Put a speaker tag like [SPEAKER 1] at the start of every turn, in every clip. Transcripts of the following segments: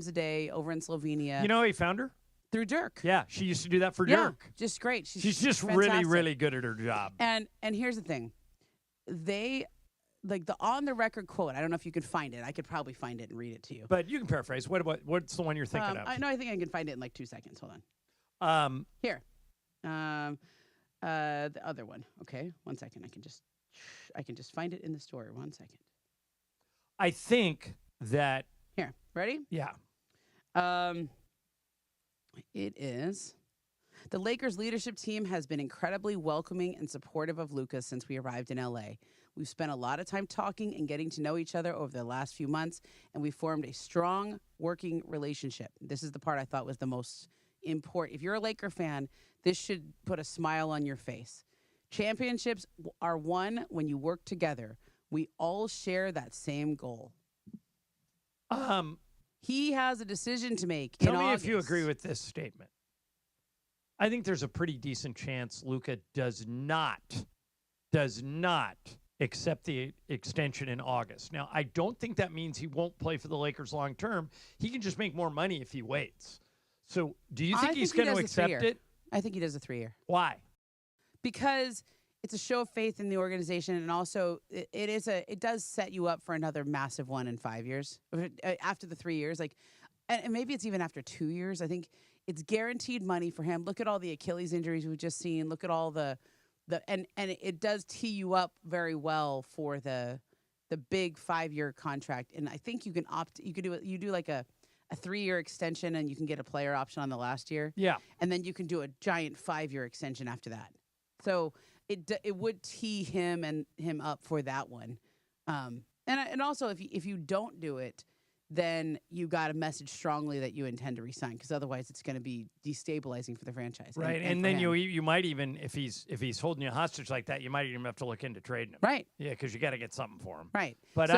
[SPEAKER 1] a day over in Slovenia.
[SPEAKER 2] You know how he found her?
[SPEAKER 1] Through Dirk.
[SPEAKER 2] Yeah, she used to do that for Dirk.
[SPEAKER 1] Just great.
[SPEAKER 2] She's just
[SPEAKER 1] fantastic.
[SPEAKER 2] really good at her job.
[SPEAKER 1] And here's the thing. They, like the on-the-record quote, I don't know if you can find it. I could probably find it and read it to you.
[SPEAKER 2] But you can paraphrase. What's the one you're thinking of?
[SPEAKER 1] I think I can find it in like 2 seconds. Hold
[SPEAKER 2] on.
[SPEAKER 1] Here. The other one. Okay, 1 second. I can just find it in the story. 1 second.
[SPEAKER 2] I think that.
[SPEAKER 1] Here. Ready?
[SPEAKER 2] Yeah.
[SPEAKER 1] It is. The Lakers leadership team has been incredibly welcoming and supportive of Luka since we arrived in LA. We've spent a lot of time talking and getting to know each other over the last few months, and we formed a strong working relationship. This is the part I thought was the most important. If you're a Laker fan, this should put a smile on your face. Championships are won when you work together. We all share that same goal. He has a decision to make in August.
[SPEAKER 2] Tell me if you agree with this statement. I think there's a pretty decent chance Luka does not accept the extension in August. Now, I don't think that means he won't play for the Lakers long term. He can just make more money if he waits. So, do you think he's going to accept it?
[SPEAKER 1] I think he does a 3-year.
[SPEAKER 2] Why?
[SPEAKER 1] Because it's a show of faith in the organization, and also it does set you up for another massive one in 5 years after the 3 years. Like, and maybe it's even after 2 years. I think it's guaranteed money for him. Look at all the Achilles injuries we've just seen. Look at all and it does tee you up very well for the big 5-year contract. And I think you can do like a 3-year extension, and you can get a player option on the last year.
[SPEAKER 2] Yeah, and
[SPEAKER 1] then you can do a giant 5-year extension after that. So it would tee him up for that one. And also if you don't do it, then you got to message strongly that you intend to resign, because otherwise it's going to be destabilizing for the franchise.
[SPEAKER 2] Right, and then you might even, if he's holding you hostage like that, you might even have to look into trading him.
[SPEAKER 1] Right.
[SPEAKER 2] Yeah, because you got to get something for him.
[SPEAKER 1] Right.
[SPEAKER 2] But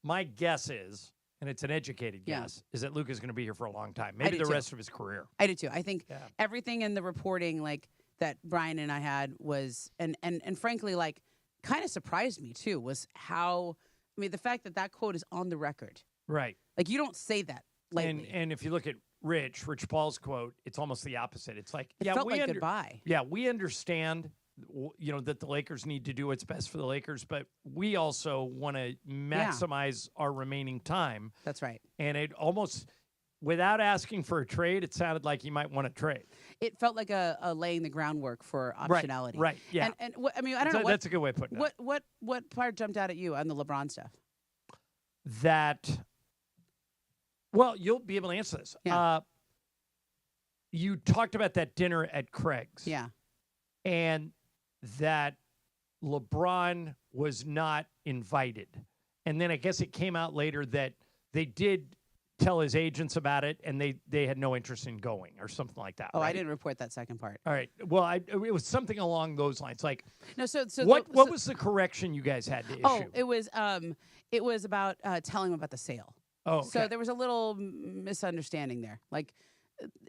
[SPEAKER 2] my guess is, and it's an educated guess, is that Luka's going to be here for a long time, maybe the rest of his career.
[SPEAKER 1] I do too. I think everything in the reporting like that Brian and I had was, and frankly, like, kind of surprised me too, was how, I mean, the fact that quote is on the record.
[SPEAKER 2] Right.
[SPEAKER 1] Like, you don't say that lately.
[SPEAKER 2] And if you look at Rich Paul's quote, it's almost the opposite. It's like,
[SPEAKER 1] it felt like goodbye.
[SPEAKER 2] Yeah, we understand, that the Lakers need to do what's best for the Lakers, but we also want to maximize our remaining time.
[SPEAKER 1] That's right.
[SPEAKER 2] And it almost, without asking for a trade, it sounded like he might want to trade.
[SPEAKER 1] It felt like a laying the groundwork for optionality.
[SPEAKER 2] Right. Yeah.
[SPEAKER 1] And I mean, I don't know.
[SPEAKER 2] That's a good way of putting it.
[SPEAKER 1] What part jumped out at you on the LeBron stuff?
[SPEAKER 2] Well, you'll be able to answer this.
[SPEAKER 1] Yeah.
[SPEAKER 2] You talked about that dinner at Craig's.
[SPEAKER 1] Yeah.
[SPEAKER 2] And that LeBron was not invited. And then I guess it came out later that they did tell his agents about it, and they had no interest in going or something like that.
[SPEAKER 1] Oh,
[SPEAKER 2] right?
[SPEAKER 1] I didn't report that second part.
[SPEAKER 2] All right. Well, it was something along those lines. Like,
[SPEAKER 1] no. So
[SPEAKER 2] what was the correction you guys had to issue?
[SPEAKER 1] Oh, it was about telling him about the sale.
[SPEAKER 2] Oh, okay.
[SPEAKER 1] So there was a little misunderstanding there. Like,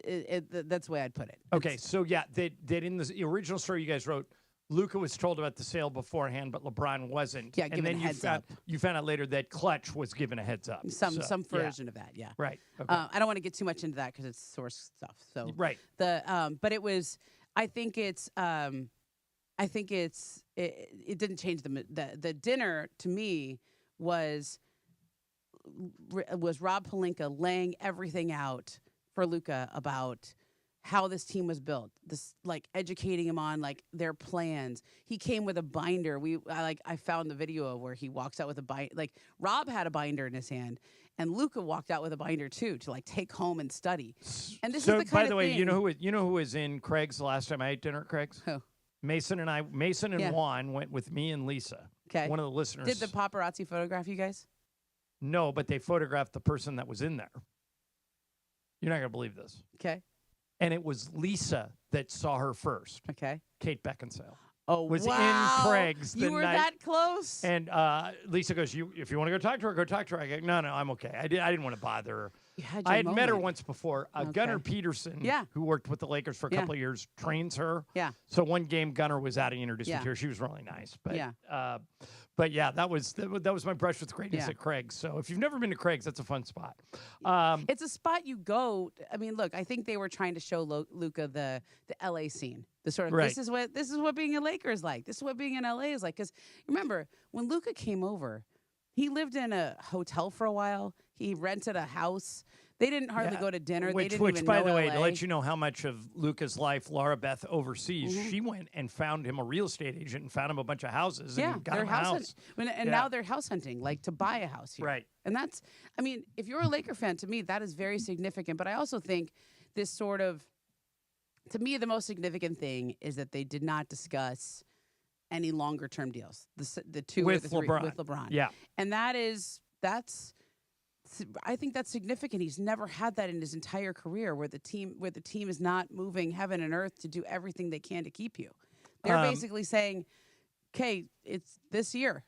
[SPEAKER 1] that's the way I'd put it.
[SPEAKER 2] Okay. So yeah, that in the original story you guys wrote, Luka was told about the sale beforehand, but LeBron wasn't.
[SPEAKER 1] Yeah, given a heads up.
[SPEAKER 2] You found out later that Clutch was given a heads up.
[SPEAKER 1] Some version of that, yeah.
[SPEAKER 2] Right. Okay.
[SPEAKER 1] I don't want to get too much into that because it's source stuff. So
[SPEAKER 2] right.
[SPEAKER 1] But it was. I think it didn't change the dinner to me was Rob Pelinka laying everything out for Luka about how this team was built, like educating him on like their plans. He came with a binder. I found the video of where he walks out with a binder. Like, Rob had a binder in his hand, and Luka walked out with a binder too to like take home and study. And this is the kind of thing. By the way,
[SPEAKER 2] you know who was in Craig's the last time I ate dinner at Craig's?
[SPEAKER 1] Who?
[SPEAKER 2] Mason and Juan went with me and Lisa.
[SPEAKER 1] Okay.
[SPEAKER 2] One of the listeners.
[SPEAKER 1] Did the paparazzi photograph you guys?
[SPEAKER 2] No, but they photographed the person that was in there. You're not gonna believe this.
[SPEAKER 1] Okay.
[SPEAKER 2] And it was Lisa that saw her first.
[SPEAKER 1] Okay.
[SPEAKER 2] Kate Beckinsale.
[SPEAKER 1] Oh,
[SPEAKER 2] was
[SPEAKER 1] wow.
[SPEAKER 2] in Craig's the
[SPEAKER 1] You were
[SPEAKER 2] night.
[SPEAKER 1] that close?
[SPEAKER 2] And Lisa goes, if you want to go talk to her, go talk to her. I go, no, I'm okay. I didn't want to bother her. I had met her once before. Gunnar Peterson, who worked with the Lakers for a couple of years, trains her.
[SPEAKER 1] Yeah.
[SPEAKER 2] So one game, Gunnar was out. He introduced me to her. She was really nice. But, But yeah, that was my brush with greatness at Craig's. So if you've never been to Craig's, that's a fun spot.
[SPEAKER 1] It's a spot you go. I mean, look, I think they were trying to show Luka the LA scene. The sort of this is what being a Laker is like. This is what being in LA is like. Because remember, when Luka came over, he lived in a hotel for a while. He rented a house. They didn't hardly go to dinner. They didn't even
[SPEAKER 2] by
[SPEAKER 1] know
[SPEAKER 2] the way,
[SPEAKER 1] LA.
[SPEAKER 2] to let you know how much of Luka's life Laura Beth oversees, she went and found him a real estate agent and found him a bunch of houses and got him a house.
[SPEAKER 1] Now they're house hunting, like to buy a house here.
[SPEAKER 2] Right.
[SPEAKER 1] And that's, I mean, if you're a Laker fan, to me, that is very significant. But I also think this sort of, to me, the most significant thing is that they did not discuss any longer term deals. The two
[SPEAKER 2] with
[SPEAKER 1] or the three
[SPEAKER 2] LeBron.
[SPEAKER 1] with LeBron.
[SPEAKER 2] Yeah.
[SPEAKER 1] And I think that's significant. He's never had that in his entire career, where the team is not moving heaven and earth to do everything they can to keep you. They're basically saying, "Okay, it's this year.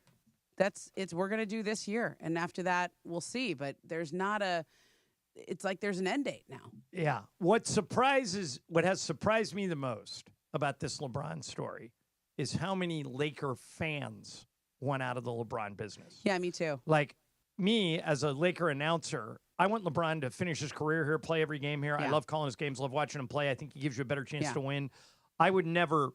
[SPEAKER 1] We're going to do this year, and after that, we'll see." But there's not it's like there's an end date now.
[SPEAKER 2] Yeah. What has surprised me the most about this LeBron story is how many Laker fans went out of the LeBron business.
[SPEAKER 1] Yeah, me too.
[SPEAKER 2] Like me as a Laker announcer, I want LeBron to finish his career here, play every game here.
[SPEAKER 1] Yeah.
[SPEAKER 2] I love calling his games, love watching him play. I think he gives you a better chance to win. I would never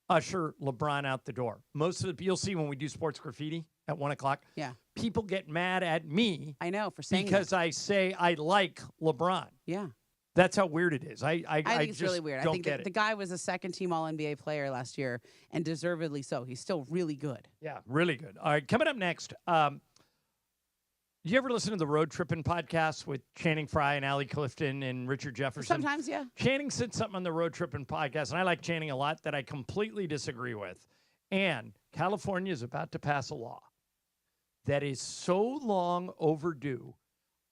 [SPEAKER 2] usher LeBron out the door. Most of you'll see when we do sports graffiti at 1:00.
[SPEAKER 1] Yeah.
[SPEAKER 2] People get mad at me.
[SPEAKER 1] I know, for saying
[SPEAKER 2] because
[SPEAKER 1] that.
[SPEAKER 2] I say I like LeBron.
[SPEAKER 1] Yeah.
[SPEAKER 2] That's how weird it is. I
[SPEAKER 1] think it's
[SPEAKER 2] just
[SPEAKER 1] really weird.
[SPEAKER 2] Don't
[SPEAKER 1] I think
[SPEAKER 2] get
[SPEAKER 1] the guy was a second-team All-NBA player last year, and deservedly so. He's still really good.
[SPEAKER 2] Yeah, really good. All right, coming up next. You ever listen to the Road Trippin' podcast with Channing Frye and Allie Clifton and Richard Jefferson?
[SPEAKER 1] Sometimes, yeah.
[SPEAKER 2] Channing said something on the Road Trippin' podcast, and I like Channing a lot, that I completely disagree with. And California is about to pass a law that is so long overdue,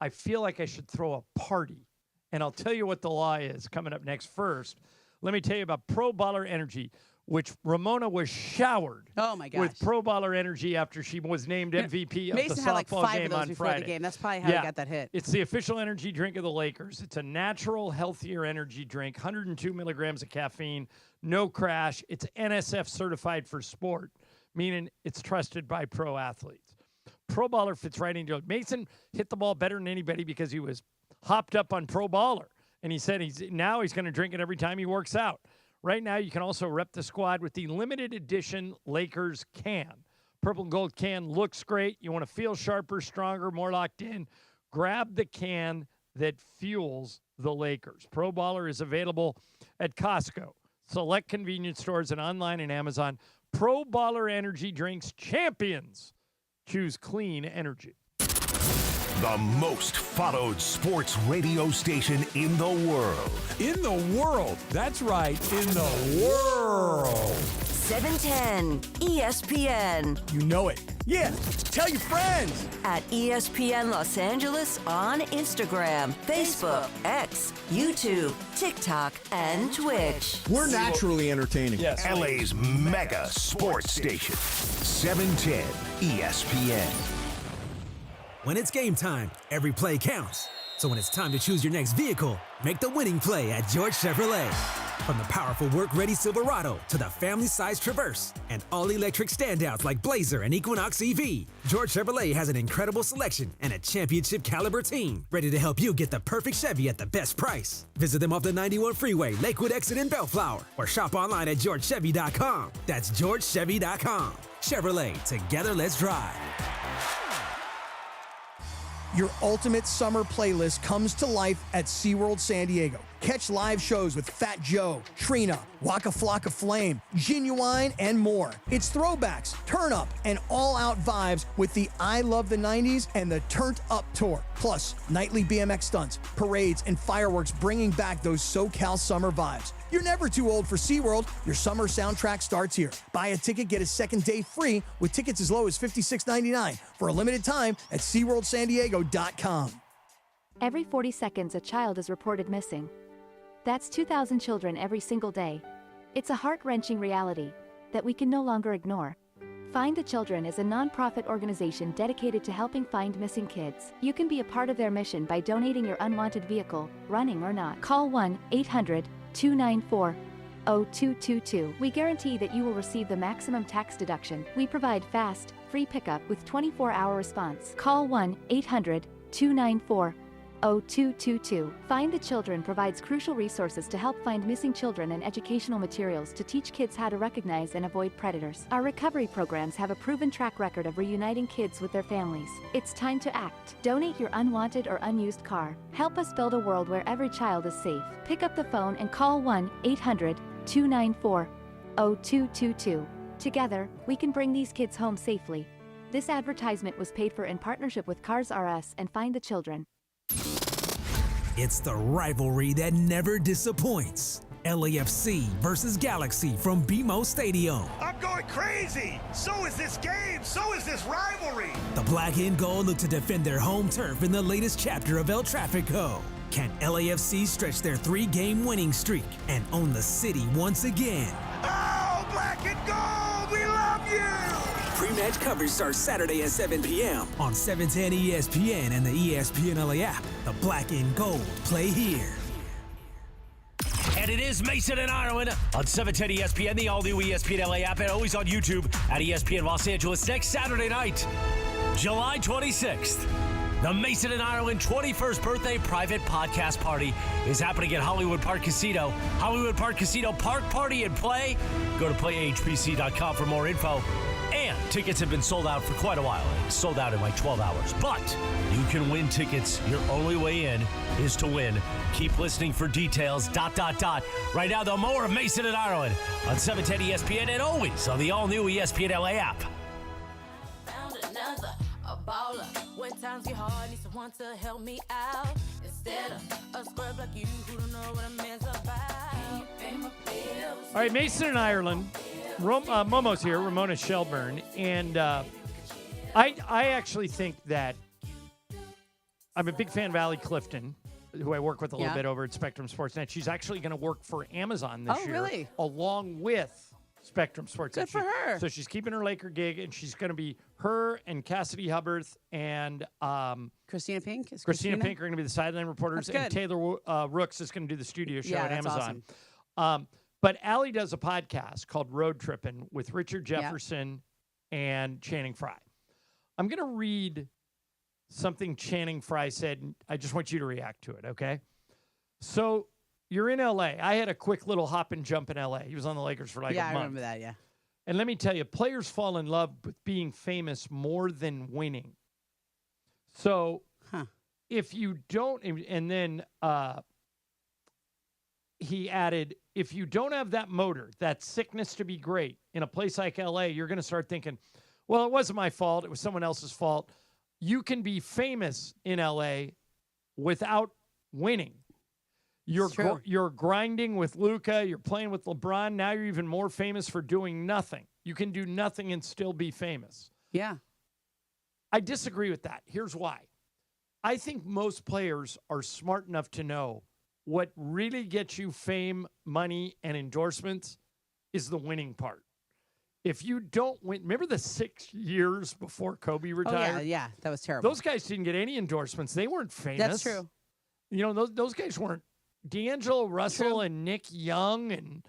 [SPEAKER 2] I feel like I should throw a party. And I'll tell you what the law is coming up next. First, let me tell you about Pro Baller Energy, which Ramona was showered with Pro Baller Energy after she was named MVP of
[SPEAKER 1] Mason
[SPEAKER 2] the
[SPEAKER 1] had like
[SPEAKER 2] softball
[SPEAKER 1] 5
[SPEAKER 2] game
[SPEAKER 1] of those
[SPEAKER 2] on
[SPEAKER 1] before
[SPEAKER 2] Friday.
[SPEAKER 1] the game. That's probably how he got that hit.
[SPEAKER 2] It's the official energy drink of the Lakers. It's a natural, healthier energy drink, 102 milligrams of caffeine, no crash. It's NSF certified for sport, meaning it's trusted by pro athletes. Pro Baller fits right into it. Mason hit the ball better than anybody because he was hopped up on Pro Baller. And he said he's going to drink it every time he works out. Right now, you can also rep the squad with the limited edition Lakers can. Purple and gold can looks great. You want to feel sharper, stronger, more locked in. Grab the can that fuels the Lakers. Pro Baller is available at Costco, select convenience stores, and online and Amazon. Pro Baller Energy drinks champions. Choose clean energy.
[SPEAKER 3] The most followed sports radio station in the world.
[SPEAKER 4] In the world. That's right. In the world.
[SPEAKER 5] 710 ESPN.
[SPEAKER 4] You know it. Yeah. Tell your friends.
[SPEAKER 5] At ESPN Los Angeles on Instagram, Facebook, X, YouTube, TikTok, and Twitch.
[SPEAKER 4] We're naturally entertaining.
[SPEAKER 2] Yes.
[SPEAKER 3] LA's mega sports station. 710 ESPN.
[SPEAKER 6] When it's game time, every play counts. So when it's time to choose your next vehicle, make the winning play at George Chevrolet. From the powerful work-ready Silverado to the family-sized Traverse and all-electric standouts like Blazer and Equinox EV, George Chevrolet has an incredible selection and a championship-caliber team ready to help you get the perfect Chevy at the best price. Visit them off the 91 Freeway, Lakewood Exit in Bellflower, or shop online at georgechevy.com. That's georgechevy.com. Chevrolet, together let's drive.
[SPEAKER 7] Your ultimate summer playlist comes to life at SeaWorld San Diego. Catch live shows with Fat Joe, Trina, Waka Flocka Flame, Genuine, and more. It's throwbacks, turn up, and all-out vibes with the I Love the 90s and the Turned Up Tour. Plus, nightly BMX stunts, parades, and fireworks bringing back those SoCal summer vibes. You're never too old for SeaWorld. Your summer soundtrack starts here. Buy a ticket, get a second day free with tickets as low as $56.99 for a limited time at SeaWorldSanDiego.com.
[SPEAKER 8] Every 40 seconds, a child is reported missing. That's 2,000 children every single day. It's a heart-wrenching reality that we can no longer ignore. Find the Children is a non-profit organization dedicated to helping find missing kids. You can be a part of their mission by donating your unwanted vehicle, running or not. Call 1-800-294-0000 0222. We guarantee that you will receive the maximum tax deduction. We provide fast, free pickup with 24-hour response. Call 1-800-294-0222. Find the Children provides crucial resources to help find missing children and educational materials to teach kids how to recognize and avoid predators. Our recovery programs have a proven track record of reuniting kids with their families. It's time to act. Donate your unwanted or unused car. Help us build a world where every child is safe. Pick up the phone and call 1-800-294-0222. Together, we can bring these kids home safely. This advertisement was paid for in partnership with Cars R Us and Find the Children.
[SPEAKER 6] It's the rivalry that never disappoints. LAFC versus Galaxy from BMO Stadium.
[SPEAKER 9] I'm going crazy! So is this game! So is this rivalry!
[SPEAKER 6] The black and gold look to defend their home turf in the latest chapter of El Tráfico. Can LAFC stretch their 3-game winning streak and own the city once again?
[SPEAKER 9] Oh, black and gold! We love you!
[SPEAKER 6] Pre-match coverage starts Saturday at 7 p.m. on 710 ESPN and the ESPN LA app. The black and gold play here.
[SPEAKER 10] And it is Mason and Ireland on 710 ESPN, the all-new ESPN LA app, and always on YouTube at ESPN Los Angeles next Saturday night, July 26th. The Mason and Ireland 21st birthday private podcast party is happening at Hollywood Park Casino. Hollywood Park Casino Park Party and Play. Go to playhpc.com for more info. And tickets have been sold out for quite a while. It's sold out in like 12 hours. But you can win tickets. Your only way in is to win. Keep listening for details. ... Right now, though, more of Mason and Ireland on 710 ESPN and always on the all-new ESPN LA app.
[SPEAKER 11] Found another, a baller. When times get hard, need someone to help me out. Instead of a scrub like you who don't know what a man's about. Can you pay my bills?
[SPEAKER 2] All right, Mason and Ireland. Momo's here, Ramona Shelburne, and I actually think that I'm a big fan of Allie Clifton, who I work with a little bit over at Spectrum Sportsnet. She's actually going to work for Amazon this year,
[SPEAKER 1] really?
[SPEAKER 2] along with Spectrum Sportsnet.
[SPEAKER 1] Good for her.
[SPEAKER 2] So she's keeping her Laker gig, and she's going to be her and Cassidy Hubbard and
[SPEAKER 1] Christina Pink.
[SPEAKER 2] Christina Pink are going to be the sideline reporters,
[SPEAKER 1] That's
[SPEAKER 2] and
[SPEAKER 1] good.
[SPEAKER 2] Taylor Rooks is going to do the studio show at
[SPEAKER 1] that's
[SPEAKER 2] Amazon.
[SPEAKER 1] Awesome.
[SPEAKER 2] But Allie does a podcast called Road Trippin' with Richard Jefferson and Channing Frye. I'm going to read something Channing Frye said, and I just want you to react to it, okay? So you're in L.A. I had a quick little hop and jump in L.A. He was on the Lakers for like a month.
[SPEAKER 1] Yeah, I remember that, yeah.
[SPEAKER 2] And let me tell you, players fall in love with being famous more than winning. So if you don't, and then he added, if you don't have that motor, that sickness to be great in a place like LA, you're going to start thinking, well, it wasn't my fault. It was someone else's fault. You can be famous in LA without winning. You're grinding with Luka. You're playing with LeBron. Now you're even more famous for doing nothing. You can do nothing and still be famous.
[SPEAKER 1] Yeah.
[SPEAKER 2] I disagree with that. Here's why. I think most players are smart enough to know what really gets you fame, money, and endorsements is the winning part. If you don't win, remember the 6 years before Kobe retired?
[SPEAKER 1] Oh, yeah, that was terrible.
[SPEAKER 2] Those guys didn't get any endorsements. They weren't famous.
[SPEAKER 1] That's true.
[SPEAKER 2] You know, those guys weren't. D'Angelo Russell and Nick Young and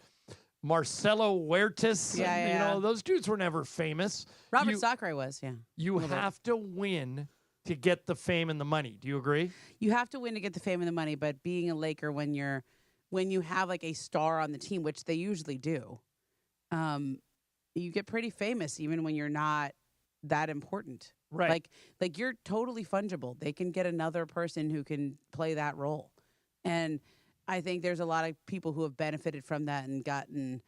[SPEAKER 2] Marcelo Huertas. You know, those dudes were never famous.
[SPEAKER 1] Robert Sacre was, yeah.
[SPEAKER 2] You have to win to get the fame and the money. Do you agree?
[SPEAKER 1] You have to win to get the fame and the money, but being a Laker when you have like a star on the team, which they usually do, you get pretty famous even when you're not that important.
[SPEAKER 2] Right.
[SPEAKER 1] Like you're totally fungible. They can get another person who can play that role. And I think there's a lot of people who have benefited from that and gotten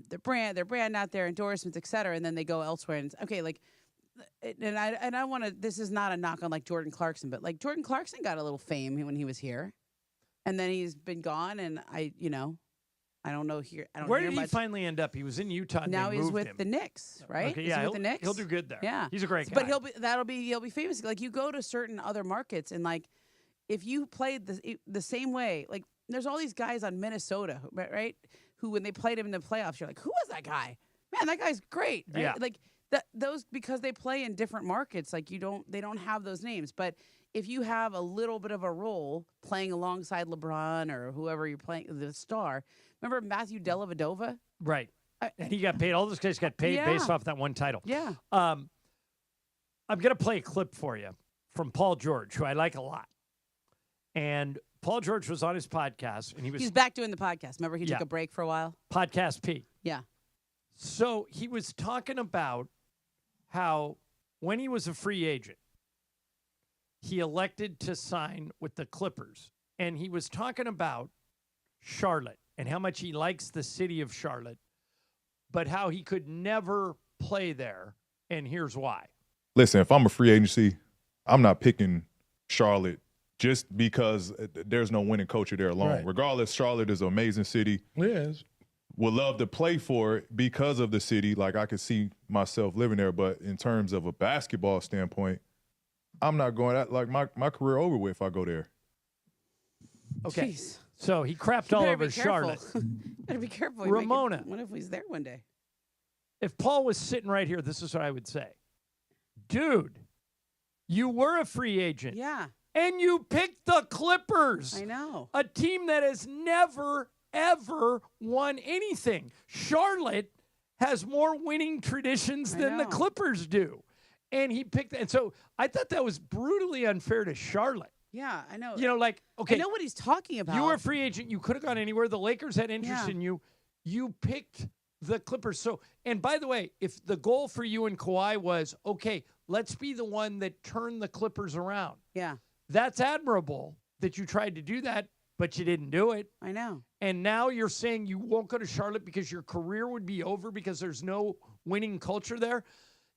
[SPEAKER 1] their brand out there, endorsements, et cetera, and then they go elsewhere and okay, like and I want to. This is not a knock on like Jordan Clarkson, but like Jordan Clarkson got a little fame when he was here, and then he's been gone. And I don't know here. I don't.
[SPEAKER 2] Where
[SPEAKER 1] hear
[SPEAKER 2] did he
[SPEAKER 1] much.
[SPEAKER 2] finally end up? He was in Utah. And
[SPEAKER 1] Now
[SPEAKER 2] they
[SPEAKER 1] he's
[SPEAKER 2] moved
[SPEAKER 1] with
[SPEAKER 2] him.
[SPEAKER 1] the Knicks, right?
[SPEAKER 2] Okay,
[SPEAKER 1] Is
[SPEAKER 2] yeah,
[SPEAKER 1] he with the Knicks?
[SPEAKER 2] He'll do good there.
[SPEAKER 1] Yeah,
[SPEAKER 2] he's a great guy.
[SPEAKER 1] But he'll be famous. Like you go to certain other markets and like if you played the same way, like there's all these guys on Minnesota, right? Who when they played him in the playoffs, you're like, who was that guy? Man, that guy's great. Right?
[SPEAKER 2] Yeah.
[SPEAKER 1] Like Those because they play in different markets. Like they don't have those names. But if you have a little bit of a role playing alongside LeBron or whoever you're playing, the star. Remember Matthew Dellavedova?
[SPEAKER 2] Right. And he got paid. All those guys got paid based off that one title.
[SPEAKER 1] Yeah.
[SPEAKER 2] I'm going to play a clip for you from Paul George, who I like a lot. And Paul George was on his podcast, and he's
[SPEAKER 1] back doing the podcast. Remember, he took a break for a while?
[SPEAKER 2] Podcast P.
[SPEAKER 1] Yeah.
[SPEAKER 2] So he was talking about how when he was a free agent, he elected to sign with the Clippers. And he was talking about Charlotte and how much he likes the city of Charlotte, but how he could never play there. And here's why.
[SPEAKER 12] Listen, if I'm a free agency, I'm not picking Charlotte just because there's no winning culture there alone.
[SPEAKER 13] Right.
[SPEAKER 12] Regardless, Charlotte is an amazing city.
[SPEAKER 13] Yes.
[SPEAKER 12] Would love to play for it because of the city. Like, I could see myself living there. But in terms of a basketball standpoint, I'm not going out. Like, my career over with if I go there.
[SPEAKER 2] Okay.
[SPEAKER 1] Jeez.
[SPEAKER 2] So he crapped all over Charlotte.
[SPEAKER 1] Better be careful.
[SPEAKER 2] Ramona.
[SPEAKER 1] What if he's there one day?
[SPEAKER 2] If Paul was sitting right here, this is what I would say. Dude, you were a free agent.
[SPEAKER 1] Yeah.
[SPEAKER 2] And you picked the Clippers.
[SPEAKER 1] I know.
[SPEAKER 2] A team that has never, ever won anything. Charlotte has more winning traditions than the Clippers do. And he picked, and so I thought that was brutally unfair to Charlotte.
[SPEAKER 1] Yeah, I know.
[SPEAKER 2] You know, like, okay.
[SPEAKER 1] I know what he's talking about.
[SPEAKER 2] You were a free agent. You could have gone anywhere. The Lakers had interest in you. You picked the Clippers. So, and by the way, if the goal for you and Kawhi was, okay, let's be the one that turned the Clippers around.
[SPEAKER 1] Yeah.
[SPEAKER 2] That's admirable that you tried to do that, but you didn't do it.
[SPEAKER 1] I know.
[SPEAKER 2] And now you're saying you won't go to Charlotte because your career would be over because there's no winning culture there.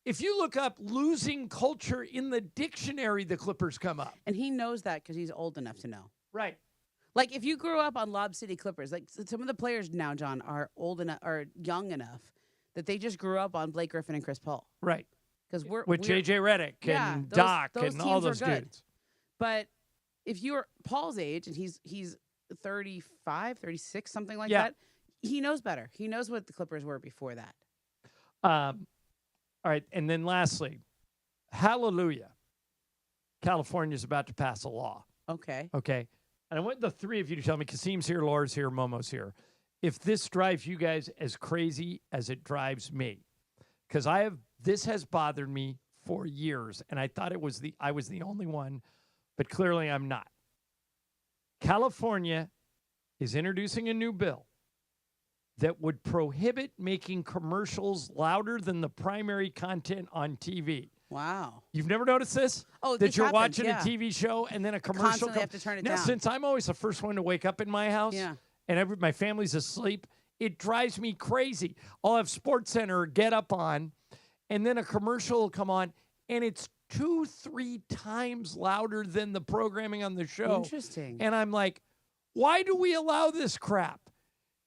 [SPEAKER 2] If you look up losing culture in the dictionary, the Clippers come up.
[SPEAKER 1] And he knows that because he's old enough to know.
[SPEAKER 2] Right.
[SPEAKER 1] Like, if you grew up on Lob City Clippers, like some of the players now, John, are old enough or young enough that they just grew up on Blake Griffin and Chris Paul.
[SPEAKER 2] Right.
[SPEAKER 1] Because we're
[SPEAKER 2] with JJ Redick and Doc and all those dudes.
[SPEAKER 1] But if you're Paul's age and he's 35, 36, something like that, he knows better. He knows what the Clippers were before that.
[SPEAKER 2] All right, and then lastly, hallelujah. California's about to pass a law.
[SPEAKER 1] Okay.
[SPEAKER 2] Okay. And I want the three of you to tell me, Kasim's here, Laura's here, Momo's here, if this drives you guys as crazy as it drives me. Because this has bothered me for years, and I thought I was the only one, but clearly I'm not. California is introducing a new bill that would prohibit making commercials louder than the primary content on TV.
[SPEAKER 1] Wow.
[SPEAKER 2] You've never noticed this?
[SPEAKER 1] Oh,
[SPEAKER 2] that
[SPEAKER 1] this
[SPEAKER 2] you're
[SPEAKER 1] happens,
[SPEAKER 2] watching a TV show and then a commercial
[SPEAKER 1] constantly have to turn it
[SPEAKER 2] now,
[SPEAKER 1] down.
[SPEAKER 2] Since I'm always the first one to wake up in my house and my family's asleep, it drives me crazy. I'll have SportsCenter get up on, and then a commercial will come on, and it's 2-3 times louder than the programming on the show.
[SPEAKER 1] Interesting.
[SPEAKER 2] And I'm like, why do we allow this crap?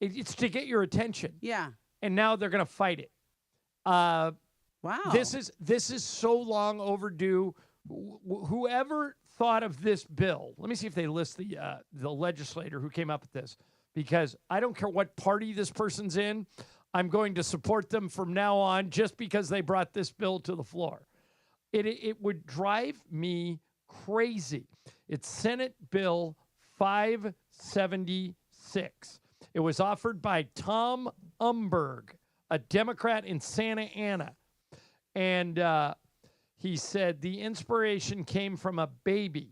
[SPEAKER 2] It's to get your attention.
[SPEAKER 1] Yeah.
[SPEAKER 2] And now they're going to fight it.
[SPEAKER 1] Wow.
[SPEAKER 2] This is so long overdue. Whoever thought of this bill, let me see if they list the legislator who came up with this, because I don't care what party this person's in. I'm going to support them from now on just because they brought this bill to the floor. It would drive me crazy. It's Senate Bill 576. It was offered by Tom Umberg, a Democrat in Santa Ana. And he said the inspiration came from a baby.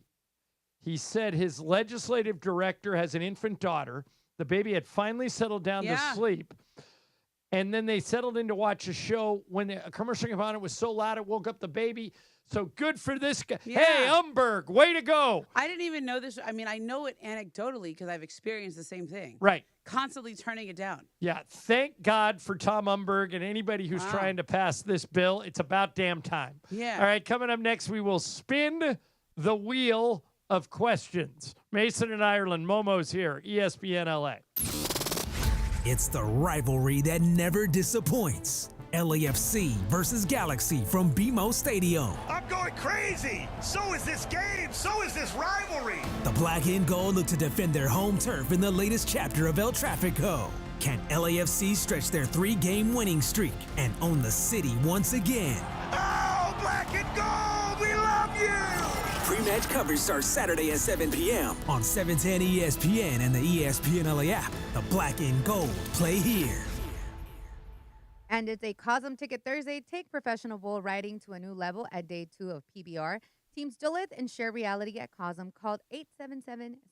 [SPEAKER 2] He said his legislative director has an infant daughter. The baby had finally settled down to sleep. And then they settled in to watch a show. When a commercial came on, it was so loud it woke up the baby. So good for this guy.
[SPEAKER 1] Yeah.
[SPEAKER 2] Hey, Umberg, way to go.
[SPEAKER 1] I didn't even know this. I mean, I know it anecdotally because I've experienced the same thing.
[SPEAKER 2] Right.
[SPEAKER 1] Constantly turning it down.
[SPEAKER 2] Yeah. Thank God for Tom Umberg and anybody who's trying to pass this bill. It's about damn time.
[SPEAKER 1] Yeah.
[SPEAKER 2] All right. Coming up next, we will spin the wheel of questions. Mason and Ireland, Momo's here, ESPN LA.
[SPEAKER 6] It's the rivalry that never disappoints. LAFC versus Galaxy from BMO Stadium.
[SPEAKER 9] I'm going crazy. So is this game. So is this rivalry.
[SPEAKER 6] The black and gold look to defend their home turf in the latest chapter of El Tráfico. Can LAFC stretch their 3-game winning streak and own the city once again?
[SPEAKER 9] Oh, black and gold, we love you!
[SPEAKER 6] Pre-match coverage starts Saturday at 7 p.m. on 710 ESPN and the ESPN LA app. The black and gold play here.
[SPEAKER 13] And it's a Cosm Ticket Thursday. Take professional bull riding to a new level at day 2 of PBR. Teams Duluth and share reality at Cosm. Called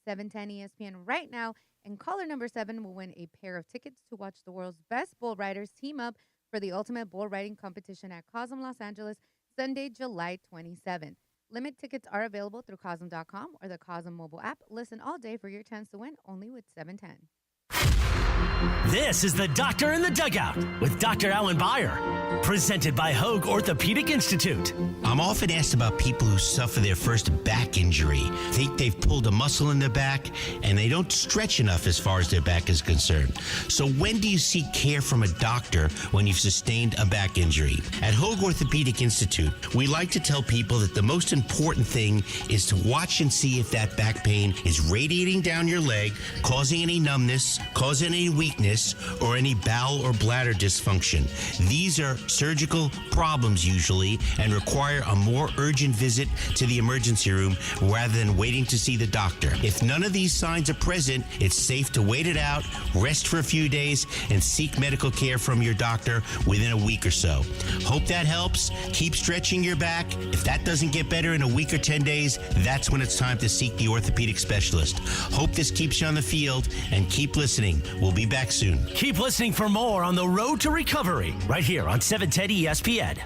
[SPEAKER 13] 877-710-ESPN right now, and caller number 7 will win a pair of tickets to watch the world's best bull riders team up for the ultimate bull riding competition at Cosm Los Angeles, Sunday, July 27th. Limit tickets are available through Cosm.com or the Cosm mobile app. Listen all day for your chance to win only with 710.
[SPEAKER 10] This is the Doctor in the Dugout with Dr. Alan Byer, presented by Hoag Orthopedic Institute.
[SPEAKER 14] I'm often asked about people who suffer their first back injury, think they've pulled a muscle in their back, and they don't stretch enough as far as their back is concerned. So when do you seek care from a doctor when you've sustained a back injury? At Hoag Orthopedic Institute, we like to tell people that the most important thing is to watch and see if that back pain is radiating down your leg, causing any numbness, causing any weakness, or any bowel or bladder dysfunction. These are surgical problems usually and require a more urgent visit to the emergency room rather than waiting to see the doctor. If none of these signs are present, it's safe to wait it out, rest for a few days, and seek medical care from your doctor within a week or so. Hope that helps. Keep stretching your back. If that doesn't get better in a week or 10 days, that's when it's time to seek the orthopedic specialist. Hope this keeps you on the field, and keep listening. We'll be back soon.
[SPEAKER 10] Keep listening for more on the road to recovery right here on 710 ESPN.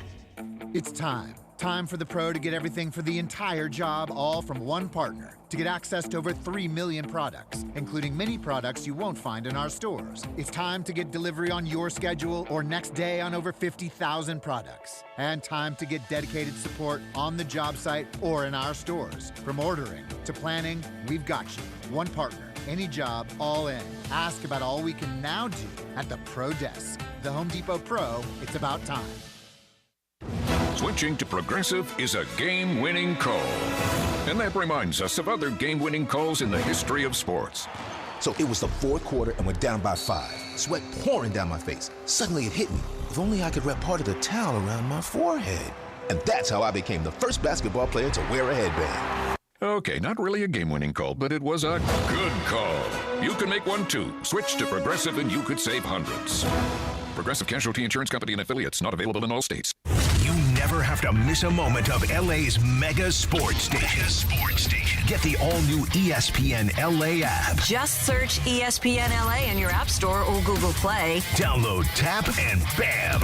[SPEAKER 15] It's time. Time for the pro to get everything for the entire job, all from one partner. To get access to over 3 million products, including many products you won't find in our stores. It's time to get delivery on your schedule or next day on over 50,000 products. And time to get dedicated support on the job site or in our stores. From ordering to planning, we've got you. One partner, any job, all in. Ask about all we can now do at the Pro Desk. The Home Depot Pro, it's about time.
[SPEAKER 16] Switching to Progressive is a game-winning call. And that reminds us of other game-winning calls in the history of sports.
[SPEAKER 17] So it was the fourth quarter and we're down by 5. Sweat pouring down my face. Suddenly it hit me. If only I could wrap part of the towel around my forehead. And that's how I became the first basketball player to wear a headband.
[SPEAKER 16] Okay, not really a game-winning call, but it was a good call. You can make one too. Switch to Progressive and you could save hundreds. Progressive Casualty Insurance Company and affiliates, not available in all states.
[SPEAKER 3] You never have to miss a moment of LA's mega sports station. Get the all-new ESPN LA app.
[SPEAKER 5] Just search ESPN LA in your App Store or Google Play.
[SPEAKER 3] Download, tap, and bam!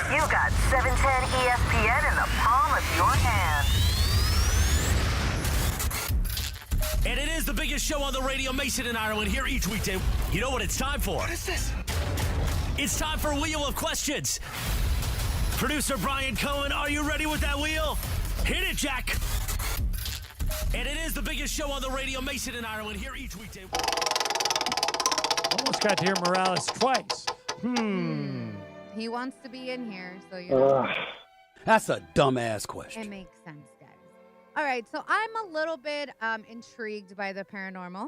[SPEAKER 5] You got 710 ESPN in the palm of your hand.
[SPEAKER 10] And it is the biggest show on the radio, Mason and Ireland, here each weekday. You know what it's time for? What is this? It's time for Wheel of Questions. Producer Brian Cohen, are you ready with that wheel? Hit it, Jack. And it is the biggest show on the radio, Mason and Ireland, here each weekday.
[SPEAKER 2] Almost got to hear Morales twice.
[SPEAKER 13] He wants to be in here, so you know.
[SPEAKER 18] That's a dumbass question.
[SPEAKER 13] It makes sense, guys. All right, so I'm a little bit intrigued by the paranormal.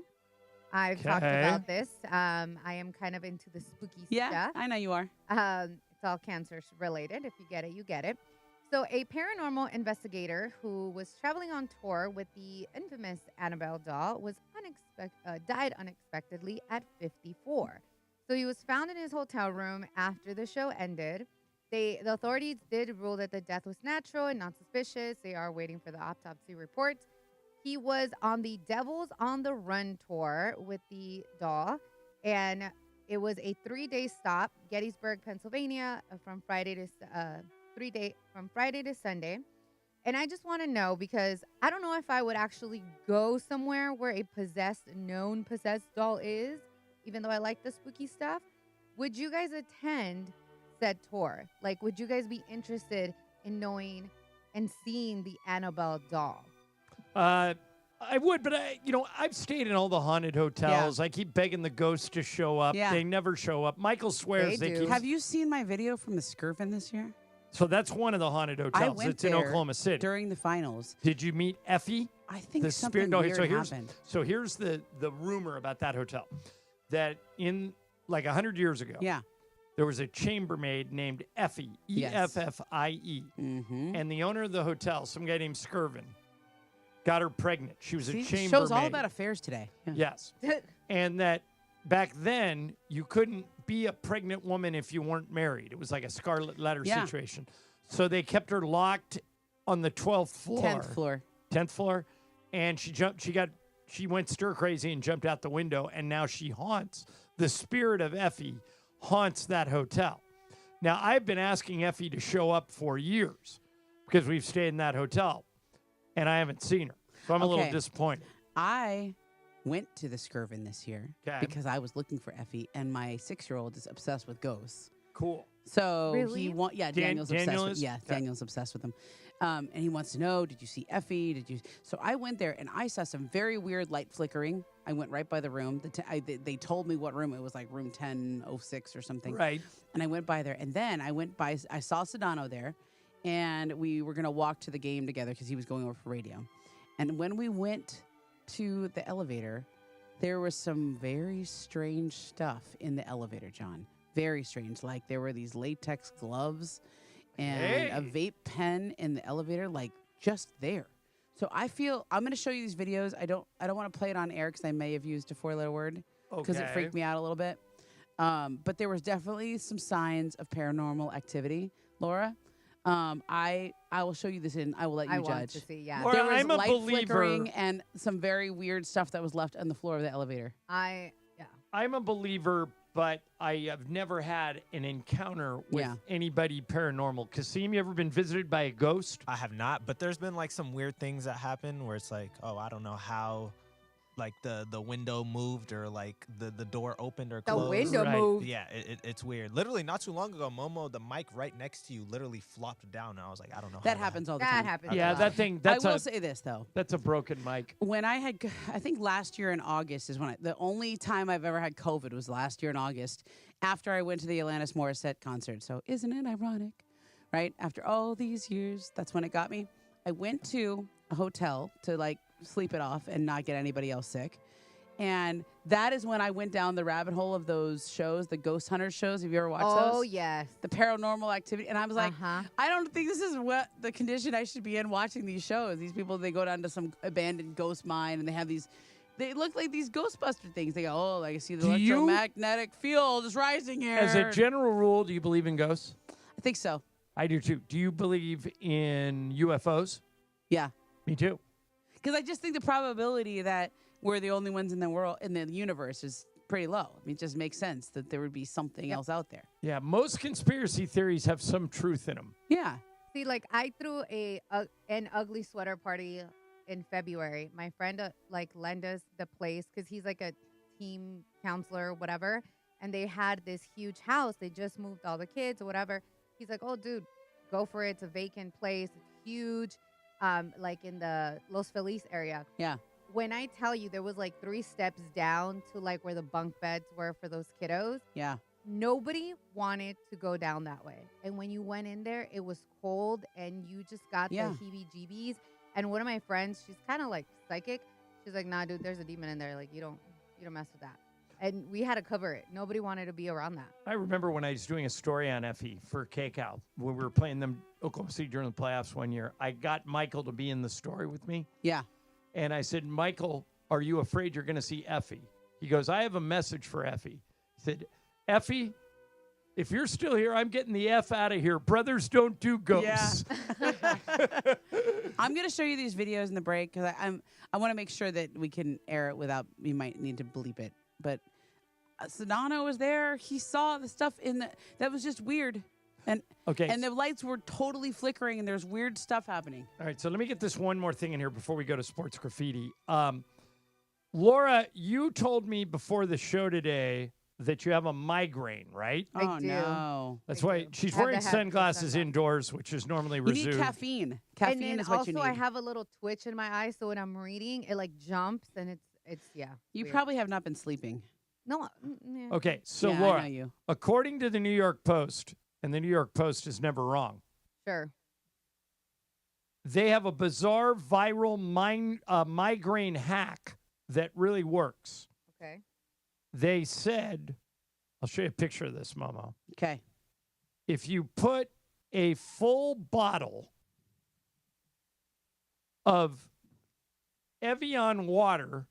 [SPEAKER 13] I've talked about this. I am kind of into the spooky stuff.
[SPEAKER 1] Yeah, I know you are.
[SPEAKER 13] It's all cancer related. If you get it, you get it. So a paranormal investigator who was traveling on tour with the infamous Annabelle doll was died unexpectedly at 54. So he was found in his hotel room after the show ended. The authorities did rule that the death was natural and not suspicious. They are waiting for the autopsy reports. He was on the Devils on the Run tour with the doll, and it was a 3-day stop, Gettysburg, Pennsylvania, from Friday to Sunday. And I just want to know, because I don't know if I would actually go somewhere where a known possessed doll is, even though I like the spooky stuff. Would you guys attend said tour? Like, would you guys be interested in knowing and seeing the Annabelle doll?
[SPEAKER 2] I would, but I've stayed in all the haunted hotels.
[SPEAKER 1] Yeah.
[SPEAKER 2] I keep begging the ghosts to show up.
[SPEAKER 1] Yeah.
[SPEAKER 2] They never show up. Michael swears they keep.
[SPEAKER 1] Have you seen my video from the Skirvin this year?
[SPEAKER 2] So that's one of the haunted hotels.
[SPEAKER 1] I went
[SPEAKER 2] it's in
[SPEAKER 1] there
[SPEAKER 2] Oklahoma City
[SPEAKER 1] during the finals.
[SPEAKER 2] Did you meet Effie?
[SPEAKER 1] I think
[SPEAKER 2] the
[SPEAKER 1] something
[SPEAKER 2] spirit. No,
[SPEAKER 1] weird
[SPEAKER 2] so here's
[SPEAKER 1] happened.
[SPEAKER 2] so here's the rumor about that hotel, that in like 100 years ago.
[SPEAKER 1] Yeah.
[SPEAKER 2] There was a chambermaid named Effie, E-F-F-I-E.
[SPEAKER 1] Mm-hmm.
[SPEAKER 2] And the owner of the hotel, some guy named Skirvin, got her pregnant. She was a chambermaid.
[SPEAKER 1] Show's all about affairs today. Yeah.
[SPEAKER 2] Yes. And that back then, you couldn't be a pregnant woman if you weren't married. It was like a scarlet letter situation. So they kept her locked on the 12th floor.
[SPEAKER 1] 10th floor.
[SPEAKER 2] 10th floor. And she went stir crazy and jumped out the window. And now she haunts. The spirit of Effie haunts that hotel. Now, I've been asking Effie to show up for years because we've stayed in that hotel. And I haven't seen her. So I'm a little disappointed.
[SPEAKER 1] I went to the Skirvin this year because I was looking for Effie, and my 6-year-old is obsessed with ghosts.
[SPEAKER 2] Cool.
[SPEAKER 1] So
[SPEAKER 13] Really?
[SPEAKER 1] Daniel's obsessed
[SPEAKER 2] Daniel
[SPEAKER 1] with
[SPEAKER 2] is?
[SPEAKER 1] Daniel's obsessed with him. And he wants to know, did you see Effie? So I went there and I saw some very weird light flickering. I went right by the room. They told me what room it was, like room 1006 or something.
[SPEAKER 2] Right.
[SPEAKER 1] And I went by there, and then I saw Sedano there, and we were gonna walk to the game together because he was going over for radio. And when we went to the elevator, there was some very strange stuff in the elevator, John. Very strange. Like there were these latex gloves and a vape pen in the elevator, like just there. So I feel I'm going to show you these videos. I don't want to play it on air because I may have used a 4-letter word because it freaked me out a little bit. But there was definitely some signs of paranormal activity, Laura. I will show you this and I will let you judge.
[SPEAKER 13] Want to see, yeah.
[SPEAKER 2] Laura,
[SPEAKER 1] There was
[SPEAKER 2] I'm a
[SPEAKER 1] light
[SPEAKER 2] believer.
[SPEAKER 1] flickering and some very weird stuff that was left on the floor of the elevator.
[SPEAKER 2] I'm a believer, but I have never had an encounter with anybody paranormal. Kasim, you ever been visited by a ghost?
[SPEAKER 19] I have not, but there's been like some weird things that happen where it's like, oh, I don't know how, like the window moved or like the door opened or closed.
[SPEAKER 13] The window moved.
[SPEAKER 19] Yeah, it's weird. Literally, not too long ago, Momo, the mic right next to you literally flopped down. And I was like, I don't know.
[SPEAKER 1] That happens all the time.
[SPEAKER 13] That happens.
[SPEAKER 2] Yeah, that thing. That's
[SPEAKER 1] I will say this though.
[SPEAKER 2] That's a broken mic.
[SPEAKER 1] When I think last year in August is when the only time I've ever had COVID was last year in August after I went to the Alanis Morissette concert. So isn't it ironic, right? After all these years, that's when it got me. I went to a hotel to like sleep it off and not get anybody else sick. And that is when I went down the rabbit hole of those shows, the ghost hunter shows. Have you ever watched those?
[SPEAKER 13] Oh, yes.
[SPEAKER 1] The paranormal activity. And I was like, I don't think this is what the condition I should be in watching these shows. These people, they go down to some abandoned ghost mine and they have these, they look like these Ghostbuster things. They go, oh, I see the electromagnetic field is rising here.
[SPEAKER 2] As a general rule, do you believe in ghosts?
[SPEAKER 1] I think so.
[SPEAKER 2] I do too. Do you believe in UFOs?
[SPEAKER 1] Yeah.
[SPEAKER 2] Me too.
[SPEAKER 1] Because I just think the probability that we're the only ones in the world, in the universe, is pretty low. I mean, it just makes sense that there would be something else out there.
[SPEAKER 2] Yeah, most conspiracy theories have some truth in them.
[SPEAKER 1] Yeah.
[SPEAKER 13] See, like I threw an ugly sweater party in February. My friend lent us the place because he's like a team counselor or whatever. And they had this huge house. They just moved all the kids or whatever. He's like, oh, dude, go for it. It's a vacant place. It's huge, like in the Los Feliz area.
[SPEAKER 1] Yeah.
[SPEAKER 13] When I tell you there was like 3 steps down to like where the bunk beds were for those kiddos.
[SPEAKER 1] Yeah.
[SPEAKER 13] Nobody wanted to go down that way. And when you went in there, it was cold and you just got the heebie-jeebies. And one of my friends, she's kind of like psychic. She's like, nah, dude, there's a demon in there. Like, you don't mess with that. And we had to cover it. Nobody wanted to be around that.
[SPEAKER 2] I remember when I was doing a story on Effie for KCAL, when we were playing them Oklahoma City during the playoffs one year, I got Michael to be in the story with me.
[SPEAKER 1] Yeah.
[SPEAKER 2] And I said, Michael, are you afraid you're going to see Effie? He goes, I have a message for Effie. He said, Effie, if you're still here, I'm getting the F out of here. Brothers don't do ghosts.
[SPEAKER 1] Yeah. I'm going to show you these videos in the break because I want to make sure that we can air it without, we might need to bleep it. But Sedano was there. He saw the stuff that was just weird. And the lights were totally flickering, and there's weird stuff happening.
[SPEAKER 2] All right, so let me get this one more thing in here before we go to Sports Graffiti. Laura, you told me before the show today that you have a migraine, right?
[SPEAKER 1] Oh, no.
[SPEAKER 2] That's why she's wearing sunglasses indoors, which is normally resumed.
[SPEAKER 1] You need caffeine. Caffeine is what you need.
[SPEAKER 13] Also, I have a little twitch in my eye, so when I'm reading, it like jumps, and it's
[SPEAKER 1] You
[SPEAKER 13] weird.
[SPEAKER 1] probably have not been sleeping.
[SPEAKER 13] No.
[SPEAKER 2] Okay, so
[SPEAKER 1] Yeah,
[SPEAKER 2] Laura,
[SPEAKER 1] I know you.
[SPEAKER 2] according to the New York Post, and the New York Post is never wrong.
[SPEAKER 13] Sure.
[SPEAKER 2] They have a bizarre viral migraine hack that really works.
[SPEAKER 13] Okay.
[SPEAKER 2] They said I'll show you a picture of this, Momo.
[SPEAKER 1] Okay.
[SPEAKER 2] If you put a full bottle of Evian water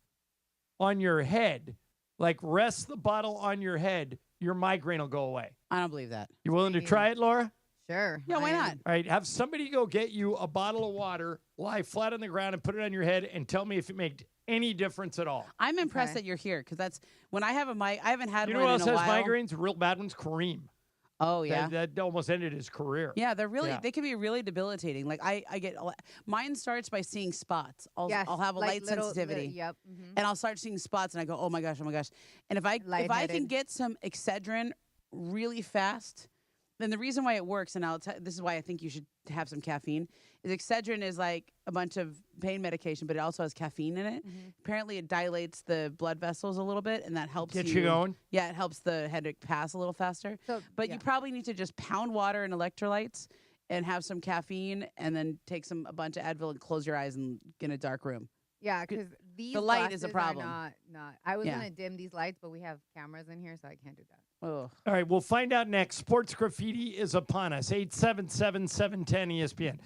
[SPEAKER 2] on your head, like rest the bottle on your head, your migraine will go away.
[SPEAKER 1] I don't believe that.
[SPEAKER 2] You willing to try it, Laura?
[SPEAKER 13] Sure.
[SPEAKER 1] Yeah, why not?
[SPEAKER 2] All right, have somebody go get you a bottle of water, lie flat on the ground, and put it on your head, and tell me if it made any difference at all.
[SPEAKER 1] I'm impressed that you're here because that's when I have I haven't had
[SPEAKER 2] You
[SPEAKER 1] one
[SPEAKER 2] know who
[SPEAKER 1] in
[SPEAKER 2] else
[SPEAKER 1] a
[SPEAKER 2] has
[SPEAKER 1] while.
[SPEAKER 2] migraines? Real bad ones? Kareem.
[SPEAKER 1] Oh, yeah.
[SPEAKER 2] That almost ended his career.
[SPEAKER 1] Yeah, they can be really debilitating. Like I get mine starts by seeing spots. I'll have a
[SPEAKER 13] like
[SPEAKER 1] light
[SPEAKER 13] little-
[SPEAKER 1] sensitivity.
[SPEAKER 13] yep. Mhm.
[SPEAKER 1] And I'll start seeing spots and I go, "Oh my gosh, oh my gosh." And if I can
[SPEAKER 13] Lightheaded.
[SPEAKER 1] get some Excedrin really fast, then the reason why it works, and this is why I think you should have some caffeine, is Excedrin is like a bunch of pain medication, but it also has caffeine in it. Apparently, it dilates the blood vessels a little bit, and that helps
[SPEAKER 2] Get you going?
[SPEAKER 1] Yeah, it helps the headache pass a little faster. But you probably need to just pound water and electrolytes and have some caffeine, and then take a bunch of Advil and close your eyes and get in a dark room.
[SPEAKER 13] Yeah, because these
[SPEAKER 1] the light is a
[SPEAKER 13] glasses
[SPEAKER 1] problem.
[SPEAKER 13] are not. I was
[SPEAKER 1] Yeah.
[SPEAKER 13] gonna dim these lights, but we have cameras in here, so I can't do that.
[SPEAKER 1] Oh.
[SPEAKER 2] All right, we'll find out next. Sports Graffiti is upon us. 877-710-ESPN.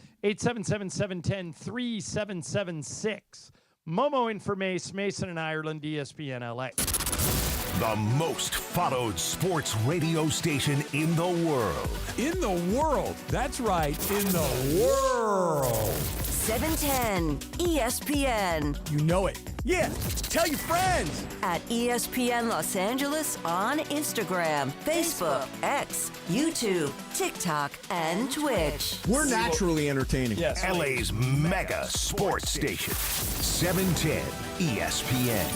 [SPEAKER 2] 877-710-3776. Momo Information, Mason and Ireland, ESPN LA.
[SPEAKER 3] The most followed sports radio station in the world.
[SPEAKER 4] In the world. That's right. In the world.
[SPEAKER 5] 710 ESPN.
[SPEAKER 7] You know it. Yeah, tell your friends.
[SPEAKER 5] At ESPN Los Angeles on Instagram, Facebook, X, YouTube, TikTok, and Twitch.
[SPEAKER 17] We're naturally entertaining.
[SPEAKER 4] Yes.
[SPEAKER 3] LA's mega sports station. 710 ESPN.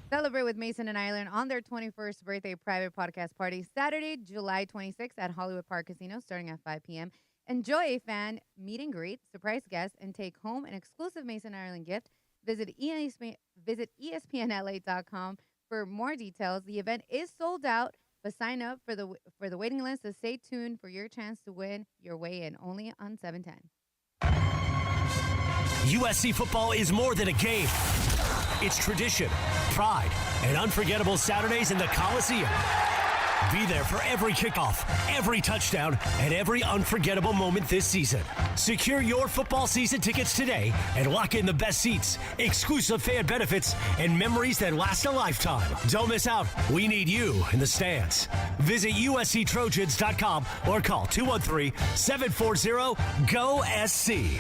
[SPEAKER 13] Celebrate with Mason and Ireland on their 21st birthday private podcast party Saturday, July 26th at Hollywood Park Casino starting at 5 p.m. Enjoy a fan meet and greet, surprise guests, and take home an exclusive Mason Ireland gift. Visit ESPNLA.com for more details. The event is sold out, but sign up for the waiting list to stay tuned for your chance to win your way in only on 710.
[SPEAKER 10] USC football is more than a game. It's tradition, pride, and unforgettable Saturdays in the Coliseum. Be there for every kickoff, every touchdown, and every unforgettable moment this season. Secure your football season tickets today and lock in the best seats, exclusive fan benefits, and memories that last a lifetime. Don't miss out. We need you in the stands. Visit USCTrojans.com or call 213-740-GO-SC.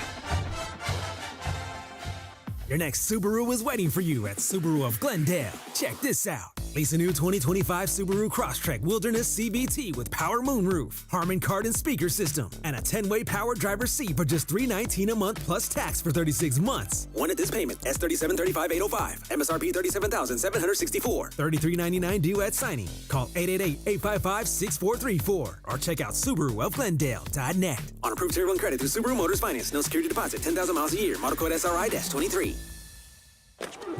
[SPEAKER 6] Your next Subaru is waiting for you at Subaru of Glendale. Check this out. Lease a new 2025 Subaru Crosstrek Wilderness CVT with power moonroof, Harman Kardon speaker system, and a 10-way power driver seat for just $319 a month plus tax for 36 months. One at this payment, S37-35805, MSRP $37,764, $33.99 due at signing. Call 888-855-6434 or check out SubaruofGlendale.net. On approved Tier 1 credit through Subaru Motors Finance. No security deposit, 10,000 miles a year. Model code SRI-23.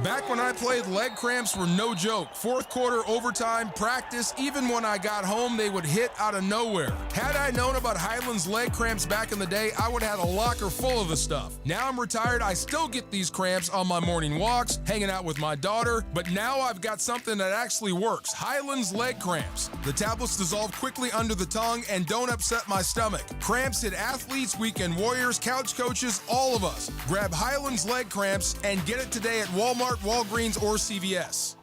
[SPEAKER 20] Back when I played, leg cramps were no joke. Fourth quarter, overtime, practice, even when I got home, they would hit out of nowhere. Had I known about Highland's leg cramps back in the day, I would have had a locker full of the stuff. Now I'm retired, I still get these cramps on my morning walks, hanging out with my daughter, but now I've got something that actually works. Highland's leg cramps. The tablets dissolve quickly under the tongue and don't upset my stomach. Cramps hit athletes, weekend warriors, couch coaches, all of us. Grab Highland's leg cramps and get it today at Walmart, Walgreens, or CVS.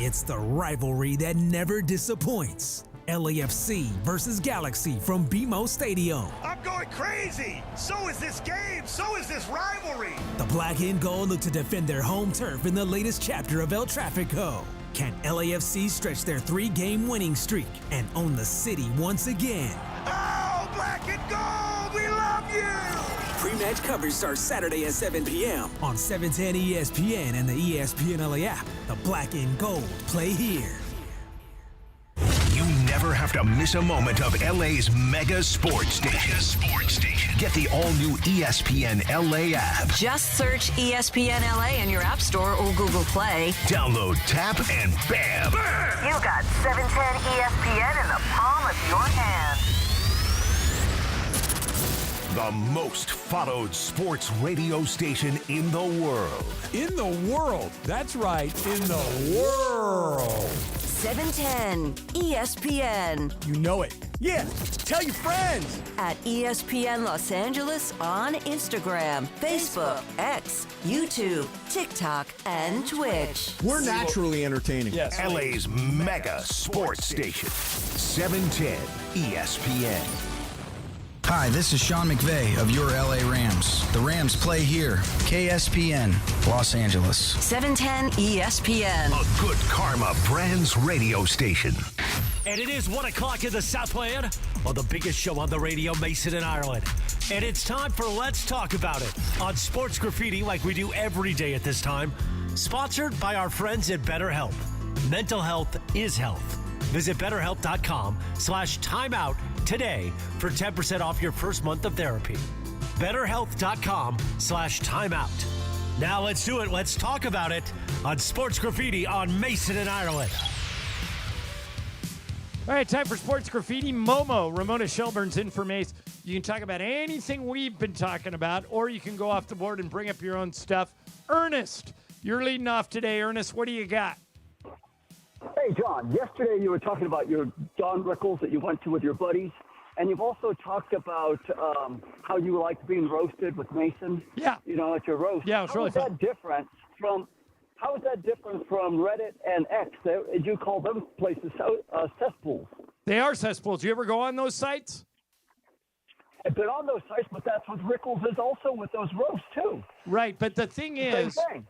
[SPEAKER 6] It's the rivalry that never disappoints. LAFC versus Galaxy from BMO Stadium.
[SPEAKER 9] I'm going crazy. So is this game. So is this rivalry.
[SPEAKER 6] The Black and Gold look to defend their home turf in the latest chapter of El Tráfico. Can LAFC stretch their 3-game winning streak and own the city once again?
[SPEAKER 9] Oh, Black and Gold, we love you.
[SPEAKER 6] Pre-match coverage starts Saturday at 7 p.m. on 710 ESPN and the ESPN LA app. The Black and Gold play here.
[SPEAKER 3] You never have to miss a moment of LA's mega sports station. Get the all-new ESPN LA app.
[SPEAKER 5] Just search ESPN LA in your App Store or Google Play.
[SPEAKER 3] Download, tap, and bam!
[SPEAKER 5] You got 710 ESPN in the palm of your hand.
[SPEAKER 3] The most followed sports radio station in the world.
[SPEAKER 4] In the world. That's right. In the world.
[SPEAKER 5] 710 ESPN.
[SPEAKER 7] You know it. Yeah, tell your friends.
[SPEAKER 5] At ESPN Los Angeles on Instagram, Facebook, X, YouTube, TikTok, and Twitch.
[SPEAKER 17] We're naturally entertaining.
[SPEAKER 2] Yes.
[SPEAKER 3] LA's mega sports station. 710 ESPN.
[SPEAKER 21] Hi, this is Sean McVay of your LA Rams. The Rams play here. KSPN, Los Angeles.
[SPEAKER 5] 710 ESPN.
[SPEAKER 3] A good karma brands radio station.
[SPEAKER 10] And it is 1 o'clock in the Southland on the biggest show on the radio, Mason and Ireland. And it's time for Let's Talk About It on Sports Graffiti like we do every day at this time. Sponsored by our friends at BetterHelp. Mental health is health. Visit BetterHelp.com/timeout today for 10% off your first month of therapy. BetterHelp.com/timeout. Now let's do it. Let's talk about it on Sports Graffiti on Mason and Ireland.
[SPEAKER 2] All right, time for Sports Graffiti. MOMO, Ramona Shelburne's in for Mace. You can talk about anything we've been talking about, or you can go off the board and bring up your own stuff. Ernest, you're leading off today. Ernest, what do you got?
[SPEAKER 22] Hey, John, yesterday you were talking about your Don Rickles that you went to with your buddies, and you've also talked about how you liked being roasted with Mason.
[SPEAKER 2] Yeah.
[SPEAKER 22] You know, at your roast.
[SPEAKER 2] Yeah, it was really fun.
[SPEAKER 22] How is that different from Reddit and X? You call them places cesspools.
[SPEAKER 2] They are cesspools. You ever go on those sites?
[SPEAKER 22] I've been on those sites, but that's what Rickles is also with those roasts, too.
[SPEAKER 2] Right, but the thing
[SPEAKER 22] Same
[SPEAKER 2] is,
[SPEAKER 22] thing.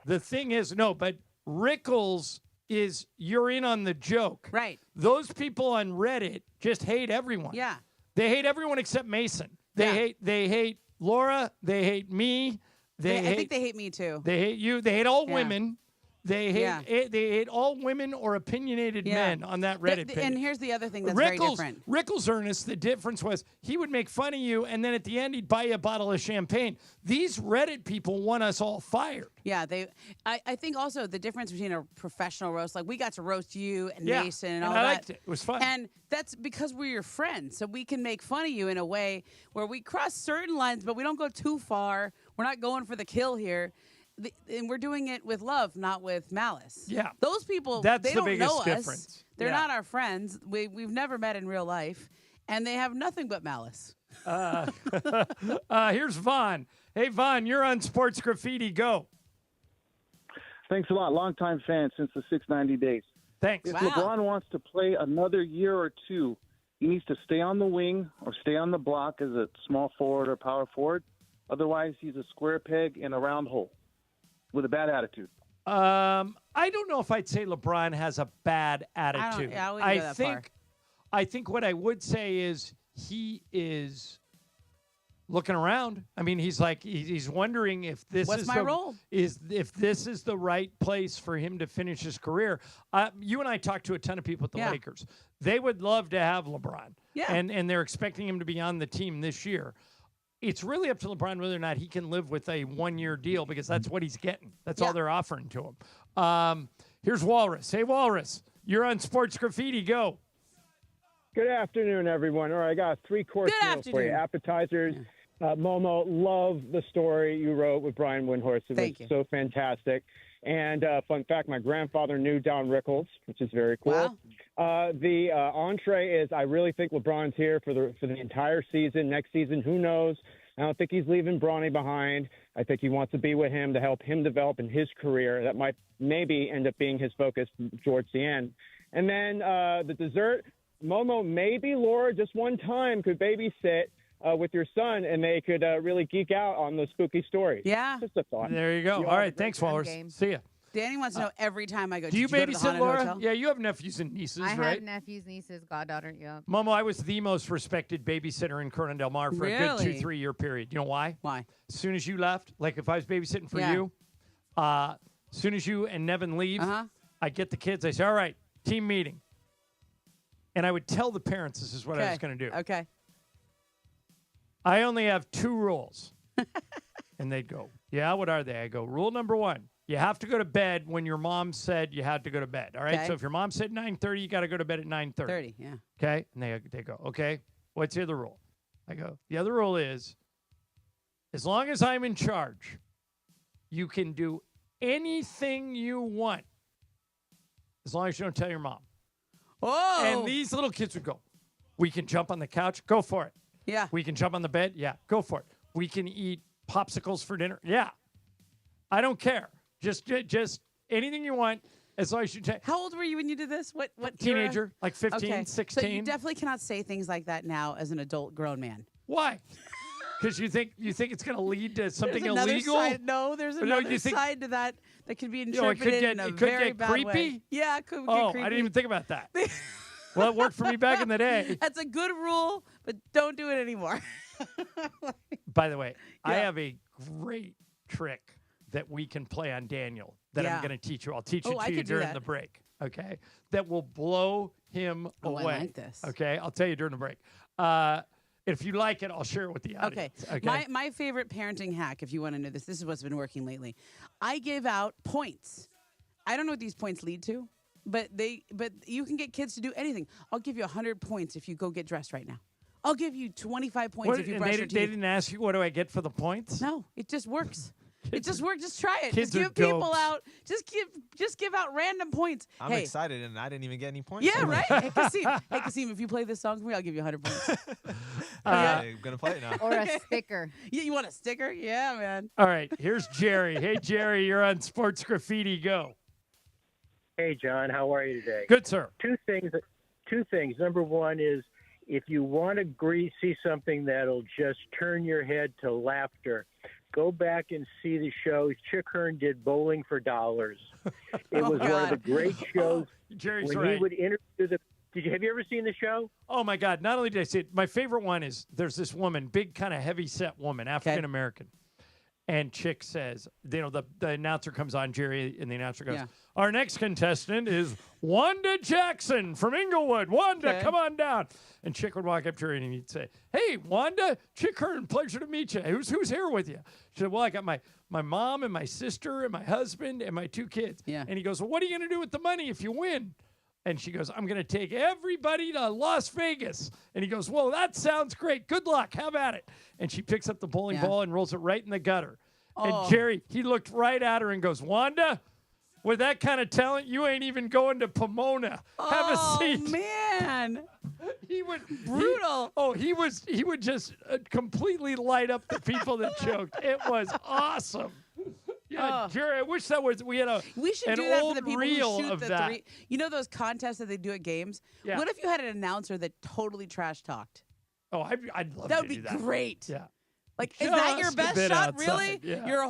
[SPEAKER 2] but Rickles is you're in on the joke.
[SPEAKER 1] Right.
[SPEAKER 2] Those people on Reddit just hate everyone.
[SPEAKER 1] Yeah.
[SPEAKER 2] They hate everyone except Mason. They hate Laura. They hate me.
[SPEAKER 1] I think they hate me too.
[SPEAKER 2] They hate you. They hate all
[SPEAKER 1] Yeah.
[SPEAKER 2] women. They hate all women or opinionated men on that Reddit page.
[SPEAKER 1] And here's the other thing that's very different.
[SPEAKER 2] Rickles, Ernest, the difference was he would make fun of you, and then at the end he'd buy you a bottle of champagne. These Reddit people want us all fired.
[SPEAKER 1] Yeah, I think also the difference between a professional roast, like we got to roast you and Mason and all
[SPEAKER 2] I
[SPEAKER 1] that.
[SPEAKER 2] liked it. It was fun.
[SPEAKER 1] And that's because we're your friends, so we can make fun of you in a way where we cross certain lines, but we don't go too far. We're not going for the kill here. And we're doing it with love, not with malice.
[SPEAKER 2] Yeah.
[SPEAKER 1] Those people,
[SPEAKER 2] That's
[SPEAKER 1] they
[SPEAKER 2] the
[SPEAKER 1] don't
[SPEAKER 2] biggest
[SPEAKER 1] know us.
[SPEAKER 2] difference.
[SPEAKER 1] They're
[SPEAKER 2] Yeah.
[SPEAKER 1] not our friends. We've never met in real life, and they have nothing but malice.
[SPEAKER 2] Here's Vaughn. Hey, Vaughn, you're on Sports Graffiti. Go.
[SPEAKER 23] Thanks a lot. Longtime fan since the 690 days.
[SPEAKER 2] Thanks.
[SPEAKER 23] If
[SPEAKER 1] Wow.
[SPEAKER 23] LeBron wants to play another year or two, he needs to stay on the wing or stay on the block as a small forward or power forward. Otherwise, he's a square peg in a round hole with a bad attitude.
[SPEAKER 2] I don't know if I'd say LeBron has a bad attitude.
[SPEAKER 1] I wouldn't go that far.
[SPEAKER 2] I think what I would say is he is looking around. I mean, he's wondering if this
[SPEAKER 1] What's
[SPEAKER 2] is
[SPEAKER 1] my role?
[SPEAKER 2] if this is the right place for him to finish his career. You and I talked to a ton of people at the Lakers. They would love to have LeBron.
[SPEAKER 1] Yeah.
[SPEAKER 2] And they're expecting him to be on the team this year. It's really up to LeBron whether or not he can live with a one-year deal because that's what he's getting. That's all they're offering to him. Here's Walrus. Hey, Walrus, you're on Sports Graffiti. Go.
[SPEAKER 24] Good afternoon, everyone. All right, I got a three-course meal for you. Appetizers. Momo, love the story you wrote with Brian Windhorst. It
[SPEAKER 1] Thank
[SPEAKER 24] was
[SPEAKER 1] you.
[SPEAKER 24] so fantastic. And fun fact, my grandfather knew Don Rickles, which is very cool.
[SPEAKER 1] Wow.
[SPEAKER 24] The entree is I really think LeBron's here for the entire season. Next season, who knows? I don't think he's leaving Bronny behind. I think he wants to be with him to help him develop in his career. That might maybe end up being his focus towards the end. And then the dessert, Momo, maybe Laura just one time could babysit with your son, and they could really geek out on those spooky stories.
[SPEAKER 1] Yeah.
[SPEAKER 24] Just a thought.
[SPEAKER 2] There you go.
[SPEAKER 24] You
[SPEAKER 2] all
[SPEAKER 24] all
[SPEAKER 2] right.
[SPEAKER 24] have a
[SPEAKER 2] Thanks,
[SPEAKER 24] great
[SPEAKER 2] Walrus.
[SPEAKER 1] game.
[SPEAKER 2] See ya.
[SPEAKER 1] Danny wants to know every time I go.
[SPEAKER 2] Do you
[SPEAKER 1] Did go to the
[SPEAKER 2] babysit,
[SPEAKER 1] Haunted
[SPEAKER 2] Laura?
[SPEAKER 1] Hotel?
[SPEAKER 2] Yeah, you have nephews and nieces,
[SPEAKER 13] I
[SPEAKER 2] right?
[SPEAKER 13] have nephews, nieces, goddaughter. Yeah.
[SPEAKER 2] Momo, I was the most respected babysitter in Corona Del Mar for a good
[SPEAKER 1] Really?
[SPEAKER 2] 2-3 year period. You know why?
[SPEAKER 1] Why?
[SPEAKER 2] As soon as you left, like if I was babysitting for
[SPEAKER 1] Yeah.
[SPEAKER 2] you, as soon as you and Nevin leave, I get the kids. I say, all right, team meeting. And I would tell the parents this is what I was going to do.
[SPEAKER 1] Okay.
[SPEAKER 2] I only have 2 rules. And they'd go, yeah, what are they? I go, rule number 1, you have to go to bed when your mom said you had to go to bed. All right.
[SPEAKER 1] Okay.
[SPEAKER 2] So if your mom said 9:30, you got to go to bed at 9:30.
[SPEAKER 1] 30, yeah.
[SPEAKER 2] Okay. And they go, okay, what's the other rule? I go, the other rule is as long as I'm in charge, you can do anything you want as long as you don't tell your mom.
[SPEAKER 1] Oh.
[SPEAKER 2] And these little kids would go, we can jump on the couch. Go for it.
[SPEAKER 1] Yeah.
[SPEAKER 2] We can jump on the bed. Yeah, go for it. We can eat popsicles for dinner. Yeah. I don't care. Just anything you want as long as you take.
[SPEAKER 1] How old were you when you did this? What
[SPEAKER 2] Teenager,
[SPEAKER 1] era?
[SPEAKER 2] like 15,
[SPEAKER 1] Okay.
[SPEAKER 2] 16.
[SPEAKER 1] So you definitely cannot say things like that now as an adult grown man.
[SPEAKER 2] Why? Because you think it's going to lead to something
[SPEAKER 1] There's another
[SPEAKER 2] illegal?
[SPEAKER 1] Side, no, there's another
[SPEAKER 2] you think,
[SPEAKER 1] side to that can be
[SPEAKER 2] it
[SPEAKER 1] interpreted in a
[SPEAKER 2] could
[SPEAKER 1] very
[SPEAKER 2] get
[SPEAKER 1] bad
[SPEAKER 2] creepy?
[SPEAKER 1] way. Yeah, it could get
[SPEAKER 2] Oh,
[SPEAKER 1] creepy.
[SPEAKER 2] I didn't even think about that. Well, it worked for me back in the day.
[SPEAKER 1] That's a good rule, but don't do it anymore.
[SPEAKER 2] By the way, I have a great trick that we can play on Daniel that I'm going to teach you. I'll teach it to you during the break, okay? That will blow him away.
[SPEAKER 1] I like this.
[SPEAKER 2] Okay, I'll tell you during the break. If you like it, I'll share it with the audience. Okay.
[SPEAKER 1] My favorite parenting hack, if you want to know this is what's been working lately. I give out points. I don't know what these points lead to, but you can get kids to do anything. I'll give you 100 points if you go get dressed right now. I'll give you 25 points if you brush your teeth.
[SPEAKER 2] They didn't ask you what do I get for the points?
[SPEAKER 1] No, it just works. It just works. Just try it.
[SPEAKER 2] Kids
[SPEAKER 1] just give
[SPEAKER 2] are
[SPEAKER 1] people
[SPEAKER 2] dopes.
[SPEAKER 1] out. Just give out random points.
[SPEAKER 19] I'm
[SPEAKER 1] hey,
[SPEAKER 19] excited, and I didn't even get any points.
[SPEAKER 1] Yeah, right. Hey, Kasim, if you play this song for me, I'll give you 100 points.
[SPEAKER 19] I'm gonna play it now.
[SPEAKER 13] Or a sticker.
[SPEAKER 1] Yeah, you want a sticker? Yeah, man.
[SPEAKER 2] All right, here's Jerry. Hey, Jerry, you're on Sports Graffiti. Go.
[SPEAKER 8] Hey, John, how are you today?
[SPEAKER 2] Good, sir.
[SPEAKER 8] Two things. Number one is if you want to see something that'll just turn your head to laughter, go back and see the show Chick Hearn did Bowling for Dollars. It was one of the great shows.
[SPEAKER 2] Jerry's
[SPEAKER 8] when
[SPEAKER 2] right.
[SPEAKER 8] he would interview the. Have you ever seen the show?
[SPEAKER 2] Oh my God! Not only did I see it, my favorite one is there's this woman, big kind of heavy set woman, African American, and Chick says, the announcer comes on, Jerry, and the announcer goes, "Our next contestant is Wanda Jackson from Inglewood. Wanda, come on down." And Chick would walk up to her and he'd say, "Hey, Wanda, Chick Hearn, pleasure to meet you. Who's here with you?" She said, "Well, I got my mom and my sister and my husband and my 2 kids."
[SPEAKER 1] Yeah.
[SPEAKER 2] And he goes, "Well, what are you going to do with the money if you win?" And she goes, "I'm going to take everybody to Las Vegas." And he goes, "Whoa, that sounds great. Good luck. Have at it." And she picks up the bowling ball and rolls it right in the gutter. And Jerry, he looked right at her and goes, "Wanda, with that kind of talent, you ain't even going to Pomona. Have a seat."
[SPEAKER 1] Oh, man.
[SPEAKER 2] He would
[SPEAKER 1] brutal.
[SPEAKER 2] He would just completely light up the people that choked. It was awesome. Yeah, Jerry, I wish we had
[SPEAKER 1] We should
[SPEAKER 2] an
[SPEAKER 1] do that for
[SPEAKER 2] old
[SPEAKER 1] the people
[SPEAKER 2] reel
[SPEAKER 1] who shoot
[SPEAKER 2] of
[SPEAKER 1] the
[SPEAKER 2] that.
[SPEAKER 1] three. You know those contests that they do at games?
[SPEAKER 2] Yeah.
[SPEAKER 1] What if you had an announcer that totally trash talked?
[SPEAKER 2] Oh, I'd love
[SPEAKER 1] That
[SPEAKER 2] to
[SPEAKER 1] would be
[SPEAKER 2] do that.
[SPEAKER 1] great.
[SPEAKER 2] Yeah.
[SPEAKER 1] Like, is that your
[SPEAKER 2] Just a
[SPEAKER 1] best
[SPEAKER 2] bit
[SPEAKER 1] shot,
[SPEAKER 2] outside,
[SPEAKER 1] really?
[SPEAKER 2] yeah.
[SPEAKER 1] Your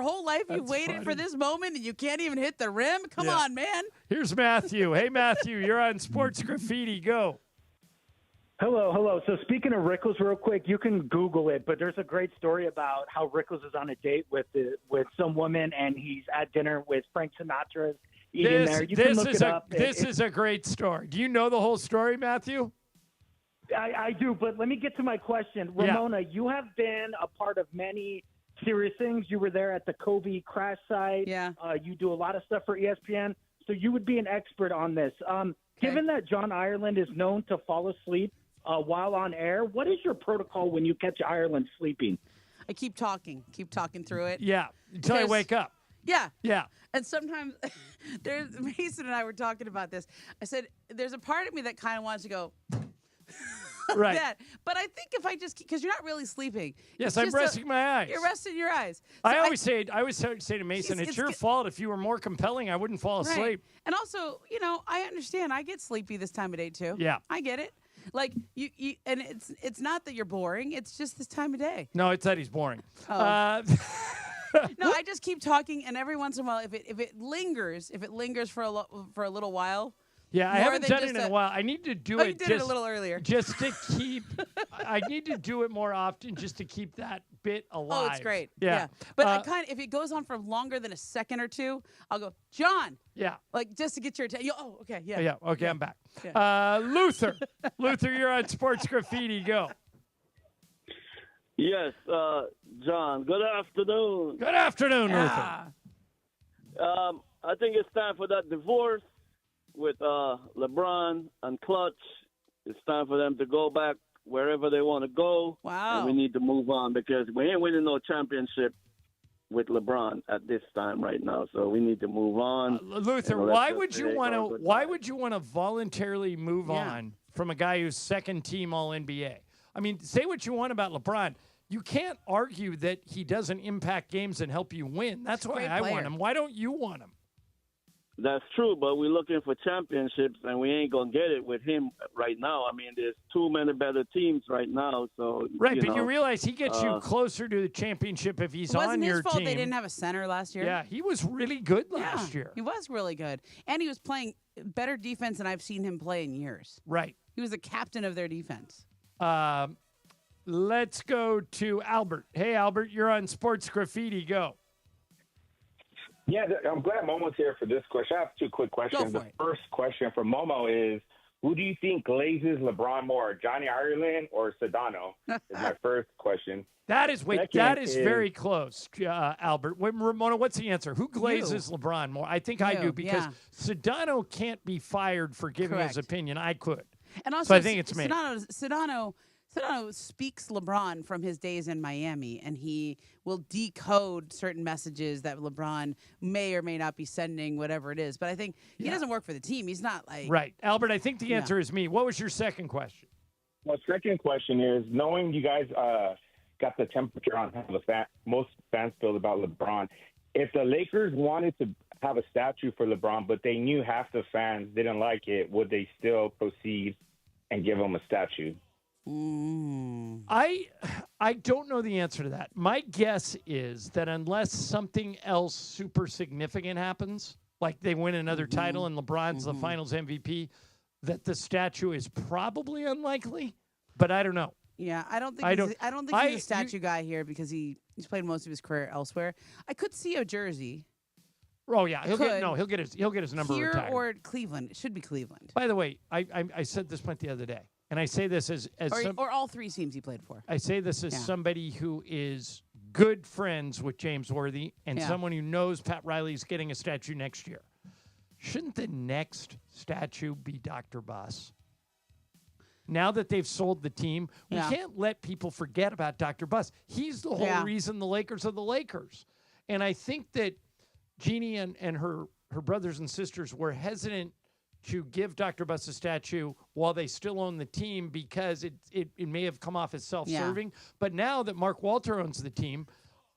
[SPEAKER 1] whole life you
[SPEAKER 2] That's
[SPEAKER 1] waited for
[SPEAKER 2] funny.
[SPEAKER 1] this moment and you can't even hit the rim? Come
[SPEAKER 2] Yeah.
[SPEAKER 1] on, man.
[SPEAKER 2] Here's Matthew. Hey, Matthew, you're on Sports Graffiti. Go.
[SPEAKER 11] Hello. So speaking of Rickles, real quick, you can Google it, but there's a great story about how Rickles is on a date with some woman, and he's at dinner with Frank Sinatra eating there. You can look it up.
[SPEAKER 2] This is a great story. Do you know the whole story, Matthew?
[SPEAKER 11] I do, but let me get to my question.
[SPEAKER 2] Yeah.
[SPEAKER 11] Ramona, you have been a part of many serious things. You were there at the Kobe crash site.
[SPEAKER 1] Yeah.
[SPEAKER 11] You do a lot of stuff for ESPN, so you would be an expert on this. Given that John Ireland is known to fall asleep while on air, what is your protocol when you catch Ireland sleeping?
[SPEAKER 1] I keep talking through it.
[SPEAKER 2] Yeah, until I wake up.
[SPEAKER 1] Yeah.
[SPEAKER 2] Yeah.
[SPEAKER 1] And sometimes Mason and I were talking about this. I said, there's a part of me that kind of wants to go,
[SPEAKER 2] Right.
[SPEAKER 1] that. But I think if I just, because you're not really sleeping.
[SPEAKER 2] Yes,
[SPEAKER 1] It's
[SPEAKER 2] I'm
[SPEAKER 1] just
[SPEAKER 2] resting my eyes.
[SPEAKER 1] You're resting your eyes. So
[SPEAKER 2] I always say to Mason, it's your
[SPEAKER 1] it's-
[SPEAKER 2] fault. If you were more compelling, I wouldn't fall
[SPEAKER 1] Right.
[SPEAKER 2] asleep.
[SPEAKER 1] And also, I understand. I get sleepy this time of day too.
[SPEAKER 2] Yeah.
[SPEAKER 1] I get it. Like you and it's not that you're boring. It's just this time of day.
[SPEAKER 2] No, it's that he's boring.
[SPEAKER 1] Oh. No, I just keep talking, and every once in a while, if it lingers for a little while.
[SPEAKER 2] Yeah, I
[SPEAKER 1] more
[SPEAKER 2] haven't
[SPEAKER 1] than
[SPEAKER 2] done it
[SPEAKER 1] just
[SPEAKER 2] in a while. I need to do
[SPEAKER 1] Oh,
[SPEAKER 2] it.
[SPEAKER 1] you did it a little earlier.
[SPEAKER 2] Just to keep. I need to do it more often, just to keep that bit alive.
[SPEAKER 1] Oh, it's great.
[SPEAKER 2] Yeah.
[SPEAKER 1] But I if it goes on for longer than a second or two, I'll go, John.
[SPEAKER 2] Yeah.
[SPEAKER 1] Like just to get your attention. Oh, okay. Yeah.
[SPEAKER 2] Yeah. Okay, I'm back.
[SPEAKER 1] Yeah.
[SPEAKER 2] Luther. Luther, you're on Sports Graffiti. Go.
[SPEAKER 12] Yes, John. Good afternoon.
[SPEAKER 2] Good afternoon, Luther.
[SPEAKER 12] I think it's time for that divorce with LeBron and Clutch. It's time for them to go back wherever they want to go.
[SPEAKER 1] Wow.
[SPEAKER 12] And we need to move on because we ain't winning no championship with LeBron at this time right now. So we need to move on.
[SPEAKER 2] Luther, why would you want to voluntarily move on from a guy who's second team All NBA? I mean, say what you want about LeBron. You can't argue that he doesn't impact games and help you win. That's why I want him. Why don't you want him?
[SPEAKER 12] That's true, but we're looking for championships, and we ain't going to get it with him right now. I mean, there's too many better teams right now. So
[SPEAKER 2] Right, but you realize he gets you closer to the championship if he's on your team.
[SPEAKER 1] It wasn't his fault they didn't have a center last year.
[SPEAKER 2] Yeah, he was really good last year.
[SPEAKER 1] He was really good. And he was playing better defense than I've seen him play in years.
[SPEAKER 2] Right.
[SPEAKER 1] He was the captain of their defense.
[SPEAKER 2] Let's go to Albert. Hey, Albert, you're on Sports Graffiti. Go.
[SPEAKER 14] Yeah, I'm glad Momo's here for this question. I have two quick questions. The first question for Momo is, who do you think glazes LeBron more, Johnny Ireland or Sedano? Is my first question.
[SPEAKER 2] That is very close, Albert. Wait, Ramona, what's the answer? Who glazes LeBron more? I think I do because Sedano can't be fired for giving his opinion. I could.
[SPEAKER 1] And also,
[SPEAKER 2] so I think it's me.
[SPEAKER 1] Sedano speaks LeBron from his days in Miami, and he will decode certain messages that LeBron may or may not be sending, whatever it is. But I think he doesn't work for the team. He's not like...
[SPEAKER 2] Right. Albert, I think the answer is me. What was your second question?
[SPEAKER 14] Well, second question is, knowing you guys got the temperature on how most fans feel about LeBron, if the Lakers wanted to have a statue for LeBron, but they knew half the fans didn't like it, would they still proceed and give him a statue?
[SPEAKER 2] I don't know the answer to that. My guess is that unless something else super significant happens, like they win another title and LeBron's the Finals MVP, that the statue is probably unlikely. But I don't know.
[SPEAKER 1] Yeah, I don't think he's a statue guy here because he's played most of his career elsewhere. I could see a jersey.
[SPEAKER 2] Oh yeah, he'll get his number
[SPEAKER 1] here
[SPEAKER 2] retired.
[SPEAKER 1] Or Cleveland. It should be Cleveland.
[SPEAKER 2] By the way, I said this point the other day. And I say this as
[SPEAKER 1] or all three teams he played for.
[SPEAKER 2] I say this as somebody who is good friends with James Worthy and someone who knows Pat Riley's getting a statue next year. Shouldn't the next statue be Dr. Buss? Now that they've sold the team, we can't let people forget about Dr. Buss. He's the whole reason the Lakers are the Lakers. And I think that Jeannie and her brothers and sisters were hesitant to give Dr. Buss a statue while they still own the team because it may have come off as self-serving. But now that Mark Walter owns the team,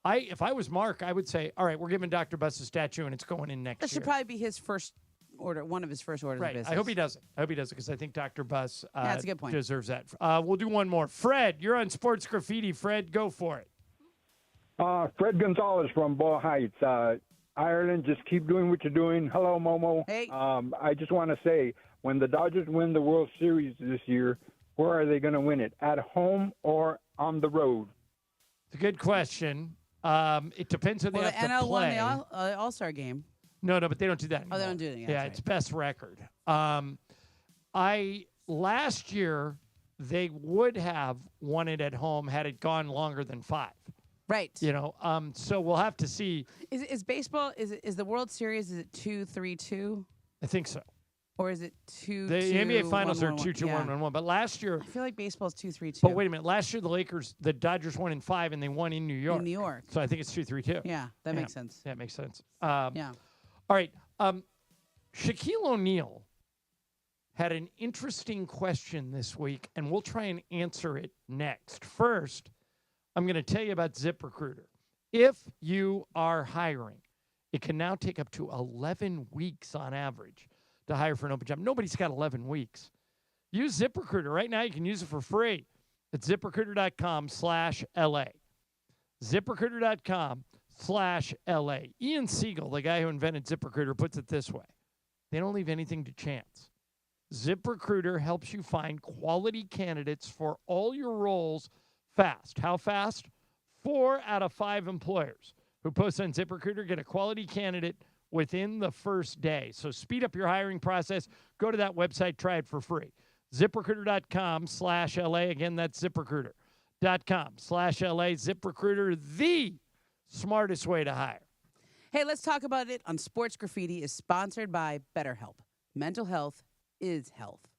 [SPEAKER 2] if I was Mark, I would say, all right, we're giving Dr. Buss a statue and it's going in next year.
[SPEAKER 1] That should probably be his first order, one of his first orders of business.
[SPEAKER 2] I hope he does it. because I think Dr. Buss
[SPEAKER 1] that's a good point.
[SPEAKER 2] Deserves that. We'll do one more. Fred, you're on Sports Graffiti. Fred, go for it.
[SPEAKER 24] Fred Gonzalez from Ball Heights. Ireland, just keep doing what you're doing. Hello, Momo.
[SPEAKER 1] Hey.
[SPEAKER 24] I just want to say, when the Dodgers win the World Series this year, where are they going to win it? At home or on the road?
[SPEAKER 2] It's a good question. It depends on the
[SPEAKER 1] NL
[SPEAKER 2] play.
[SPEAKER 1] won the All-Star game.
[SPEAKER 2] No, but they don't do that anymore.
[SPEAKER 1] Oh, they don't do it.
[SPEAKER 2] Yeah, it's best record. Last year they would have won it at home had it gone longer than 5.
[SPEAKER 1] Right.
[SPEAKER 2] So we'll have to see.
[SPEAKER 1] Is baseball, is the World Series, is it 2-3-2?
[SPEAKER 2] I think so.
[SPEAKER 1] Or is it 2-2?
[SPEAKER 2] The NBA Finals are 2-2-1-1-1. But last year,
[SPEAKER 1] I feel like baseball's 2-3-2.
[SPEAKER 2] But wait a minute. Last year, the Dodgers won in 5, and they won in New York.
[SPEAKER 1] In New York.
[SPEAKER 2] So I think it's 2-3-2.
[SPEAKER 1] Yeah, that makes sense.
[SPEAKER 2] That makes sense.
[SPEAKER 1] Yeah.
[SPEAKER 2] All right. Shaquille O'Neal had an interesting question this week, and we'll try and answer it next. First, I'm going to tell you about ZipRecruiter. If you are hiring, it can now take up to 11 weeks on average to hire for an open job. Nobody's got 11 weeks. Use ZipRecruiter. Right now, you can use it for free at ZipRecruiter.com/LA. ZipRecruiter.com/LA. Ian Siegel, the guy who invented ZipRecruiter, puts it this way. They don't leave anything to chance. ZipRecruiter helps you find quality candidates for all your roles fast. How fast? 4 out of 5 employers who post on ZipRecruiter get a quality candidate within the first day. So speed up your hiring process. Go to that website. Try it for free. ZipRecruiter.com/LA. Again, that's ZipRecruiter.com/LA. ZipRecruiter, the smartest way to hire.
[SPEAKER 1] Hey, let's talk about it on Sports Graffiti is sponsored by BetterHelp. Mental health is health.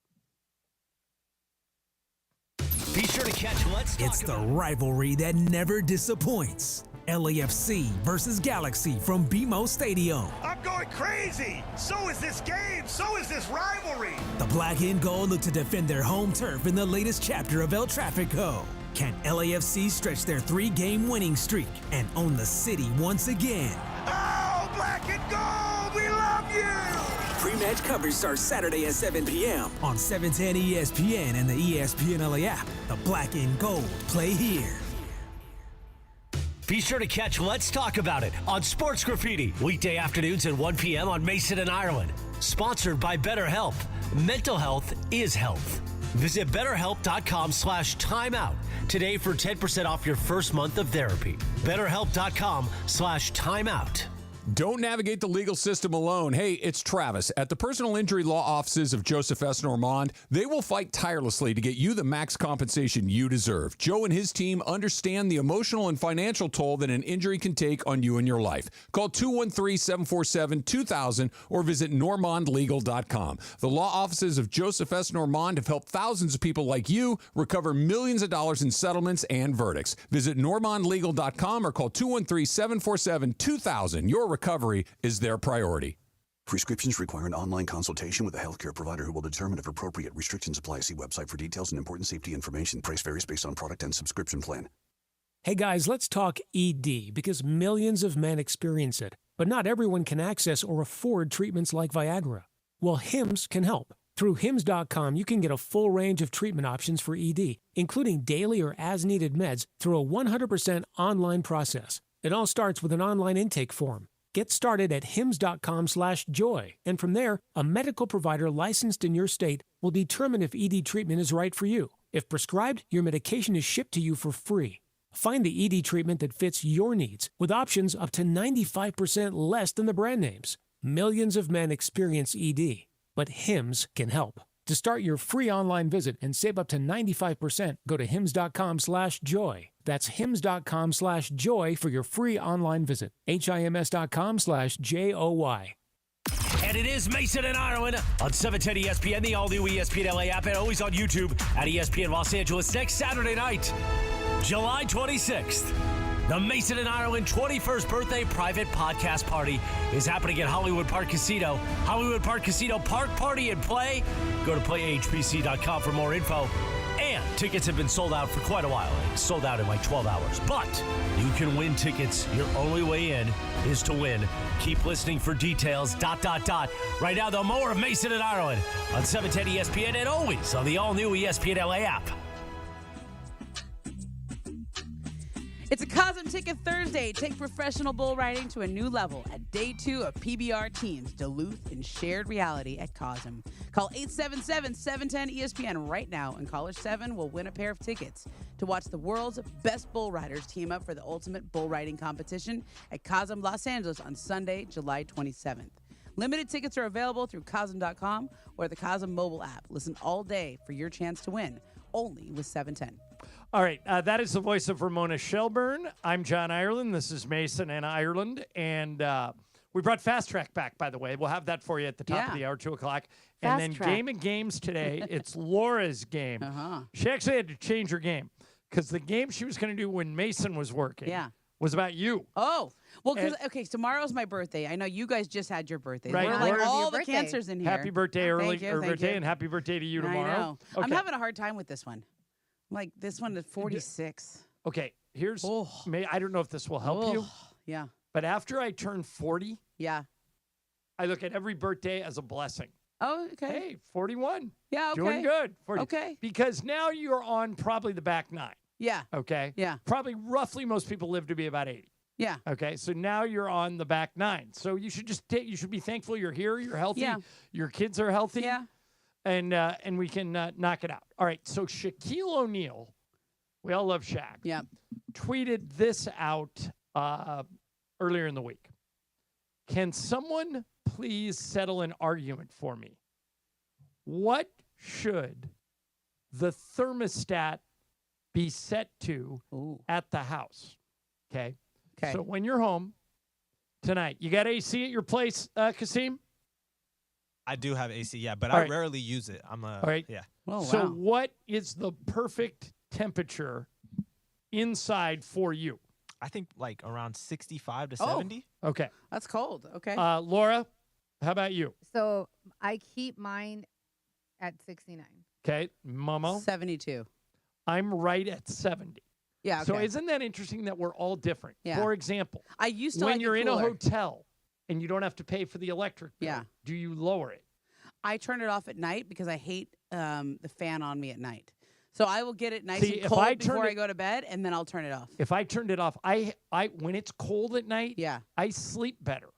[SPEAKER 10] Be sure to catch Let's Talk
[SPEAKER 6] It's the
[SPEAKER 10] About It.
[SPEAKER 6] rivalry that never disappoints. LAFC versus Galaxy from BMO Stadium.
[SPEAKER 9] I'm going crazy. So is this game. So is this rivalry.
[SPEAKER 6] The black and gold look to defend their home turf in the latest chapter of El Tráfico. Can LAFC stretch their 3-game winning streak and own the city once again?
[SPEAKER 9] Oh, black and gold, we love you.
[SPEAKER 6] Pre-match coverage starts Saturday at 7 p.m. on 710 ESPN and the ESPN LA app. The black and gold play here.
[SPEAKER 10] Be sure to catch Let's Talk About It on Sports Graffiti, weekday afternoons at 1 p.m. on Mason and Ireland. Sponsored by BetterHelp. Mental health is health. Visit BetterHelp.com/timeout today for 10% off your first month of therapy. BetterHelp.com/timeout.
[SPEAKER 4] Don't navigate the legal system alone. Hey, it's Travis. At the personal injury law offices of Joseph S. Normand, they will fight tirelessly to get you the max compensation you deserve. Joe and his team understand the emotional and financial toll that an injury can take on you and your life. Call 213-747-2000 or visit normandlegal.com. The law offices of Joseph S. Normand have helped thousands of people like you recover millions of dollars in settlements and verdicts. Visit normandlegal.com or call 213-747-2000. Your recovery is their priority.
[SPEAKER 15] Prescriptions require an online consultation with a healthcare provider who will determine if appropriate. Restrictions apply. See website for details and important safety information. Price varies based on product and subscription plan.
[SPEAKER 16] Hey guys, let's talk ED because millions of men experience it, but not everyone can access or afford treatments like Viagra. Well, Hims can help. Through Hims.com, you can get a full range of treatment options for ED, including daily or as-needed meds through a 100% online process. It all starts with an online intake form. Get started at hims.com/joy, and from there, a medical provider licensed in your state will determine if ED treatment is right for you. If prescribed, your medication is shipped to you for free. Find the ED treatment that fits your needs, with options up to 95% less than the brand names. Millions of men experience ED, but Hims can help. To start your free online visit and save up to 95%, go to hims.com/joy. That's hims.com/joy for your free online visit. HIMS.com/JOY.
[SPEAKER 10] And it is Mason and Ireland on 710 ESPN, the all-new ESPN LA app, and always on YouTube at ESPN Los Angeles next Saturday night, July 26th. The Mason and Ireland 21st birthday private podcast party is happening at Hollywood Park Casino. Hollywood Park Casino Park Party and Play. Go to playhbc.com for more info. And tickets have been sold out for quite a while. It's sold out in like 12 hours. But you can win tickets. Your only way in is to win. Keep listening for details. ... Right now, though, more of Mason and Ireland on 710 ESPN and always on the all-new ESPN LA app.
[SPEAKER 1] It's a Cosm Ticket Thursday. Take professional bull riding to a new level at Day 2 of PBR Teams, Duluth in shared reality at Cosm. Call 877-710-ESPN right now, and caller 7 will win a pair of tickets to watch the world's best bull riders team up for the ultimate bull riding competition at Cosm Los Angeles on Sunday, July 27th. Limited tickets are available through Cosm.com or the Cosm mobile app. Listen all day for your chance to win, only with 710.
[SPEAKER 2] All right, that is the voice of Ramona Shelburne. I'm John Ireland. This is Mason and Ireland. And we brought Fast Track back, by the way. We'll have that for you at the top of the hour, 2 o'clock. And
[SPEAKER 1] Fast
[SPEAKER 2] then
[SPEAKER 1] Track.
[SPEAKER 2] Game of Games today. It's Laura's game. She actually had to change her game because the game she was going to do when Mason was working was about you.
[SPEAKER 1] Oh, well, because, okay, tomorrow's my birthday. I know you guys just had your birthday.
[SPEAKER 2] Right.
[SPEAKER 1] We're like
[SPEAKER 2] Laura,
[SPEAKER 1] all the cancers in here.
[SPEAKER 2] Happy birthday early,
[SPEAKER 1] Thank you, thank
[SPEAKER 2] birthday,
[SPEAKER 1] you.
[SPEAKER 2] and happy birthday to you tomorrow.
[SPEAKER 1] I know.
[SPEAKER 2] Okay.
[SPEAKER 1] I'm having a hard time with this one. Like, this one is 46.
[SPEAKER 2] Okay, here's, I don't know if this will help you.
[SPEAKER 1] Yeah.
[SPEAKER 2] But after I turn 40,
[SPEAKER 1] yeah,
[SPEAKER 2] I look at every birthday as a blessing.
[SPEAKER 1] Oh, okay.
[SPEAKER 2] Hey, 41.
[SPEAKER 1] Yeah, okay.
[SPEAKER 2] Doing good. 40.
[SPEAKER 1] Okay.
[SPEAKER 2] Because now you're on probably the back 9.
[SPEAKER 1] Yeah.
[SPEAKER 2] Okay?
[SPEAKER 1] Yeah.
[SPEAKER 2] Probably roughly most people live to be about 80.
[SPEAKER 1] Yeah.
[SPEAKER 2] Okay, so now you're on the back 9. So you should just you should be thankful you're here, you're healthy, your kids are healthy.
[SPEAKER 1] Yeah.
[SPEAKER 2] And we can knock it out. All right, so Shaquille O'Neal, we all love Shaq.
[SPEAKER 1] Yeah.
[SPEAKER 2] Tweeted this out earlier in the week. Can someone please settle an argument for me? What should the thermostat be set to at the house? Okay. So when you're home tonight, you got AC at your place, Kasim?
[SPEAKER 19] I do have AC, yeah, but
[SPEAKER 2] All
[SPEAKER 19] I
[SPEAKER 2] right.
[SPEAKER 19] rarely use it. I'm
[SPEAKER 2] All right.
[SPEAKER 19] yeah.
[SPEAKER 2] So what is the perfect temperature inside for you?
[SPEAKER 19] I think like around 65 to 70.
[SPEAKER 2] Okay.
[SPEAKER 1] That's cold. Okay.
[SPEAKER 2] Laura, how about you?
[SPEAKER 13] So I keep mine at 69.
[SPEAKER 2] Okay. Momo?
[SPEAKER 1] 72.
[SPEAKER 2] I'm right at 70.
[SPEAKER 1] Yeah,
[SPEAKER 2] So
[SPEAKER 1] okay.
[SPEAKER 2] isn't that interesting that we're all different?
[SPEAKER 1] Yeah.
[SPEAKER 2] For example,
[SPEAKER 1] I used to
[SPEAKER 2] when
[SPEAKER 1] like it
[SPEAKER 2] you're in a
[SPEAKER 1] cooler.
[SPEAKER 2] hotel and you don't have to pay for the electric bill,
[SPEAKER 1] Yeah.
[SPEAKER 2] do you lower it?
[SPEAKER 1] I turn it off at night because I hate the fan on me at night. So I will get it nice
[SPEAKER 2] See,
[SPEAKER 1] and
[SPEAKER 2] if
[SPEAKER 1] cold
[SPEAKER 2] I
[SPEAKER 1] before
[SPEAKER 2] turned
[SPEAKER 1] I
[SPEAKER 2] it-
[SPEAKER 1] go to bed, and then I'll turn it off.
[SPEAKER 2] If I turned it off, I when it's cold at night,
[SPEAKER 1] Yeah.
[SPEAKER 2] I sleep better.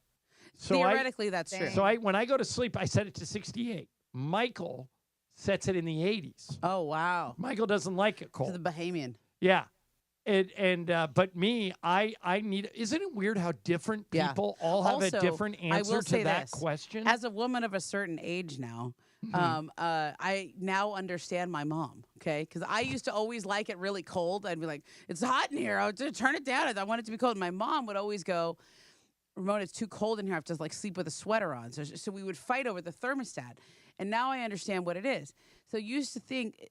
[SPEAKER 2] So
[SPEAKER 1] Theoretically, that's true.
[SPEAKER 2] So when I go to sleep, I set it to 68. Michael sets it in the 80s.
[SPEAKER 1] Oh, wow.
[SPEAKER 2] Michael doesn't like it cold.
[SPEAKER 1] The Bahamian.
[SPEAKER 2] Yeah. But me, I need. Isn't it weird how different
[SPEAKER 1] Yeah.
[SPEAKER 2] people all have
[SPEAKER 1] Also,
[SPEAKER 2] a different
[SPEAKER 1] I
[SPEAKER 2] answer
[SPEAKER 1] will
[SPEAKER 2] to
[SPEAKER 1] say
[SPEAKER 2] that
[SPEAKER 1] this.
[SPEAKER 2] question?
[SPEAKER 1] As a woman of a certain age now, I now understand my mom, okay? Because I used to always like it really cold. I'd be like, it's hot in here. I'll just turn it down. I want it to be cold. My mom would always go, Ramona, it's too cold in here. I have to like sleep with a sweater on. So we would fight over the thermostat. And now I understand what it is. So used to think,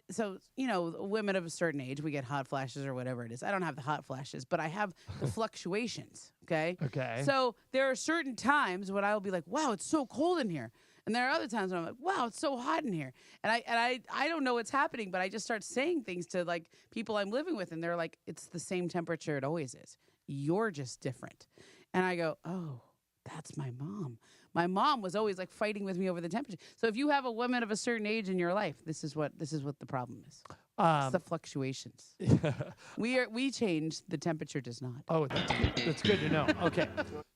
[SPEAKER 1] women of a certain age, we get hot flashes or whatever it is. I don't have the hot flashes, but I have the fluctuations, okay?
[SPEAKER 2] Okay.
[SPEAKER 1] So there are certain times when I will be like, wow, it's so cold in here. And there are other times when I'm like, wow, it's so hot in here. And I don't know what's happening, but I just start saying things to like people I'm living with, and they're like, it's the same temperature it always is. You're just different. And I go, oh, that's my mom. My mom was always like fighting with me over the temperature. So if you have a woman of a certain age in your life, this is what the problem is. It's the fluctuations. we change, the temperature does not.
[SPEAKER 2] Oh, that's good to know. Okay.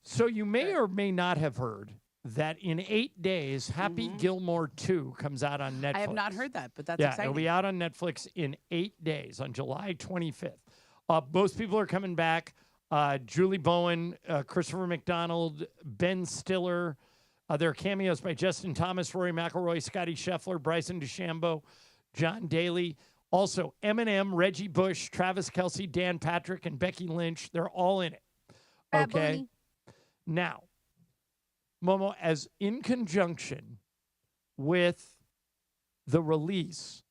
[SPEAKER 2] So you may or may not have heard that in 8 days, Happy Gilmore 2 comes out on Netflix.
[SPEAKER 1] I have not heard that, but that's
[SPEAKER 2] yeah,
[SPEAKER 1] exciting.
[SPEAKER 2] it'll be out on Netflix in 8 days on July 25th. Most people are coming back. Julie Bowen, Christopher McDonald, Ben Stiller. There are cameos by Justin Thomas, Rory McIlroy, Scotty Scheffler, Bryson DeChambeau, John Daly. Also, Eminem, Reggie Bush, Travis Kelce, Dan Patrick, and Becky Lynch. They're all in it.
[SPEAKER 13] Bad
[SPEAKER 2] Okay.
[SPEAKER 13] Bunny.
[SPEAKER 2] Now, Momo, as in conjunction with the release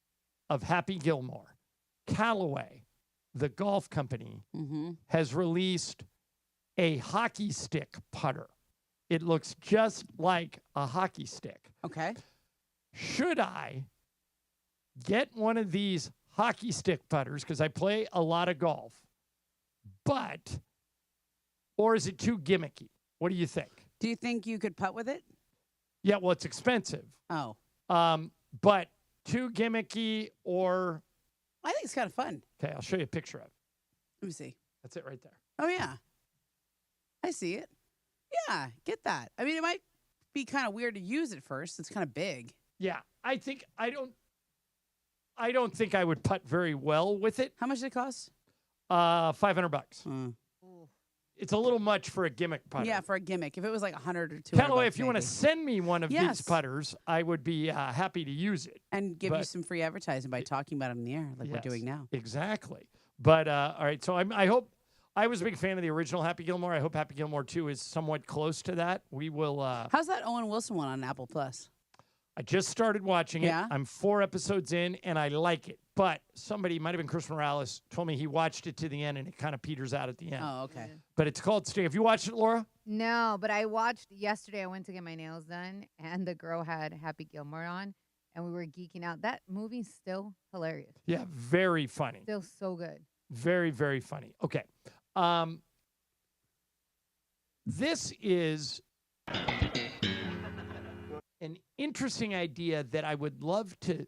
[SPEAKER 2] of Happy Gilmore, Callaway, the golf company, has released a hockey stick putter. It looks just like a hockey stick.
[SPEAKER 1] Okay.
[SPEAKER 2] Should I get one of these hockey stick putters, because I play a lot of golf, or is it too gimmicky? What do you think?
[SPEAKER 1] Do you think you could putt with it?
[SPEAKER 2] Yeah, well, it's expensive.
[SPEAKER 1] Oh.
[SPEAKER 2] But too gimmicky or...
[SPEAKER 1] I think it's kind of fun.
[SPEAKER 2] Okay, I'll show you a picture of it.
[SPEAKER 1] Let me see.
[SPEAKER 2] That's it right there.
[SPEAKER 1] Oh, yeah. I see it. Yeah, get that. I mean, it might be kind of weird to use at first. It's kind of big.
[SPEAKER 2] Yeah, I don't think I would putt very well with it.
[SPEAKER 1] How much did it cost?
[SPEAKER 2] $500. It's a little much for a gimmick putter.
[SPEAKER 1] Yeah, for a gimmick. If it was like 100 or 200
[SPEAKER 2] Callaway,
[SPEAKER 1] bucks,
[SPEAKER 2] if you want to
[SPEAKER 1] maybe.
[SPEAKER 2] send me one of
[SPEAKER 1] Yes.
[SPEAKER 2] these putters, I would be happy to use it.
[SPEAKER 1] And give you
[SPEAKER 2] But-
[SPEAKER 1] some free advertising by talking about it in the air like we're
[SPEAKER 2] Yes,
[SPEAKER 1] doing now.
[SPEAKER 2] Exactly. But, all right, so I hope, I was a big fan of the original Happy Gilmore. I hope Happy Gilmore 2 is somewhat close to that. We will.
[SPEAKER 1] How's that Owen Wilson one on Apple Plus?
[SPEAKER 2] I just started watching it.
[SPEAKER 1] Yeah?
[SPEAKER 2] I'm 4 episodes in, and I like it. But somebody, might have been Chris Morales, told me he watched it to the end, and it kind of peters out at the end.
[SPEAKER 1] Oh, okay.
[SPEAKER 2] But it's called Sting. Have you watched it, Laura?
[SPEAKER 13] No, but I watched yesterday. I went to get my nails done, and the girl had Happy Gilmore on, and we were geeking out. That movie's still hilarious.
[SPEAKER 2] Yeah, very funny.
[SPEAKER 13] Still so good.
[SPEAKER 2] Very, very funny. Okay. This is an interesting idea that I would love to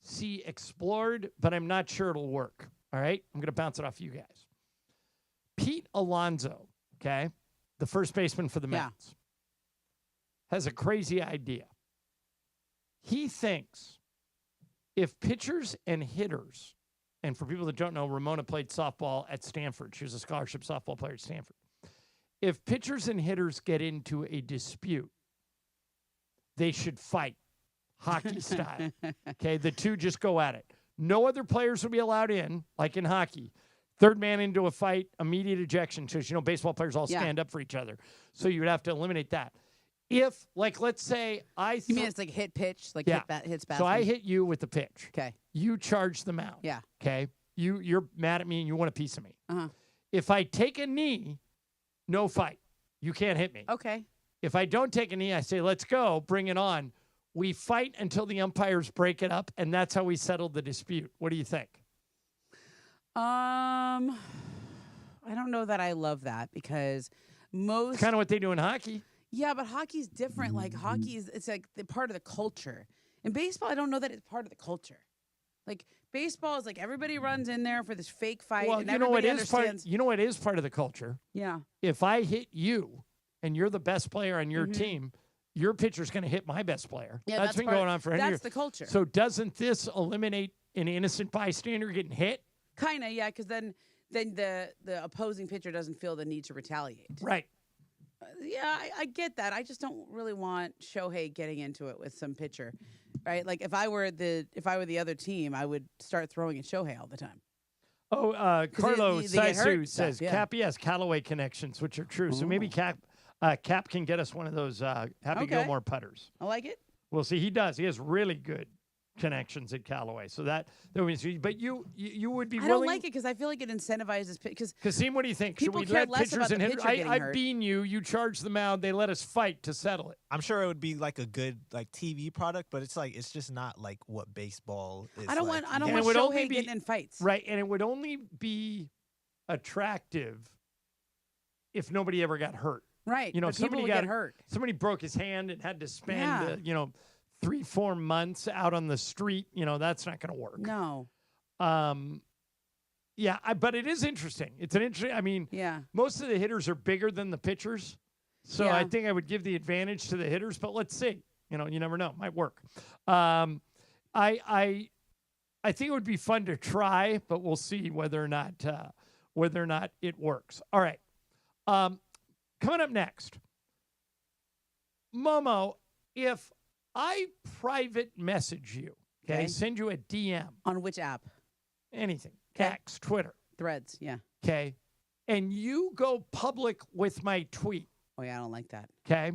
[SPEAKER 2] see explored, but I'm not sure it'll work. All right? I'm going to bounce it off you guys. Pete Alonso, okay, the first baseman for the Mets, has a crazy idea. He thinks if pitchers and hitters, and for people that don't know, Ramona played softball at Stanford. She was a scholarship softball player at Stanford. If pitchers and hitters get into a dispute, they should fight, hockey style. Okay, the two just go at it. No other players will be allowed in, like in hockey. Third man into a fight, immediate ejection. Because, baseball players all stand up for each other. So you would have to eliminate that. If, like, let's say
[SPEAKER 1] You mean it's like hit pitch? Like hits bat?
[SPEAKER 2] So I hit you with the pitch.
[SPEAKER 1] Okay.
[SPEAKER 2] You charge the mound.
[SPEAKER 1] Yeah.
[SPEAKER 2] Okay. you're mad at me and you want a piece of me.
[SPEAKER 1] Uh-huh.
[SPEAKER 2] If I take a knee, no fight. You can't hit me.
[SPEAKER 1] Okay.
[SPEAKER 2] If I don't take a knee, I say, let's go, bring it on. We fight until the umpires break it up, and that's how we settled the dispute. What do you think?
[SPEAKER 1] I don't know that I love that because most
[SPEAKER 2] Kind of what they do in hockey.
[SPEAKER 1] Yeah, but hockey's different. Like hockey is, it's like the part of the culture. In baseball, I don't know that it's part of the culture. Like baseball is like everybody runs in there for this fake fight,
[SPEAKER 2] Well,
[SPEAKER 1] and
[SPEAKER 2] you know what
[SPEAKER 1] everybody
[SPEAKER 2] is part.
[SPEAKER 1] understands.
[SPEAKER 2] You know what is part of the culture.
[SPEAKER 1] Yeah.
[SPEAKER 2] If I hit you, and you're the best player on your team, your pitcher's going to hit my best player.
[SPEAKER 1] Yeah,
[SPEAKER 2] that's been
[SPEAKER 1] part-
[SPEAKER 2] going on for 100 years.
[SPEAKER 1] That's the culture.
[SPEAKER 2] So doesn't this eliminate an innocent bystander getting hit?
[SPEAKER 1] Kind of, yeah, because then the opposing pitcher doesn't feel the need to retaliate.
[SPEAKER 2] Right.
[SPEAKER 1] Yeah, I get that. I just don't really want Shohei getting into it with some pitcher, right? Like if I were the other team, I would start throwing at Shohei all the time.
[SPEAKER 2] Oh,
[SPEAKER 1] 'Cause
[SPEAKER 2] Carlo
[SPEAKER 1] they get hurt
[SPEAKER 2] Saisu
[SPEAKER 1] and stuff,
[SPEAKER 2] says
[SPEAKER 1] yeah.
[SPEAKER 2] Cappy has Callaway connections, which are true. So maybe Cap can get us one of those Happy
[SPEAKER 1] Okay.
[SPEAKER 2] Gilmore putters.
[SPEAKER 1] I like it.
[SPEAKER 2] We'll see. He does. He has really good connections at Callaway. So that means. But you would be
[SPEAKER 1] I
[SPEAKER 2] willing.
[SPEAKER 1] don't like it because I feel like it incentivizes because
[SPEAKER 2] Kasim, what do you think? Should
[SPEAKER 1] people
[SPEAKER 2] we
[SPEAKER 1] care
[SPEAKER 2] let
[SPEAKER 1] less
[SPEAKER 2] pitchers
[SPEAKER 1] about
[SPEAKER 2] and
[SPEAKER 1] the
[SPEAKER 2] hitters?
[SPEAKER 1] pitcher getting
[SPEAKER 2] I
[SPEAKER 1] hurt.
[SPEAKER 2] bean you. You charge the mound. They let us fight to settle it.
[SPEAKER 19] I'm sure it would be like a good like TV product, but it's just not like what baseball is.
[SPEAKER 1] I don't
[SPEAKER 19] like.
[SPEAKER 1] want
[SPEAKER 2] And it would only
[SPEAKER 1] Shohei getting in fights.
[SPEAKER 2] Right, and it would only be attractive if nobody ever got hurt.
[SPEAKER 1] Right.
[SPEAKER 2] You know,
[SPEAKER 1] but people
[SPEAKER 2] somebody
[SPEAKER 1] would
[SPEAKER 2] got
[SPEAKER 1] get hurt.
[SPEAKER 2] Somebody broke his hand and had to spend,
[SPEAKER 1] Yeah.
[SPEAKER 2] 3-4 months out on the street. That's not going to work.
[SPEAKER 1] No.
[SPEAKER 2] Yeah, but it is interesting. It's an interesting. I mean,
[SPEAKER 1] Yeah.
[SPEAKER 2] most of the hitters are bigger than the pitchers, so
[SPEAKER 1] Yeah.
[SPEAKER 2] I think I would give the advantage to the hitters. But let's see. You never know. Might work. I think it would be fun to try, but we'll see whether or not it works. All right. Coming up next, Momo, if I private message you, okay, send you a DM
[SPEAKER 1] On which app?
[SPEAKER 2] anything,
[SPEAKER 1] 'Kay.
[SPEAKER 2] X, Twitter,
[SPEAKER 1] Threads. Yeah.
[SPEAKER 2] okay, and you go public with my tweet,
[SPEAKER 1] Oh yeah, I don't like that.
[SPEAKER 2] okay,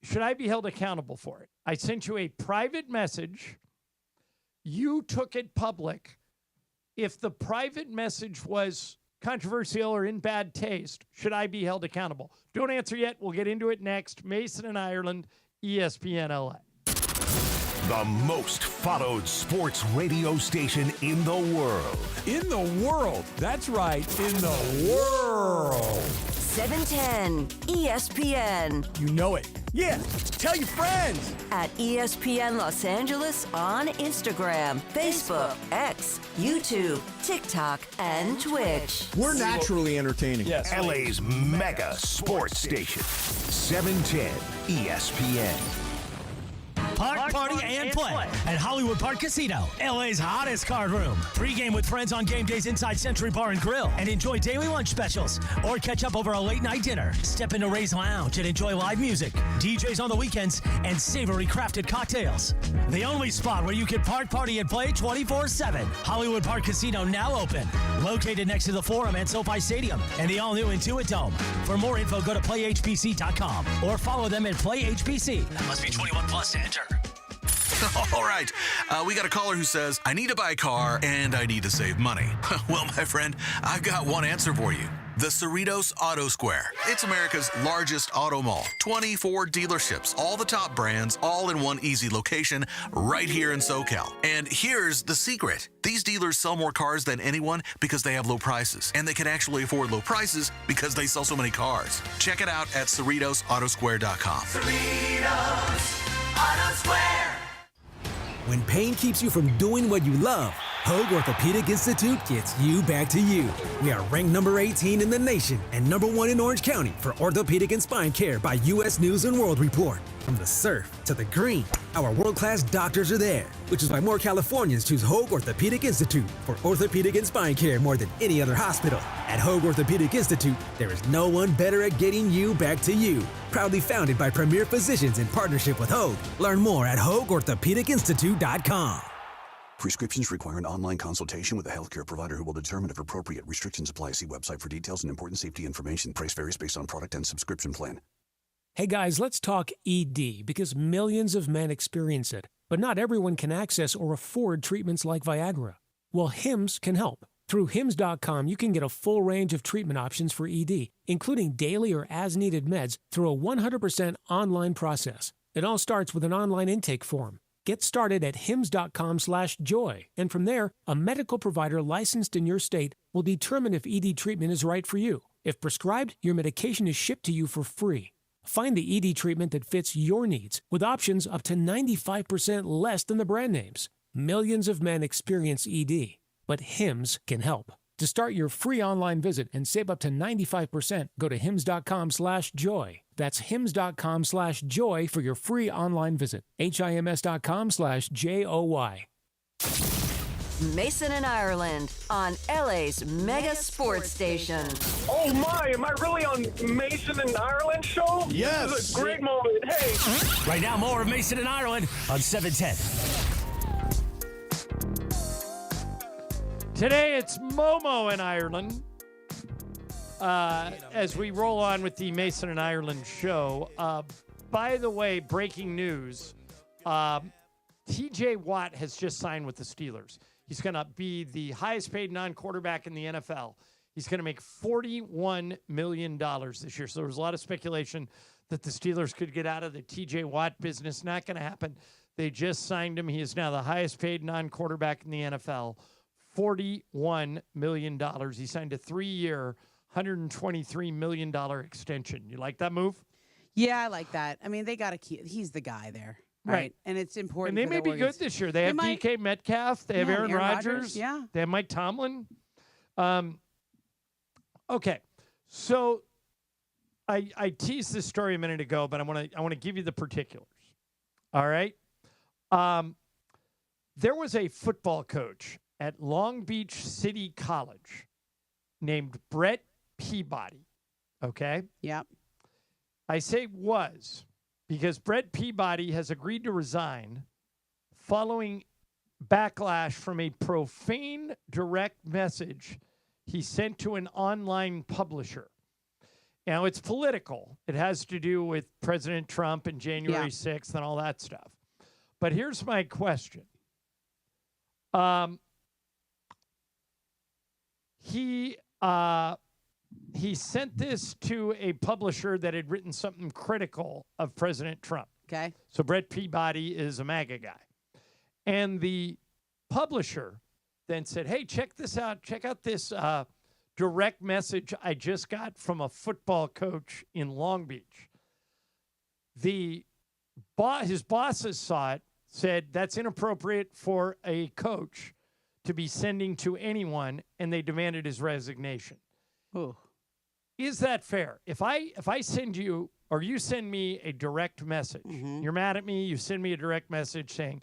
[SPEAKER 2] should I be held accountable for it? I sent you a private message. You took it public. If the private message was controversial or in bad taste, should I be held accountable? Don't answer yet. We'll get into it next. Mason and Ireland, ESPN LA.
[SPEAKER 3] The most followed sports radio station in the world.
[SPEAKER 4] In the world. That's right. In the world.
[SPEAKER 5] 710 ESPN.
[SPEAKER 4] You know it.
[SPEAKER 9] Yeah, tell your friends.
[SPEAKER 5] At ESPN Los Angeles on Instagram, Facebook, X, YouTube, TikTok, and Twitch.
[SPEAKER 9] We're naturally entertaining.
[SPEAKER 2] Yes.
[SPEAKER 3] LA's mega sports station. 710 ESPN.
[SPEAKER 10] Park, party, and play at Hollywood Park Casino, LA's hottest card room. Pre-game with friends on game days inside Century Bar and Grill and enjoy daily lunch specials or catch up over a late night dinner. Step into Ray's Lounge and enjoy live music, DJs on the weekends, and savory crafted cocktails. The only spot where you can park, party, and play 24/7. Hollywood Park Casino now open. Located next to the Forum at SoFi Stadium and the all-new Intuit Dome. For more info, go to playhbc.com or follow them at playhbc. Must be 21 plus to enter.
[SPEAKER 7] All right. We got a caller who says, I need to buy a car and I need to save money. Well, my friend, I've got one answer for you. The Cerritos Auto Square. It's America's largest auto mall. 24 dealerships, all the top brands, all in one easy location right here in SoCal. And here's the secret. These dealers sell more cars than anyone because they have low prices. And they can actually afford low prices because they sell so many cars. Check it out at CerritosAutosquare.com.
[SPEAKER 17] Cerritos Auto Square.
[SPEAKER 6] When pain keeps you from doing what you love, Hoag Orthopedic Institute gets you back to you. We are ranked number 18 in the nation and number 1 in Orange County for orthopedic and spine care by U.S. News and World Report. From the surf to the green, our world-class doctors are there, which is why more Californians choose Hoag Orthopedic Institute for orthopedic and spine care more than any other hospital. At Hoag Orthopedic Institute, there is no one better at getting you back to you. Proudly founded by premier physicians in partnership with Hoag. Learn more at HoagOrthopedicInstitute.com.
[SPEAKER 15] Prescriptions require an online consultation with a healthcare provider who will determine if appropriate. Restrictions apply. See website for details and important safety information. Price varies based on product and subscription plan.
[SPEAKER 16] Hey guys, let's talk ED because millions of men experience it, but not everyone can access or afford treatments like Viagra. Well, Hims can help. Through Hims.com, you can get a full range of treatment options for ED, including daily or as-needed meds through a 100% online process. It all starts with an online intake form. Get started at hims.com/joy, and from there, a medical provider licensed in your state will determine if ED treatment is right for you. If prescribed, your medication is shipped to you for free. Find the ED treatment that fits your needs with options up to 95% less than the brand names. Millions of men experience ED, but Hims can help. To start your free online visit and save up to 95%, go to hims.com/joy. That's hims.com/joy for your free online visit. HIMS.com/JOY.
[SPEAKER 5] Mason and Ireland on LA's mega sports station.
[SPEAKER 9] Oh my, am I really on Mason and Ireland show?
[SPEAKER 10] Yes.
[SPEAKER 9] This is a great moment. Hey.
[SPEAKER 10] Right now, more of Mason and Ireland on 710.
[SPEAKER 2] Today it's MOMO in Ireland. As we roll on with the Mason and Ireland show. By the way, breaking news. TJ Watt has just signed with the Steelers. He's going to be the highest paid non-quarterback in the NFL. He's going to make $41 million this year. So there was a lot of speculation that the Steelers could get out of the TJ Watt business. Not going to happen. They just signed him. He is now the highest paid non-quarterback in the NFL. $41 million. He signed a 3-year, $123 million extension. You like that move?
[SPEAKER 1] Yeah, I like that. I mean, they got to keep. He's the guy there, right? And it's important.
[SPEAKER 2] And they may be good this year. They have DK Metcalf. They have Aaron Rodgers.
[SPEAKER 1] Yeah.
[SPEAKER 2] They have Mike Tomlin. Okay, so I teased this story a minute ago, but I want to give you the particulars. All right. There was a football coach at Long Beach City College named Brett Peabody. Okay?
[SPEAKER 1] Yep.
[SPEAKER 2] I say was because Brett Peabody has agreed to resign following backlash from a profane direct message he sent to an online publisher. Now, it's political. It has to do with President Trump and January 6th and all that stuff. But here's my question. He sent this to a publisher that had written something critical of President Trump.
[SPEAKER 1] Okay.
[SPEAKER 2] So Brett Peabody is a MAGA guy. And the publisher then said, hey, check this out. Check out this direct message I just got from a football coach in Long Beach. His bosses saw it, said that's inappropriate for a coach to be sending to anyone, and they demanded his resignation.
[SPEAKER 1] Ooh.
[SPEAKER 2] Is that fair? If I send you or you send me a direct message, you're mad at me, you send me a direct message saying,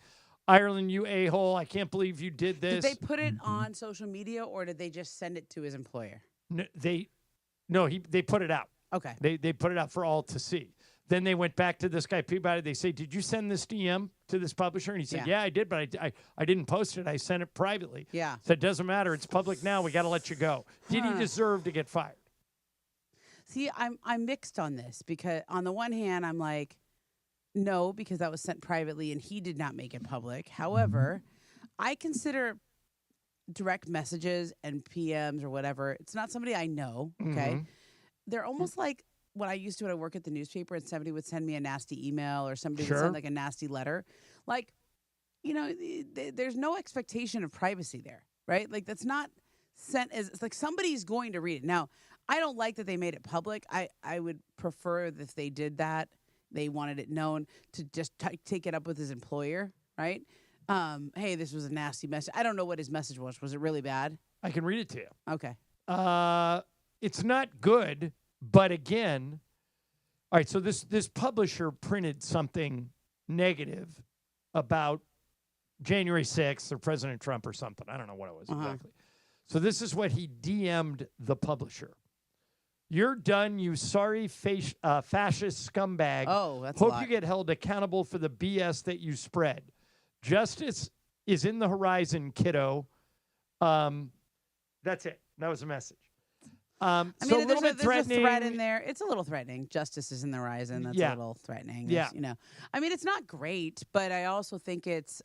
[SPEAKER 2] Ireland, you a-hole, I can't believe you did this.
[SPEAKER 1] Did they put it on social media or did they just send it to his employer?
[SPEAKER 2] No, they put it out.
[SPEAKER 1] Okay.
[SPEAKER 2] They put it out for all to see. Then they went back to this guy Peabody. They say, did you send this DM to this publisher? And he said, yeah I did, but I didn't post it. I sent it privately.
[SPEAKER 1] Yeah.
[SPEAKER 2] So it doesn't matter. It's public now. We got to let you go. Did he deserve to get fired?
[SPEAKER 1] See, I'm mixed on this because on the one hand, I'm like, no, because that was sent privately and he did not make it public. However, I consider direct messages and PMs or whatever, it's not somebody I know, okay? They're almost like when I used to when I work at the newspaper and somebody would send me a nasty email or somebody would send like a nasty letter. Like, you know, there's no expectation of privacy there, right? Like that's not sent as, it's like somebody's going to read it. Now, I don't like that they made it public. I would prefer that if they did that, they wanted it known to just take it up with his employer, right? Hey, this was a nasty message. I don't know what his message was. Was it really bad?
[SPEAKER 2] I can read it to you.
[SPEAKER 1] Okay.
[SPEAKER 2] It's not good, but again, all right, so this publisher printed something negative about January 6th or President Trump or something. I don't know what it was exactly. So this is what he DM'd the publisher. You're done, you sorry fascist scumbag.
[SPEAKER 1] Oh, that's
[SPEAKER 2] Hope
[SPEAKER 1] a lot.
[SPEAKER 2] you get held accountable for the BS that you spread. Justice is in the horizon, kiddo. That's it. That was a message.
[SPEAKER 1] I mean,
[SPEAKER 2] so a little bit threatening.
[SPEAKER 1] There's a threat in there. It's a little threatening. Justice is in the horizon. That's a little threatening.
[SPEAKER 2] Yeah.
[SPEAKER 1] You know, I mean, it's not great, but I also think it's,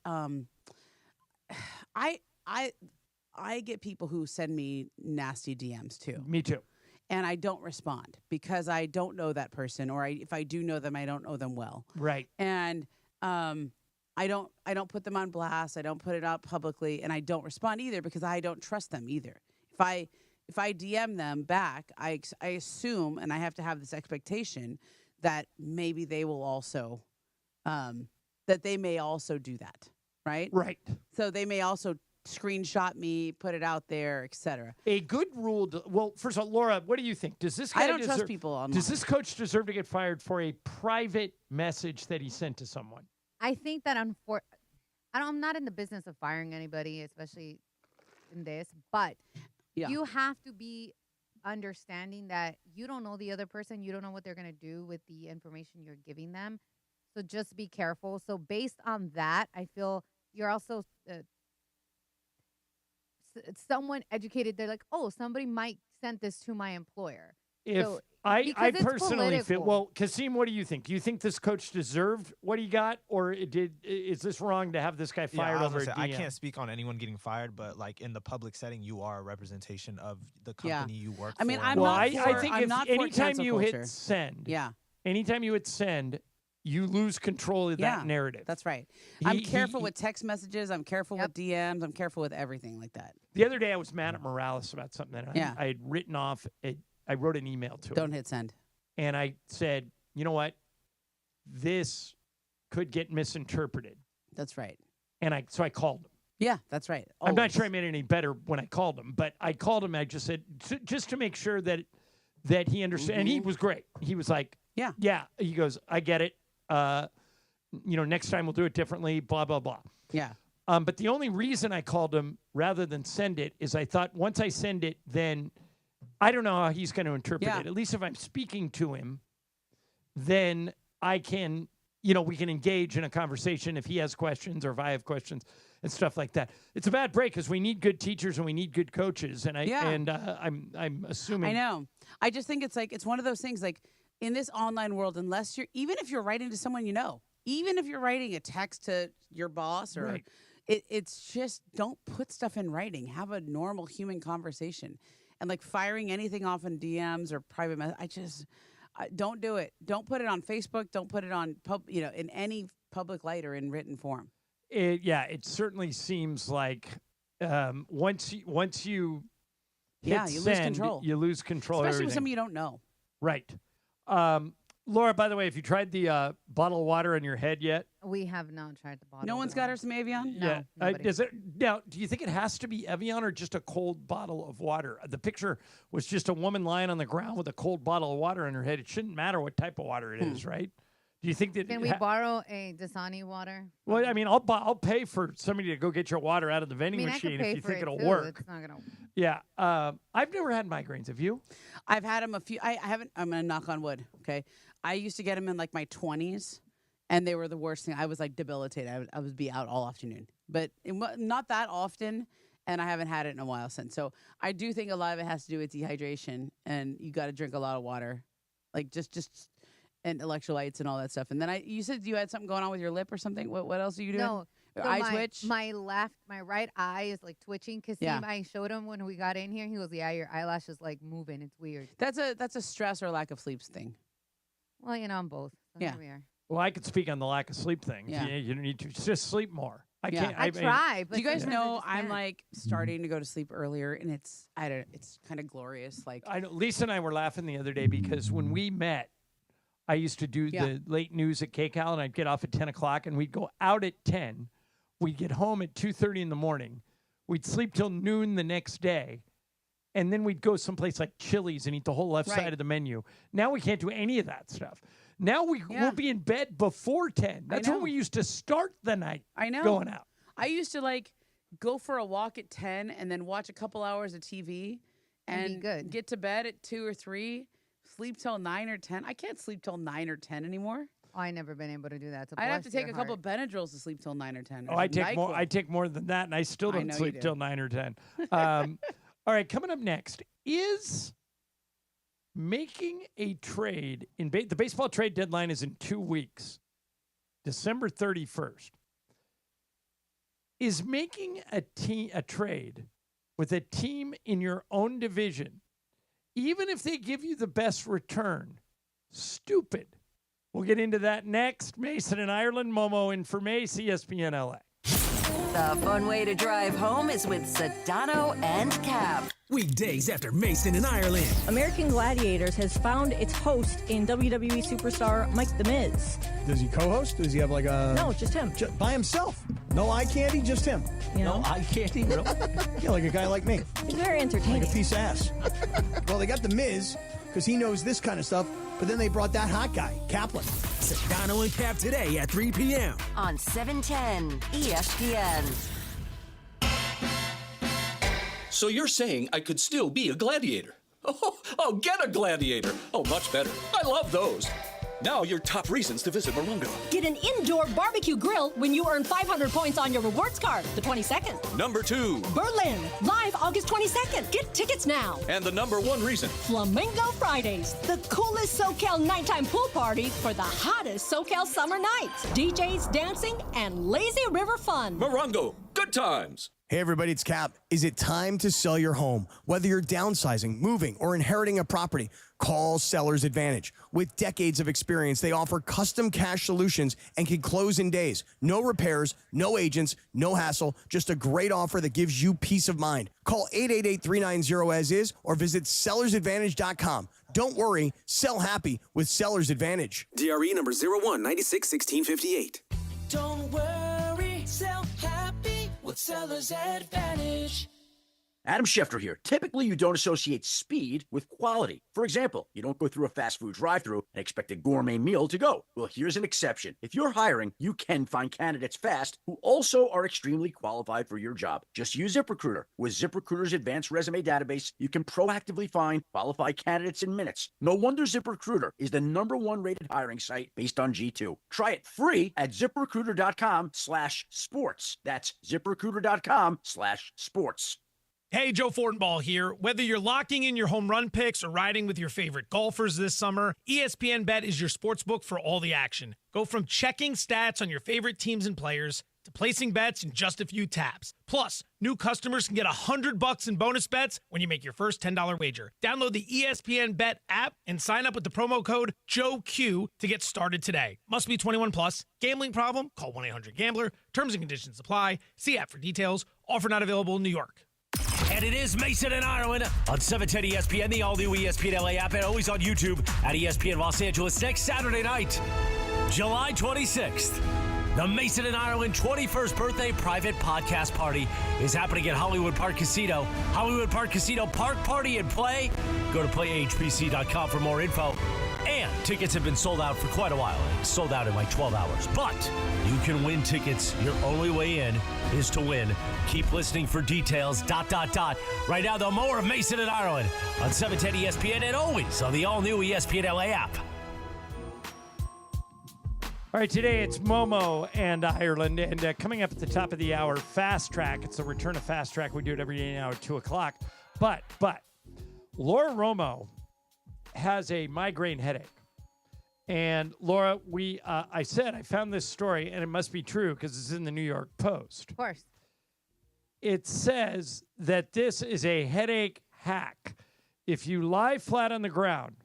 [SPEAKER 1] I get people who send me nasty DMs too.
[SPEAKER 2] Me too.
[SPEAKER 1] And I don't respond because I don't know that person, or if I do know them, I don't know them well.
[SPEAKER 2] Right.
[SPEAKER 1] And I don't put them on blast. I don't put it out publicly, and I don't respond either because I don't trust them either. If I DM them back, I assume, and I have to have this expectation that maybe they will also, that they may also do that, right?
[SPEAKER 2] Right.
[SPEAKER 1] So they may also screenshot me, put it out there, etc.
[SPEAKER 2] A good rule. Well, first of all, Laura, what do you think? Does this guy
[SPEAKER 1] I don't trust people online.
[SPEAKER 2] Does this coach deserve to get fired for a private message that he sent to someone?
[SPEAKER 13] I think that I'm not in the business of firing anybody, especially in this, but you have to be understanding that you don't know the other person. You don't know what they're going to do with the information you're giving them. So just be careful. So based on that, I feel you're also someone educated. They're like, oh, somebody might send this to my employer.
[SPEAKER 2] If I personally feel, well, Kasim, what do you think? Do you think this coach deserved what he got, or is this wrong to have this guy fired over a DM?
[SPEAKER 19] I can't speak on anyone getting fired, but like in the public setting, you are a representation of the company you work for.
[SPEAKER 1] I mean,
[SPEAKER 2] I think anytime you hit send, anytime you hit send, you lose control of that narrative.
[SPEAKER 1] That's right. I'm careful with text messages. I'm careful with DMs. I'm careful with everything like that.
[SPEAKER 2] The other day, I was mad at Morales about something that I had written off. I wrote an email to him.
[SPEAKER 1] Don't hit send.
[SPEAKER 2] And I said, you know what? This could get misinterpreted.
[SPEAKER 1] That's right.
[SPEAKER 2] And so I called him.
[SPEAKER 1] Yeah, that's right.
[SPEAKER 2] I'm not sure I made it any better when I called him, but I called him. I just said, just to make sure that he understood. And he was great. He was like, yeah. He goes, I get it. Next time we'll do it differently, blah, blah, blah.
[SPEAKER 1] Yeah.
[SPEAKER 2] But the only reason I called him rather than send it is I thought once I send it, then I don't know how he's going to interpret it. At least if I'm speaking to him, then I can, we can engage in a conversation if he has questions or if I have questions and stuff like that. It's a bad break because we need good teachers and we need good coaches. And I'm assuming.
[SPEAKER 1] I know. I just think it's one of those things like in this online world, even if you're writing to someone even if you're writing a text to your boss or it's just don't put stuff in writing. Have a normal human conversation. And like firing anything off in DMs or private message, don't do it. Don't put it on Facebook. Don't put it on in any public light or in written form.
[SPEAKER 2] It certainly seems like once you hit
[SPEAKER 1] you
[SPEAKER 2] send,
[SPEAKER 1] lose control.
[SPEAKER 2] You lose control,
[SPEAKER 1] especially
[SPEAKER 2] of
[SPEAKER 1] with someone you don't know.
[SPEAKER 2] Right. Laura, by the way, have you tried the bottle of water on your head yet?
[SPEAKER 13] We have not tried the bottle.
[SPEAKER 1] No one's got her some Evian?
[SPEAKER 2] Yeah. Now, do you think it has to be Evian or just a cold bottle of water? The picture was just a woman lying on the ground with a cold bottle of water in her head. It shouldn't matter what type of water it is, right? Do you think that?
[SPEAKER 13] Can we borrow a Dasani water?
[SPEAKER 2] Well, I mean, I'll pay for somebody to go get your water out of the vending machine if you think it'll work.
[SPEAKER 13] It's not gonna.
[SPEAKER 2] Yeah. I've never had migraines. Have you?
[SPEAKER 1] I've had them a few. I haven't. I'm gonna knock on wood. Okay. I used to get them in like my 20s, and they were the worst thing. I was like debilitated. I would be out all afternoon, but not that often, and I haven't had it in a while since. So I do think a lot of it has to do with dehydration, and you got to drink a lot of water, like just and electrolytes and all that stuff. And then you said you had something going on with your lip or something. What else are you doing?
[SPEAKER 13] No.
[SPEAKER 1] Your
[SPEAKER 13] so
[SPEAKER 1] eye twitch?
[SPEAKER 13] My right eye is like twitching. Cause I showed him when we got in here. He goes, "Yeah, your eyelash is like moving. It's weird."
[SPEAKER 1] That's a stress or lack of sleep thing.
[SPEAKER 13] Well, I'm both. So here we are.
[SPEAKER 2] Well, I could speak on the lack of sleep thing.
[SPEAKER 1] Yeah.
[SPEAKER 2] You don't need to just sleep more. I can't.
[SPEAKER 13] I try. But
[SPEAKER 1] do you guys know I'm like starting to go to sleep earlier, and it's kind of glorious. Like
[SPEAKER 2] I know Lisa and I were laughing the other day because when we met, I used to do the late news at KCAL, and I'd get off at 10 o'clock, and we'd go out at 10. We'd get home at 2:30 in the morning. We'd sleep till noon the next day. And then we'd go someplace like Chili's and eat the whole left side of the menu. Now we can't do any of that stuff. Now we'll be in bed before 10. That's when we used to start the night going out.
[SPEAKER 1] I used to like go for a walk at 10 and then watch a couple hours of TV and get to bed at 2 or 3, sleep till 9 or 10. I can't sleep till 9 or 10 anymore.
[SPEAKER 13] I never been able to do that.
[SPEAKER 1] I'd have to take a couple of Benadryls to sleep till 9 or 10.
[SPEAKER 2] I take more than that, and I still don't sleep till 9 or 10. All right, coming up next is making a trade. The baseball trade deadline is in 2 weeks, December 31st. Is making a trade with a team in your own division, even if they give you the best return, stupid. We'll get into that next. Mason in Ireland, Momo in for Mace, ESPN LA.
[SPEAKER 5] The fun way to drive home is with Sedano and Cap.
[SPEAKER 6] Weekdays after Mason in Ireland.
[SPEAKER 18] American Gladiators has found its host in WWE superstar Mike The Miz.
[SPEAKER 20] Does he co-host? Does he have like a...
[SPEAKER 18] No, just him.
[SPEAKER 20] By himself? No eye candy? Just him?
[SPEAKER 18] You know?
[SPEAKER 20] No eye candy? Yeah, like a guy like me.
[SPEAKER 18] He's very entertaining.
[SPEAKER 20] Like a piece of ass. Well, they got The Miz because he knows this kind of stuff, but then they brought that hot guy, Kaplan.
[SPEAKER 6] Sedano and Cap today at 3 p.m.
[SPEAKER 5] on 710 ESPN.
[SPEAKER 21] So you're saying I could still be a gladiator? Oh, get a gladiator. Oh, much better. I love those. Now your top reasons to visit Morongo.
[SPEAKER 22] Get an indoor barbecue grill when you earn 500 points on your rewards card, the 22nd.
[SPEAKER 21] Number 2.
[SPEAKER 22] Berlin, live August 22nd. Get tickets now.
[SPEAKER 21] And the number 1 reason.
[SPEAKER 22] Flamingo Fridays, the coolest SoCal nighttime pool party for the hottest SoCal summer nights. DJs, dancing, and lazy river fun.
[SPEAKER 21] Morongo, good times.
[SPEAKER 20] Hey everybody, it's Cap. Is it time to sell your home? Whether you're downsizing, moving, or inheriting a property, call Seller's Advantage. With decades of experience, they offer custom cash solutions and can close in days. No repairs, no agents, no hassle, just a great offer that gives you peace of mind. Call 888-390-AS-IS or visit sellersadvantage.com. Don't worry, sell happy with Seller's Advantage.
[SPEAKER 25] DRE number 01961658.
[SPEAKER 17] Don't worry, sell happy with Seller's Advantage.
[SPEAKER 26] Adam Schefter here. Typically, you don't associate speed with quality. For example, you don't go through a fast food drive-thru and expect a gourmet meal to go. Well, here's an exception. If you're hiring, you can find candidates fast who also are extremely qualified for your job. Just use ZipRecruiter. With ZipRecruiter's advanced resume database, you can proactively find qualified candidates in minutes. No wonder ZipRecruiter is the #1 rated hiring site based on G2. Try it free at ZipRecruiter.com/sports. That's ZipRecruiter.com/sports.
[SPEAKER 27] Hey, Joe Fortenbaugh here. Whether you're locking in your home run picks or riding with your favorite golfers this summer, ESPN Bet is your sportsbook for all the action. Go from checking stats on your favorite teams and players to placing bets in just a few taps. Plus, new customers can get $100 in bonus bets when you make your first $10 wager. Download the ESPN Bet app and sign up with the promo code JOEQ to get started today. Must be 21 plus. Gambling problem? Call 1-800-GAMBLER. Terms and conditions apply. See app for details. Offer not available in New York.
[SPEAKER 10] And it is Mason and Ireland on 710 ESPN, the all-new ESPN LA app, and always on YouTube at ESPN Los Angeles next Saturday night, July 26th. The Mason and Ireland 21st birthday private podcast party is happening at Hollywood Park Casino. Hollywood Park Casino Park Party and Play. Go to playhpc.com for more info. And tickets have been sold out for quite a while. Sold out in like 12 hours. But you can win tickets. Your only way in is to win. Keep listening for details. ... Right now, though, more of Mason and Ireland on 710 ESPN and always on the all-new ESPN LA app.
[SPEAKER 2] All right, today it's Momo and Ireland. And coming up at the top of the hour, Fast Track. It's the return of Fast Track. We do it every day now at 2 o'clock. But Laura Romo has a migraine headache. And Laura, I found this story, and it must be true because it's in the New York Post.
[SPEAKER 13] Of course.
[SPEAKER 2] It says that this is a headache hack. If you lie flat on the ground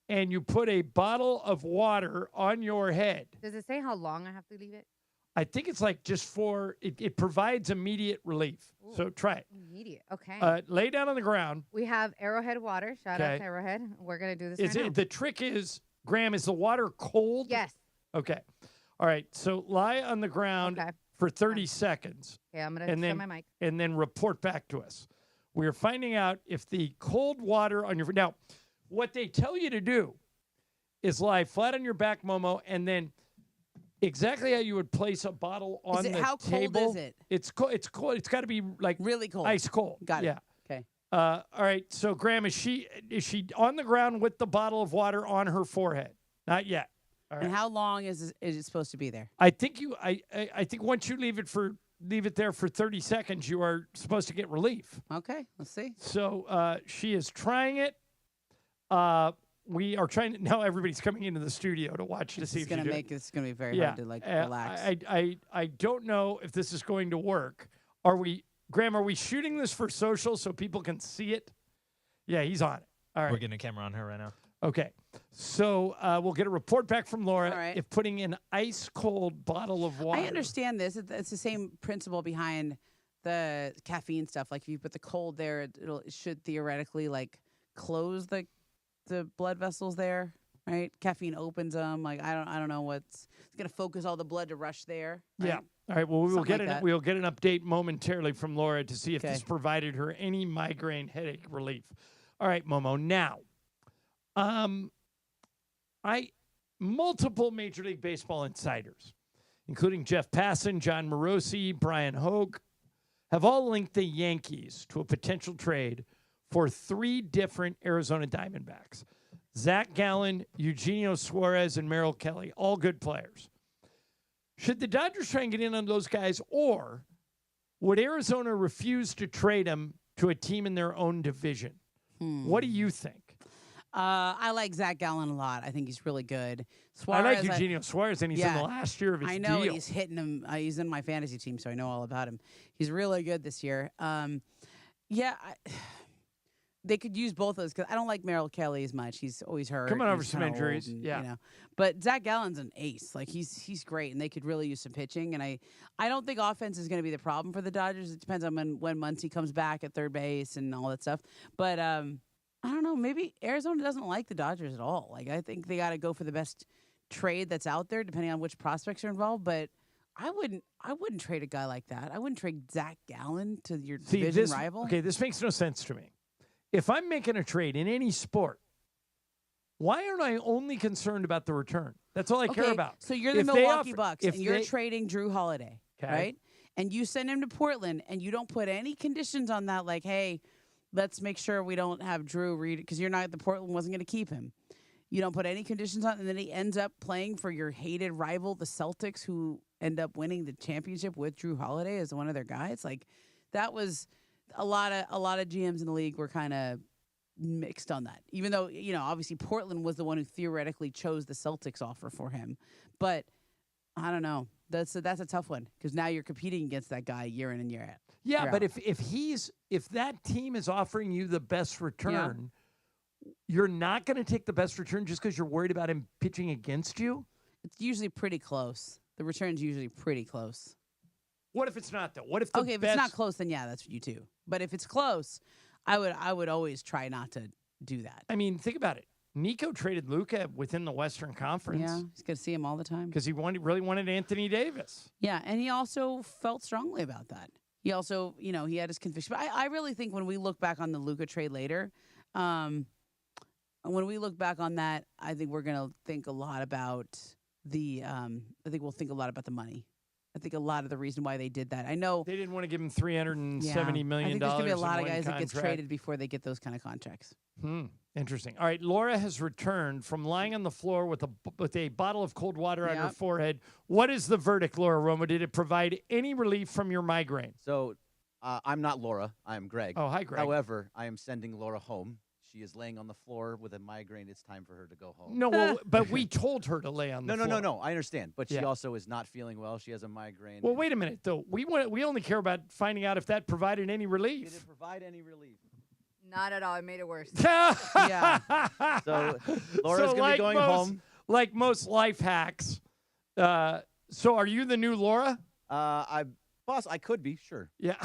[SPEAKER 2] and you put a bottle of water on your head.
[SPEAKER 13] Does it say how long I have to leave it?
[SPEAKER 2] I think it's like just it provides immediate relief.
[SPEAKER 13] Ooh,
[SPEAKER 2] so try it.
[SPEAKER 13] Immediate. Okay.
[SPEAKER 2] Lay down on the ground.
[SPEAKER 13] We have Arrowhead water. Shout out to Arrowhead. We're going to do this right now.
[SPEAKER 2] The trick is, Graham, is the water cold?
[SPEAKER 13] Yes.
[SPEAKER 2] Okay. All right. So lie on the ground for 30 seconds.
[SPEAKER 13] Okay, I'm going to shut my mic.
[SPEAKER 2] And then report back to us. We're finding out if the cold water on your... Now, what they tell you to do is lie flat on your back, Momo, and then... Exactly how you would place a bottle on the table.
[SPEAKER 1] How cold is it?
[SPEAKER 2] It's cold. It's cold. It's got to be like
[SPEAKER 1] really cold,
[SPEAKER 2] ice cold.
[SPEAKER 1] Got it.
[SPEAKER 2] Yeah.
[SPEAKER 1] Okay.
[SPEAKER 2] All right. So, Graham, is she on the ground with the bottle of water on her forehead? Not yet. All right.
[SPEAKER 1] And how long is it supposed to be there?
[SPEAKER 2] I think I think once you leave it there for 30 seconds, you are supposed to get relief.
[SPEAKER 1] Okay. Let's see.
[SPEAKER 2] So she is trying it. We are trying to, now everybody's coming into the studio to watch to see if
[SPEAKER 1] it's going to be very hard to relax.
[SPEAKER 2] I don't know if this is going to work. Are we Graham, are we shooting this for social so people can see it? Yeah, he's on it. All right.
[SPEAKER 19] We're getting a camera on her right now.
[SPEAKER 2] Okay. So we'll get a report back from Laura
[SPEAKER 1] All right.
[SPEAKER 2] if putting an ice-cold bottle of water.
[SPEAKER 1] I understand this. It's the same principle behind the caffeine stuff. Like if you put the cold there, it should theoretically like close the blood vessels there, right? Caffeine opens them. Like I don't know it's gonna focus all the blood to rush there. Right?
[SPEAKER 2] Yeah. All right. Well, we'll get an update momentarily from Laura to see if this provided her any migraine headache relief. All right, Momo. Now, multiple Major League Baseball insiders, including Jeff Passan, John Morosi, Brian Hogue, have all linked the Yankees to a potential trade for 3 different Arizona Diamondbacks. Zach Gallen, Eugenio Suarez, and Merrill Kelly, all good players. Should the Dodgers try and get in on those guys, or would Arizona refuse to trade them to a team in their own division? What do you think?
[SPEAKER 1] I like Zach Gallen a lot. I think he's really good.
[SPEAKER 2] Suarez, I like Eugenio Suarez, and he's in the last year of his deal.
[SPEAKER 1] I know he's hitting him. He's in my fantasy team, so I know all about him. He's really good this year. They could use both of those because I don't like Merrill Kelly as much. He's always hurt.
[SPEAKER 2] Coming over some injuries,
[SPEAKER 1] But Zach Gallen's an ace. Like he's great, and they could really use some pitching. And I don't think offense is going to be the problem for the Dodgers. It depends on when Muncy comes back at third base and all that stuff. But I don't know. Maybe Arizona doesn't like the Dodgers at all. Like I think they got to go for the best trade that's out there, depending on which prospects are involved. But I wouldn't trade a guy like that. I wouldn't trade Zach Gallen to your division rival.
[SPEAKER 2] Okay, this makes no sense to me. If I'm making a trade in any sport, why aren't I only concerned about the return? That's all I care about.
[SPEAKER 1] So you're the Milwaukee Bucks, and you're trading Drew Holiday, right? And you send him to Portland, and you don't put any conditions on that, like, hey, let's make sure we don't have Drew read because the Portland wasn't going to keep him. You don't put any conditions on, and then he ends up playing for your hated rival, the Celtics, who end up winning the championship with Drew Holiday as one of their guys. Like that was a lot of GMs in the league were kind of mixed on that. Even though obviously Portland was the one who theoretically chose the Celtics offer for him, but I don't know. That's a tough one because now you're competing against that guy year in and year out.
[SPEAKER 2] Yeah, but if that team is offering you the best return, you're not going to take the best return just because you're worried about him pitching against you?
[SPEAKER 1] It's usually pretty close. The return's usually pretty close.
[SPEAKER 2] What if it's not, though? What if
[SPEAKER 1] if it's not close, then that's what you do. But if it's close, I would always try not to do that.
[SPEAKER 2] I mean, think about it. Nico traded Luka within the Western Conference.
[SPEAKER 1] Yeah, he's going to see him all the time.
[SPEAKER 2] Because he really wanted Anthony Davis.
[SPEAKER 1] Yeah, and he also felt strongly about that. He also, he had his conviction. But I really think when we look back on the Luka trade later, when we look back on that, I think we're going to think a lot about we'll think a lot about the money. I think a lot of the reason why they did that. I know
[SPEAKER 2] they didn't want to give him $370 million.
[SPEAKER 1] I think there's going to be a lot of guys that gets traded before they get those kind of contracts.
[SPEAKER 2] Interesting. All right, Laura has returned from lying on the floor with a bottle of cold water on her forehead. What is the verdict, Laura Romo? Did it provide any relief from your migraine?
[SPEAKER 4] So I'm not Laura. I'm Greg.
[SPEAKER 2] Oh, hi, Greg.
[SPEAKER 4] However, I am sending Laura home. She is laying on the floor with a migraine. It's time for her to go home.
[SPEAKER 2] No, well, but we told her to lay on the floor.
[SPEAKER 4] No. I understand. But she also is not feeling well. She has a migraine.
[SPEAKER 2] Well, wait a minute, though. We only care about finding out if that provided any relief.
[SPEAKER 4] Did it provide any relief?
[SPEAKER 13] Not at all. It made it worse.
[SPEAKER 1] Yeah.
[SPEAKER 4] So Laura's going to be going home.
[SPEAKER 2] Like most life hacks. So are you the new Laura?
[SPEAKER 4] Boss, I could be, sure.
[SPEAKER 2] Yeah.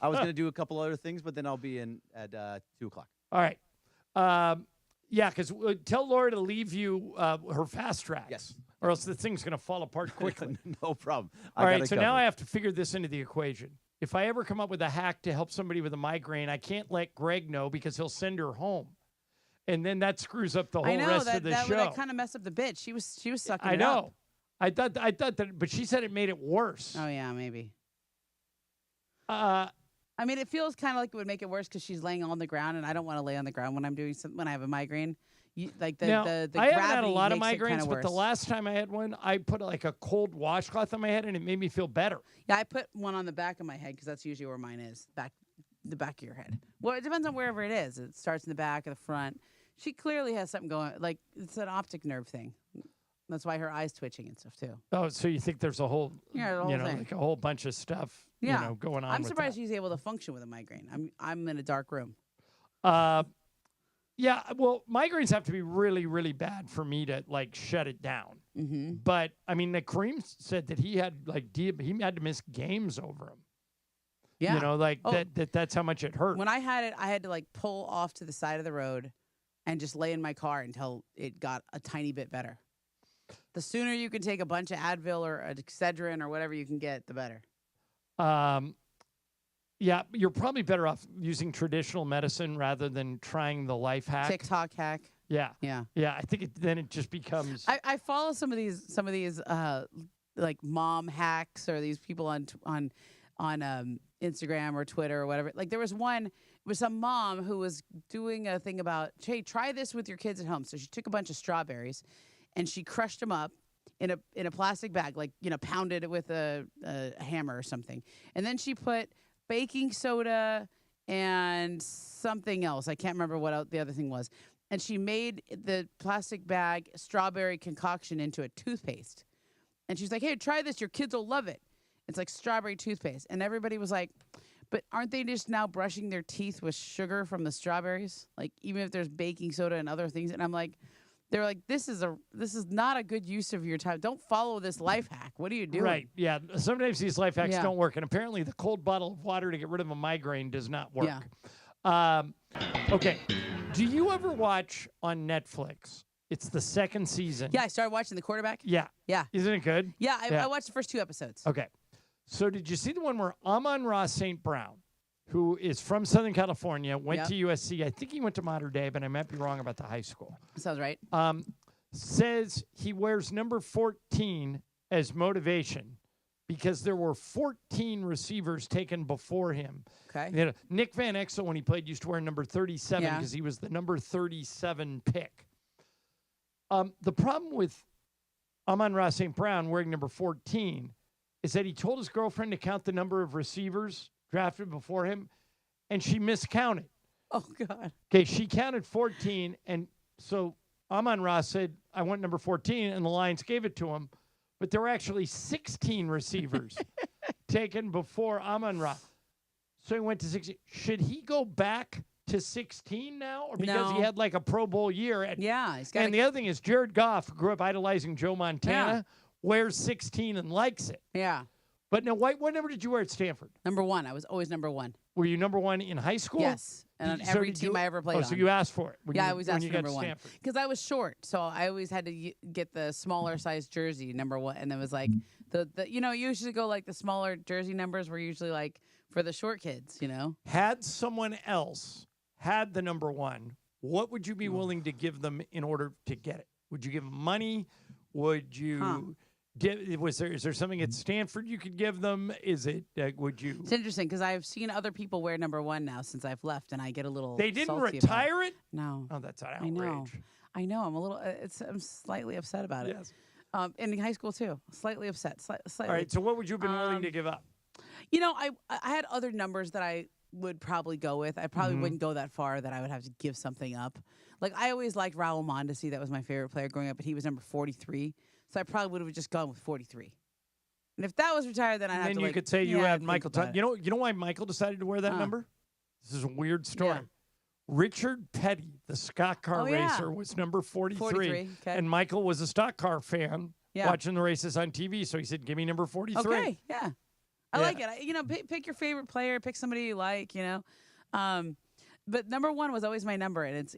[SPEAKER 4] I was going to do a couple other things, but then I'll be in at 2 o'clock.
[SPEAKER 2] All right. Yeah, because tell Laura to leave you her fast track.
[SPEAKER 4] Yes.
[SPEAKER 2] Or else the thing's going to fall apart quickly.
[SPEAKER 4] No problem.
[SPEAKER 2] All right, so now I have to figure this into the equation. If I ever come up with a hack to help somebody with a migraine, I can't let Greg know because he'll send her home. And then that screws up the whole rest of the show.
[SPEAKER 1] That kind of messed up the bit. She was sucking
[SPEAKER 2] I
[SPEAKER 1] it
[SPEAKER 2] know.
[SPEAKER 1] up.
[SPEAKER 2] I thought that, but she said it made it worse.
[SPEAKER 1] Oh, yeah, maybe. I mean, it feels kind of like it would make it worse because she's laying on the ground, and I don't want to lay on the ground when I'm doing something, when I have a migraine. The
[SPEAKER 2] I haven't had a lot of migraines, but
[SPEAKER 1] worse.
[SPEAKER 2] the last time I had one, I put like a cold washcloth on my head, and it made me feel better.
[SPEAKER 1] Yeah, I put one on the back of my head because that's usually where mine is, the back of your head. Well, it depends on wherever it is. It starts in the back or the front. She clearly has something going, like it's an optic nerve thing. That's why her eyes twitching and stuff too.
[SPEAKER 2] Oh, so you think there's a whole,
[SPEAKER 1] Yeah, the whole thing.
[SPEAKER 2] like a whole bunch of stuff,
[SPEAKER 1] Yeah.
[SPEAKER 2] going on.
[SPEAKER 1] I'm
[SPEAKER 2] with
[SPEAKER 1] surprised
[SPEAKER 2] that.
[SPEAKER 1] she's able to function with a migraine. I'm in a dark room.
[SPEAKER 2] Yeah, well, migraines have to be really, really bad for me to like shut it down.
[SPEAKER 1] Mm-hmm.
[SPEAKER 2] But I mean, Kareem said that he had he had to miss games over them.
[SPEAKER 1] Yeah.
[SPEAKER 2] That's how much it hurt.
[SPEAKER 1] When I had it, I had to like pull off to the side of the road and just lay in my car until it got a tiny bit better. The sooner you can take a bunch of Advil or Excedrin or whatever you can get, the better.
[SPEAKER 2] Yeah, you're probably better off using traditional medicine rather than trying the life hack.
[SPEAKER 1] TikTok hack.
[SPEAKER 2] Yeah.
[SPEAKER 1] Yeah.
[SPEAKER 2] Yeah, I think then it just becomes.
[SPEAKER 1] I follow some of these like mom hacks or these people on Instagram or Twitter or whatever. Like there was one, it was some mom who was doing a thing about, hey, try this with your kids at home. So she took a bunch of strawberries and she crushed them up in a plastic bag, like, pounded it with a hammer or something. And then she put baking soda and something else. I can't remember what the other thing was. And she made the plastic bag strawberry concoction into a toothpaste. And she's like, hey, try this. Your kids will love it. It's like strawberry toothpaste. And everybody was like, but aren't they just now brushing their teeth with sugar from the strawberries? Like, even if there's baking soda and other things. And I'm like, they're like, this is not a good use of your time. Don't follow this life hack. What are you doing?
[SPEAKER 2] Right. Yeah. Sometimes these life hacks don't work. And apparently the cold bottle of water to get rid of a migraine does not work.
[SPEAKER 1] Yeah.
[SPEAKER 2] Okay. Do you ever watch on Netflix? It's the second season.
[SPEAKER 1] Yeah, I started watching The Quarterback.
[SPEAKER 2] Yeah.
[SPEAKER 1] Yeah.
[SPEAKER 2] Isn't it good?
[SPEAKER 1] Yeah, I watched the first 2 episodes.
[SPEAKER 2] Okay. So did you see the one where Amon-Ra St. Brown, who is from Southern California, went to USC? I think he went to Mater Dei, but I might be wrong about the high school.
[SPEAKER 1] Sounds right.
[SPEAKER 2] Says he wears number 14 as motivation because there were 14 receivers taken before him.
[SPEAKER 1] Okay.
[SPEAKER 2] Nick Van Exel, when he played, used to wear number 37 because he was the number 37 pick. The problem with Amon-Ra St. Brown wearing number 14 is that he told his girlfriend to count the number of receivers drafted before him, and she miscounted.
[SPEAKER 1] Oh, God.
[SPEAKER 2] Okay, she counted 14, and so Amon-Ra said, I want number 14, and the Lions gave it to him, but there were actually 16 receivers taken before Amon-Ra. So he went to 16. Should he go back to 16 now? Or because he had like a Pro Bowl year? And the other thing is Jared Goff, who grew up idolizing Joe Montana, wears 16 and likes it.
[SPEAKER 1] Yeah.
[SPEAKER 2] But now, what number did you wear at Stanford?
[SPEAKER 1] Number 1. I was always number 1.
[SPEAKER 2] Were you number 1 in high school?
[SPEAKER 1] Yes. And on every team I ever played on.
[SPEAKER 2] So you asked for it.
[SPEAKER 1] I always asked for number 1. Because I was short. So I always had to get the smaller size jersey, number 1. And it was like, you usually go like the smaller jersey numbers were usually like for the short kids,
[SPEAKER 2] Had someone else had the number 1, what would you be willing to give them in order to get it? Would you give them money? Would you... Is there something at Stanford you could give them? Is it, would you?
[SPEAKER 1] It's interesting because I've seen other people wear number 1 now since I've left, and I get a little.
[SPEAKER 2] They didn't
[SPEAKER 1] salty
[SPEAKER 2] retire it?
[SPEAKER 1] No.
[SPEAKER 2] Oh, that's an outrage.
[SPEAKER 1] I know. I'm a little. I'm slightly upset about it.
[SPEAKER 2] Yes.
[SPEAKER 1] In high school too, slightly upset. Slightly.
[SPEAKER 2] All right. So what would you have been willing to give up?
[SPEAKER 1] I had other numbers that I would probably go with. I probably wouldn't go that far that I would have to give something up. Like I always liked Raul Mondesi. That was my favorite player growing up, but he was number 43. So I probably would have just gone with 43. And if that was retired, then I'd have to.
[SPEAKER 2] Then you could say you had Michael. You know why Michael decided to wear that number? This is a weird story.
[SPEAKER 1] Yeah.
[SPEAKER 2] Richard Petty, the stock car racer, was number 43.
[SPEAKER 1] Okay.
[SPEAKER 2] And Michael was a stock car fan watching the races on TV. So he said, give me number 43.
[SPEAKER 1] Okay, yeah. I like it. Pick your favorite player. Pick somebody you like, But number 1 was always my number. And it's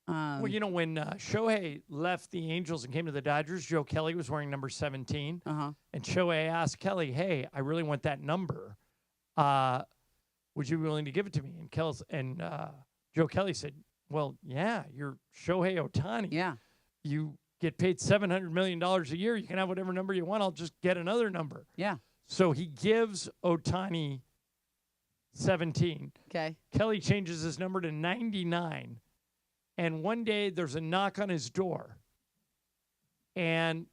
[SPEAKER 2] well, when Shohei left the Angels and came to the Dodgers, Joe Kelly was wearing number 17.
[SPEAKER 1] Uh-huh.
[SPEAKER 2] And Shohei asked Kelly, hey, I really want that number. Would you be willing to give it to me? And Joe Kelly said, well, yeah, you're Shohei Ohtani.
[SPEAKER 1] Yeah.
[SPEAKER 2] You get paid $700 million a year. You can have whatever number you want. I'll just get another number.
[SPEAKER 1] Yeah.
[SPEAKER 2] So he gives Ohtani 17.
[SPEAKER 1] Okay.
[SPEAKER 2] Kelly changes his number to 99. And one day there's a knock on his door. And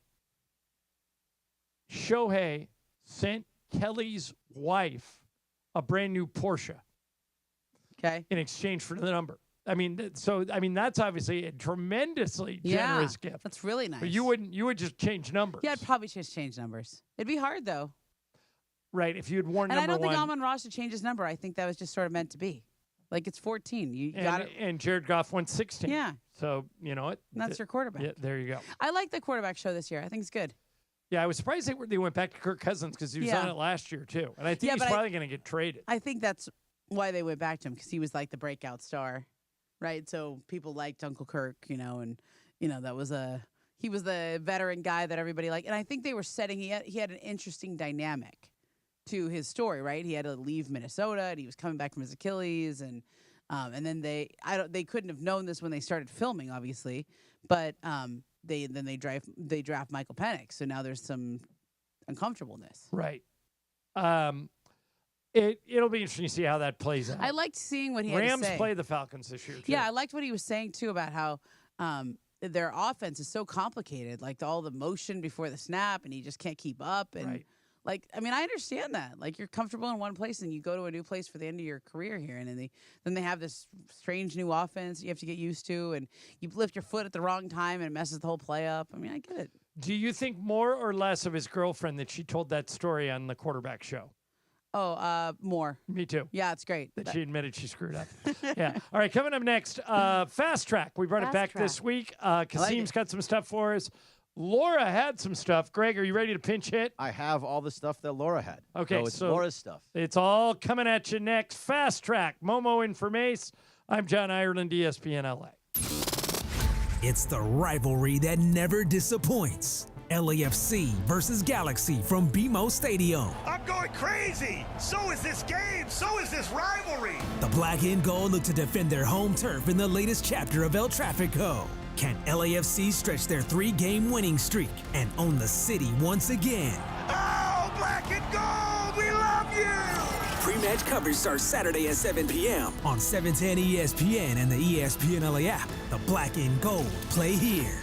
[SPEAKER 2] Shohei sent Kelly's wife a brand new Porsche.
[SPEAKER 1] Okay.
[SPEAKER 2] In exchange for the number. I mean, that's obviously a tremendously generous gift.
[SPEAKER 1] That's really nice.
[SPEAKER 2] But you would just change numbers.
[SPEAKER 1] Yeah, I'd probably just change numbers. It'd be hard though.
[SPEAKER 2] Right, if you had worn
[SPEAKER 1] and
[SPEAKER 2] number
[SPEAKER 1] I don't think
[SPEAKER 2] one.
[SPEAKER 1] Amon-Ra should change his number. I think that was just sort of meant to be. Like it's 14. You got it.
[SPEAKER 2] And Jared Goff went 16.
[SPEAKER 1] Yeah.
[SPEAKER 2] So you know it.
[SPEAKER 1] That's your quarterback.
[SPEAKER 2] Yeah, there you go.
[SPEAKER 1] I like the quarterback show this year. I think it's good.
[SPEAKER 2] Yeah, I was surprised they went back to Kirk Cousins because he was on it last year too, and I think he's probably going to get traded.
[SPEAKER 1] I think that's why they went back to him because he was like the breakout star, right? So people liked Uncle Kirk, and that was he was the veteran guy that everybody liked, and I think they were setting he had an interesting dynamic to his story, right? He had to leave Minnesota, and he was coming back from his Achilles, and then they couldn't have known this when they started filming, obviously, but they draft Michael Penix, so now there's some uncomfortableness.
[SPEAKER 2] Right. It'll be interesting to see how that plays out.
[SPEAKER 1] I liked seeing what he had to
[SPEAKER 2] Rams
[SPEAKER 1] say.
[SPEAKER 2] play the Falcons this year too.
[SPEAKER 1] Yeah, I liked what he was saying too about how their offense is so complicated, like all the motion before the snap, and he just can't keep up. And like, I mean, I understand that. Like, you're comfortable in one place, and you go to a new place for the end of your career here, and then they have this strange new offense you have to get used to, and you lift your foot at the wrong time, and it messes the whole play up. I mean, I get it.
[SPEAKER 2] Do you think more or less of his girlfriend that she told that story on the quarterback show?
[SPEAKER 1] Oh, more.
[SPEAKER 2] Me too.
[SPEAKER 1] Yeah, it's great.
[SPEAKER 2] That she admitted she screwed up. Yeah. All right, coming up next, Fast Track. We brought it back this week. Kasim's got some stuff for us. Laura had some stuff. Greg, are you ready to pinch hit?
[SPEAKER 4] I have all the stuff that Laura had.
[SPEAKER 2] Okay,
[SPEAKER 4] so it's Laura's stuff.
[SPEAKER 2] It's all coming at you next. Fast Track, Momo Informace. I'm John Ireland, ESPN LA.
[SPEAKER 6] It's the rivalry that never disappoints. LAFC versus Galaxy from BMO Stadium.
[SPEAKER 9] I'm going crazy. So is this game. So is this rivalry.
[SPEAKER 6] The black and gold look to defend their home turf in the latest chapter of El Tráfico. Can LAFC stretch their 3-game winning streak and own the city once again?
[SPEAKER 9] Oh, black and gold, we love you.
[SPEAKER 25] Pre-match coverage starts Saturday at 7 p.m.
[SPEAKER 6] on 710 ESPN and the ESPN LA app. The black and gold play here.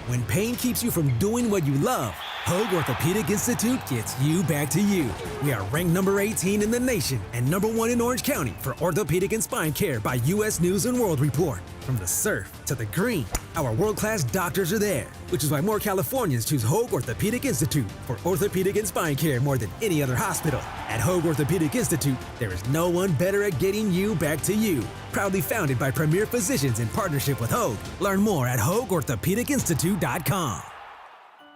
[SPEAKER 6] When pain keeps you from doing what you love, Hoag Orthopedic Institute gets you back to you. We are ranked number 18 in the nation and number 1 in Orange County for orthopedic and spine care by U.S. News and World Report. From the surf to the green, our world-class doctors are there, which is why more Californians choose Hoag Orthopedic Institute for orthopedic and spine care more than any other hospital. At Hoag Orthopedic Institute, there is no one better at getting you back to you. Proudly founded by premier physicians in partnership with Hoag. Learn more at HoagOrthopedicInstitute.com.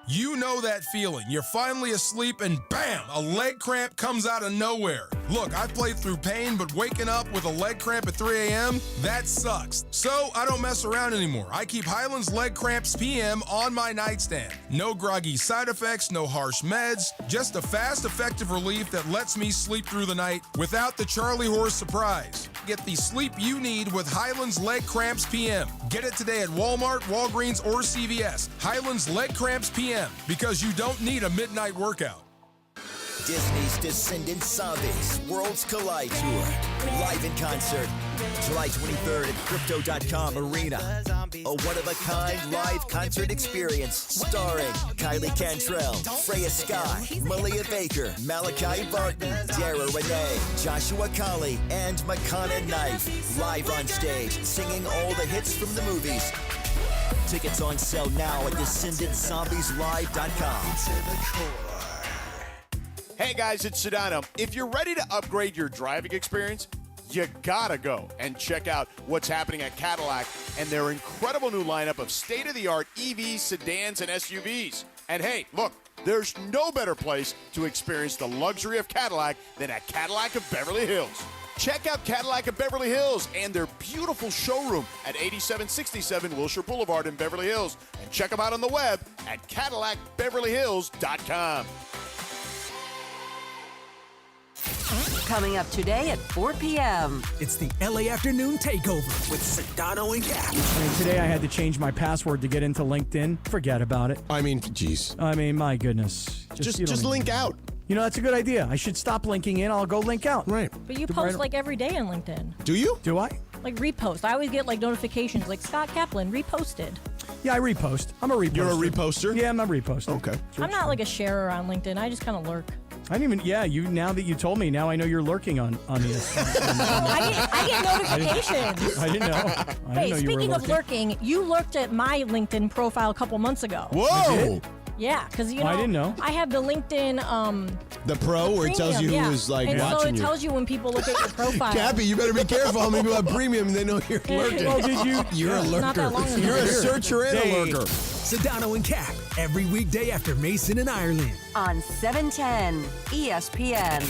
[SPEAKER 3] You know that feeling. You're finally asleep and bam, a leg cramp comes out of nowhere. Look, I've played through pain, but waking up with a leg cramp at 3 a.m., that sucks. So I don't mess around anymore. I keep Highland's Leg Cramps PM on my nightstand. No groggy side effects, no harsh meds, just a fast, effective relief that lets me sleep through the night without the Charlie horse surprise. Get the sleep you need with Highland's Leg Cramps PM. Get it today at Walmart, Walgreens, or CVS. Highland's Leg Cramps PM, because you don't need a midnight workout.
[SPEAKER 8] Disney's Descendant Zombies Worlds Collide Tour. Live in concert. July 23rd at Crypto.com Arena. A one-of-a-kind live concert experience starring Kylie Cantrell, Freya Sky, Malia Baker, Malachi Barton, Dara Renee, Joshua Colley, and Makana Knife. Live on stage, singing all the hits from the movies. Tickets on sale now at DescendantZombiesLive.com.
[SPEAKER 11] Hey guys, it's Sedano. If you're ready to upgrade your driving experience, you gotta go and check out what's happening at Cadillac and their incredible new lineup of state-of-the-art EVs, sedans, and SUVs. And hey, look, there's no better place to experience the luxury of Cadillac than at Cadillac of Beverly Hills. Check out Cadillac of Beverly Hills and their beautiful showroom at 8767 Wilshire Boulevard in Beverly Hills. And check them out on the web at CadillacBeverlyHills.com.
[SPEAKER 5] Coming up today at 4 p.m.
[SPEAKER 6] It's the LA Afternoon Takeover with Sedano and Gap.
[SPEAKER 12] Today I had to change my password to get into LinkedIn. Forget about it.
[SPEAKER 14] I mean, geez.
[SPEAKER 12] I mean, my goodness.
[SPEAKER 14] Just link out.
[SPEAKER 12] You know, that's a good idea. I should stop linking in. I'll go link out.
[SPEAKER 14] Right.
[SPEAKER 18] But you post like every day on LinkedIn.
[SPEAKER 14] Do you?
[SPEAKER 12] Do I?
[SPEAKER 18] Like repost. I always get like notifications like Scott Kaplan reposted.
[SPEAKER 12] Yeah, I repost. I'm a reposter.
[SPEAKER 14] You're a reposter?
[SPEAKER 12] Yeah, I'm a reposter.
[SPEAKER 14] Okay.
[SPEAKER 18] I'm not like a sharer on LinkedIn. I just kind of lurk.
[SPEAKER 12] I didn't even. Yeah, you. Now that you told me, now I know you're lurking on this.
[SPEAKER 18] I get notifications.
[SPEAKER 12] I didn't know. I didn't
[SPEAKER 18] Hey,
[SPEAKER 12] know you were
[SPEAKER 18] speaking of lurking, you lurked at my LinkedIn profile a couple months ago.
[SPEAKER 14] Whoa!
[SPEAKER 18] Yeah, because you know
[SPEAKER 12] I didn't know.
[SPEAKER 18] I have the LinkedIn
[SPEAKER 14] The Pro, where it tells you
[SPEAKER 18] premium,
[SPEAKER 14] who is like
[SPEAKER 18] and
[SPEAKER 14] watching
[SPEAKER 18] so it
[SPEAKER 14] you.
[SPEAKER 18] tells you when people look at your profile.
[SPEAKER 14] Cappy, you better be careful how many people have premium and they know you're lurking.
[SPEAKER 12] Well, did you?
[SPEAKER 14] You're a
[SPEAKER 18] Not that
[SPEAKER 14] lurker.
[SPEAKER 18] long ago.
[SPEAKER 14] You're a searcher and a
[SPEAKER 12] Hey.
[SPEAKER 14] lurker.
[SPEAKER 6] Sedano and Cap every weekday after Mason and Ireland.
[SPEAKER 5] On 710 ESPN.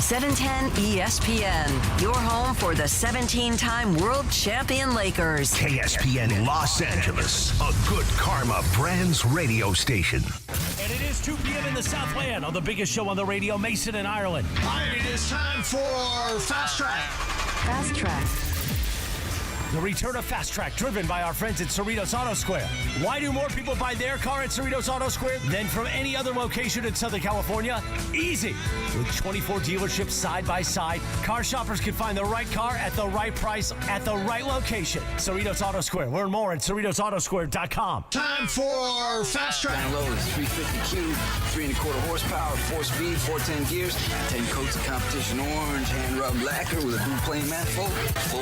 [SPEAKER 5] 710 ESPN, your home for the 17-time world champion Lakers.
[SPEAKER 9] KSPN Los Angeles, a good karma brands radio station.
[SPEAKER 10] And it is 2 p.m. in the Southland on the biggest show on the radio, Mason and Ireland.
[SPEAKER 9] It is time for Fast Track.
[SPEAKER 5] Fast Track.
[SPEAKER 10] The return of Fast Track, driven by our friends at Cerritos Auto Square. Why do more people buy their car at Cerritos Auto Square than from any other location in Southern California? Easy. With 24 dealerships side by side, car shoppers can find the right car at the right price at the right location. Cerritos Auto Square. Learn more at CerritosAutoSquare.com.
[SPEAKER 9] Time for Fast Track.
[SPEAKER 7] Down low is 350 cube, 3.25 horsepower, 4-speed, 410 gears, 10 coats of competition orange, hand rubbed lacquer with a blue plane mat full,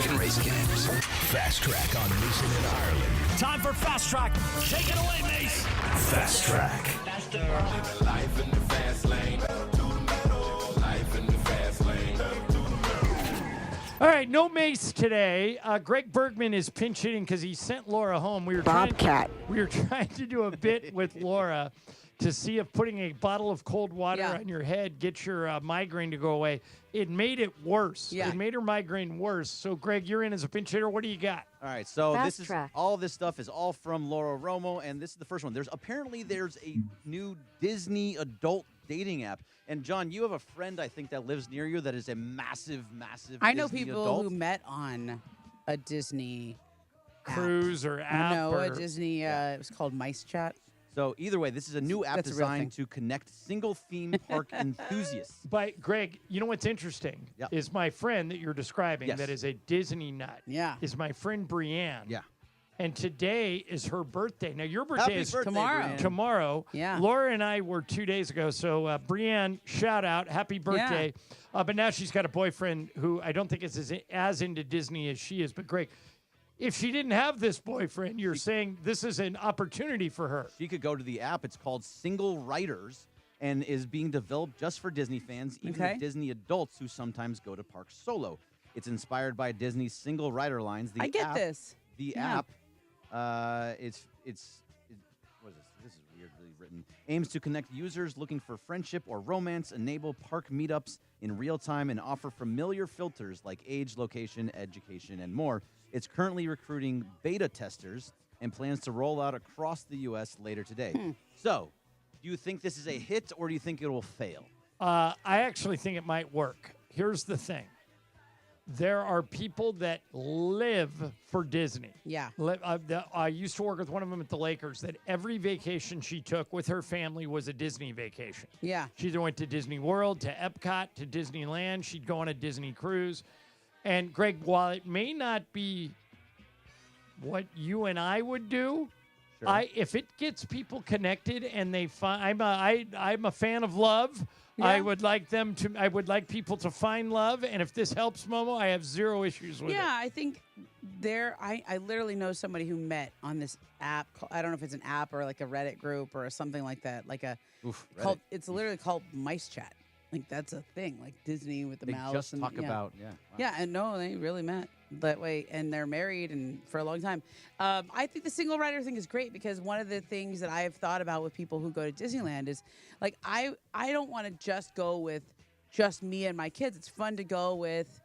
[SPEAKER 7] and race cams.
[SPEAKER 9] Fast Track on Mason and Ireland.
[SPEAKER 10] Time for Fast Track. Take it away, Mace.
[SPEAKER 9] Fast Track. Life in the fast lane. Life in the fast lane.
[SPEAKER 2] All right, no Mace today. Greg Bergman is pinch hitting because he sent Laura home. We were trying to do a bit with Laura to see if putting a bottle of cold water on your head gets your migraine to go away. It made it worse.
[SPEAKER 1] Yeah.
[SPEAKER 2] It made her migraine worse. So, Greg, you're in as a pinch hitter. What do you got?
[SPEAKER 4] All right, so
[SPEAKER 5] Fast Track.
[SPEAKER 4] all this stuff is all from Laura Romo, and this is the first one. There's a new Disney adult dating app. And John, you have a friend I think that lives near you that is a massive
[SPEAKER 1] I know
[SPEAKER 4] Disney
[SPEAKER 1] people
[SPEAKER 4] adult.
[SPEAKER 1] who met on a Disney
[SPEAKER 2] Cruise or app?
[SPEAKER 1] No,
[SPEAKER 2] or,
[SPEAKER 1] a Disney. It was called Mice Chat.
[SPEAKER 4] So either way, this is a new app
[SPEAKER 1] That's a real
[SPEAKER 4] designed to connect single theme park enthusiasts.
[SPEAKER 2] But, Greg, you know what's interesting is my friend that you're describing that is a Disney nut is my friend Brienne.
[SPEAKER 4] Yeah.
[SPEAKER 2] And today is her birthday. Now, your birthday
[SPEAKER 4] Happy
[SPEAKER 2] is
[SPEAKER 4] birthday,
[SPEAKER 1] tomorrow.
[SPEAKER 4] Brienne.
[SPEAKER 2] Tomorrow.
[SPEAKER 1] Yeah.
[SPEAKER 2] Laura and I were 2 days ago. So, Brienne, shout out. Happy birthday. But now she's got a boyfriend who I don't think is as into Disney as she is. But, Greg, if she didn't have this boyfriend, you're saying this is an opportunity for her.
[SPEAKER 4] She could go to the app. It's called Single Writers and is being developed just for Disney fans, even
[SPEAKER 1] Okay.
[SPEAKER 4] with Disney adults who sometimes go to parks solo. It's inspired by Disney's single writer lines. The
[SPEAKER 1] I get
[SPEAKER 4] app,
[SPEAKER 1] this.
[SPEAKER 4] The
[SPEAKER 1] Yeah.
[SPEAKER 4] app, what is this? This is weirdly written. Aims to connect users looking for friendship or romance, enable park meetups in real time, and offer familiar filters like age, location, education, and more. It's currently recruiting beta testers and plans to roll out across the U.S. later today. So, do you think this is a hit or do you think it will fail?
[SPEAKER 2] I actually think it might work. Here's the thing. There are people that live for Disney.
[SPEAKER 1] Yeah.
[SPEAKER 2] I used to work with one of them at the Lakers that every vacation she took with her family was a Disney vacation.
[SPEAKER 1] Yeah.
[SPEAKER 2] She either went to Disney World, to Epcot, to Disneyland. She'd go on a Disney cruise. And, Greg, while it may not be what you and I would do, if it gets people connected and they find, I'm a fan of love.
[SPEAKER 1] Yeah.
[SPEAKER 2] I would like people to find love, and if this helps Momo, I have zero issues with it.
[SPEAKER 1] Yeah, I think I literally know somebody who met on this app. I don't know if it's an app or like a Reddit group or something like that. Like it's literally called Mice Chat. Like that's a thing, like Disney with the
[SPEAKER 4] They
[SPEAKER 1] mouse.
[SPEAKER 4] just
[SPEAKER 1] and,
[SPEAKER 4] talk
[SPEAKER 1] yeah.
[SPEAKER 4] about, Wow.
[SPEAKER 1] Yeah, and no, they really met that way, and they're married and for a long time. I think the single rider thing is great because one of the things that I have thought about with people who go to Disneyland is like I don't want to just go with just me and my kids. It's fun to go with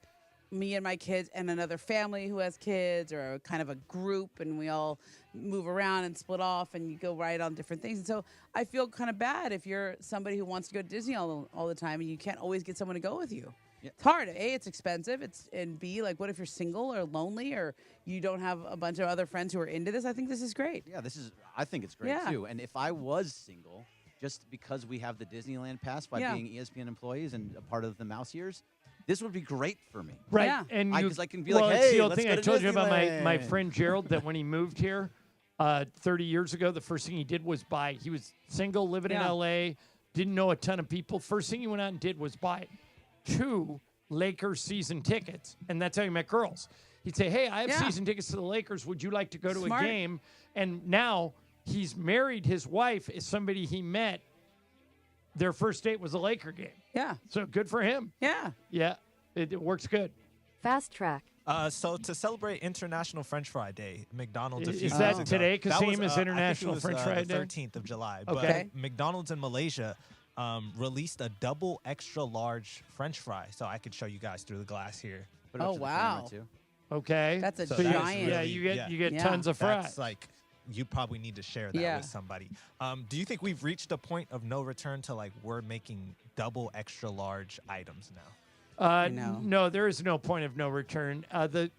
[SPEAKER 1] me and my kids and another family who has kids or kind of a group, and we all move around and split off and you go ride on different things. And so I feel kind of bad if you're somebody who wants to go to Disney all the time and you can't always get someone to go with you.
[SPEAKER 4] Yeah.
[SPEAKER 1] It's hard. A, it's expensive. And B, like, what if you're single or lonely or you don't have a bunch of other friends who are into this? I think this is great.
[SPEAKER 4] Yeah, I think it's great
[SPEAKER 1] Yeah.
[SPEAKER 4] too. And if I was single, just because we have the Disneyland pass by being ESPN employees and a part of the Mouse Years, this would be great for me.
[SPEAKER 2] Right.
[SPEAKER 1] Yeah.
[SPEAKER 2] And
[SPEAKER 4] because I can be
[SPEAKER 2] well,
[SPEAKER 4] like,
[SPEAKER 2] it's
[SPEAKER 4] hey,
[SPEAKER 2] the
[SPEAKER 4] let's
[SPEAKER 2] thing
[SPEAKER 4] go
[SPEAKER 2] I
[SPEAKER 4] to
[SPEAKER 2] told you about my
[SPEAKER 4] Disneyland.
[SPEAKER 2] friend Gerald that when he moved here 30 years ago, the first thing he did was he was single, living in
[SPEAKER 1] Yeah.
[SPEAKER 2] LA, didn't know a ton of people. First thing he went out and did was buy 2 Lakers season tickets, and that's how he met girls. He'd say, hey, I have season tickets to the Lakers. Would you like to go to
[SPEAKER 1] Smart.
[SPEAKER 2] a game? And now he's married. His wife is somebody he met. Their first date was a Laker game.
[SPEAKER 1] Yeah.
[SPEAKER 2] So good for him.
[SPEAKER 1] Yeah.
[SPEAKER 2] Yeah. It works good.
[SPEAKER 5] Fast track.
[SPEAKER 19] So to celebrate International French Fry Day, McDonald's.
[SPEAKER 2] Is that today? Kasim, is International French Fry Day?
[SPEAKER 19] The 13th of July.
[SPEAKER 2] Okay.
[SPEAKER 19] But McDonald's in Malaysia released a double extra large French fry. So I could show you guys through the glass here.
[SPEAKER 4] Put it up
[SPEAKER 1] Oh,
[SPEAKER 4] to the
[SPEAKER 1] wow.
[SPEAKER 4] camera, too.
[SPEAKER 2] Okay.
[SPEAKER 1] That's a
[SPEAKER 19] So that is
[SPEAKER 1] giant.
[SPEAKER 2] Yeah,
[SPEAKER 19] really-
[SPEAKER 2] you get tons of fries.
[SPEAKER 19] That's like you probably need to share that
[SPEAKER 1] Yeah.
[SPEAKER 19] with somebody. Do you think we've reached a point of no return to like we're making double extra large items now?
[SPEAKER 1] know.
[SPEAKER 2] No, there is no point of no return. The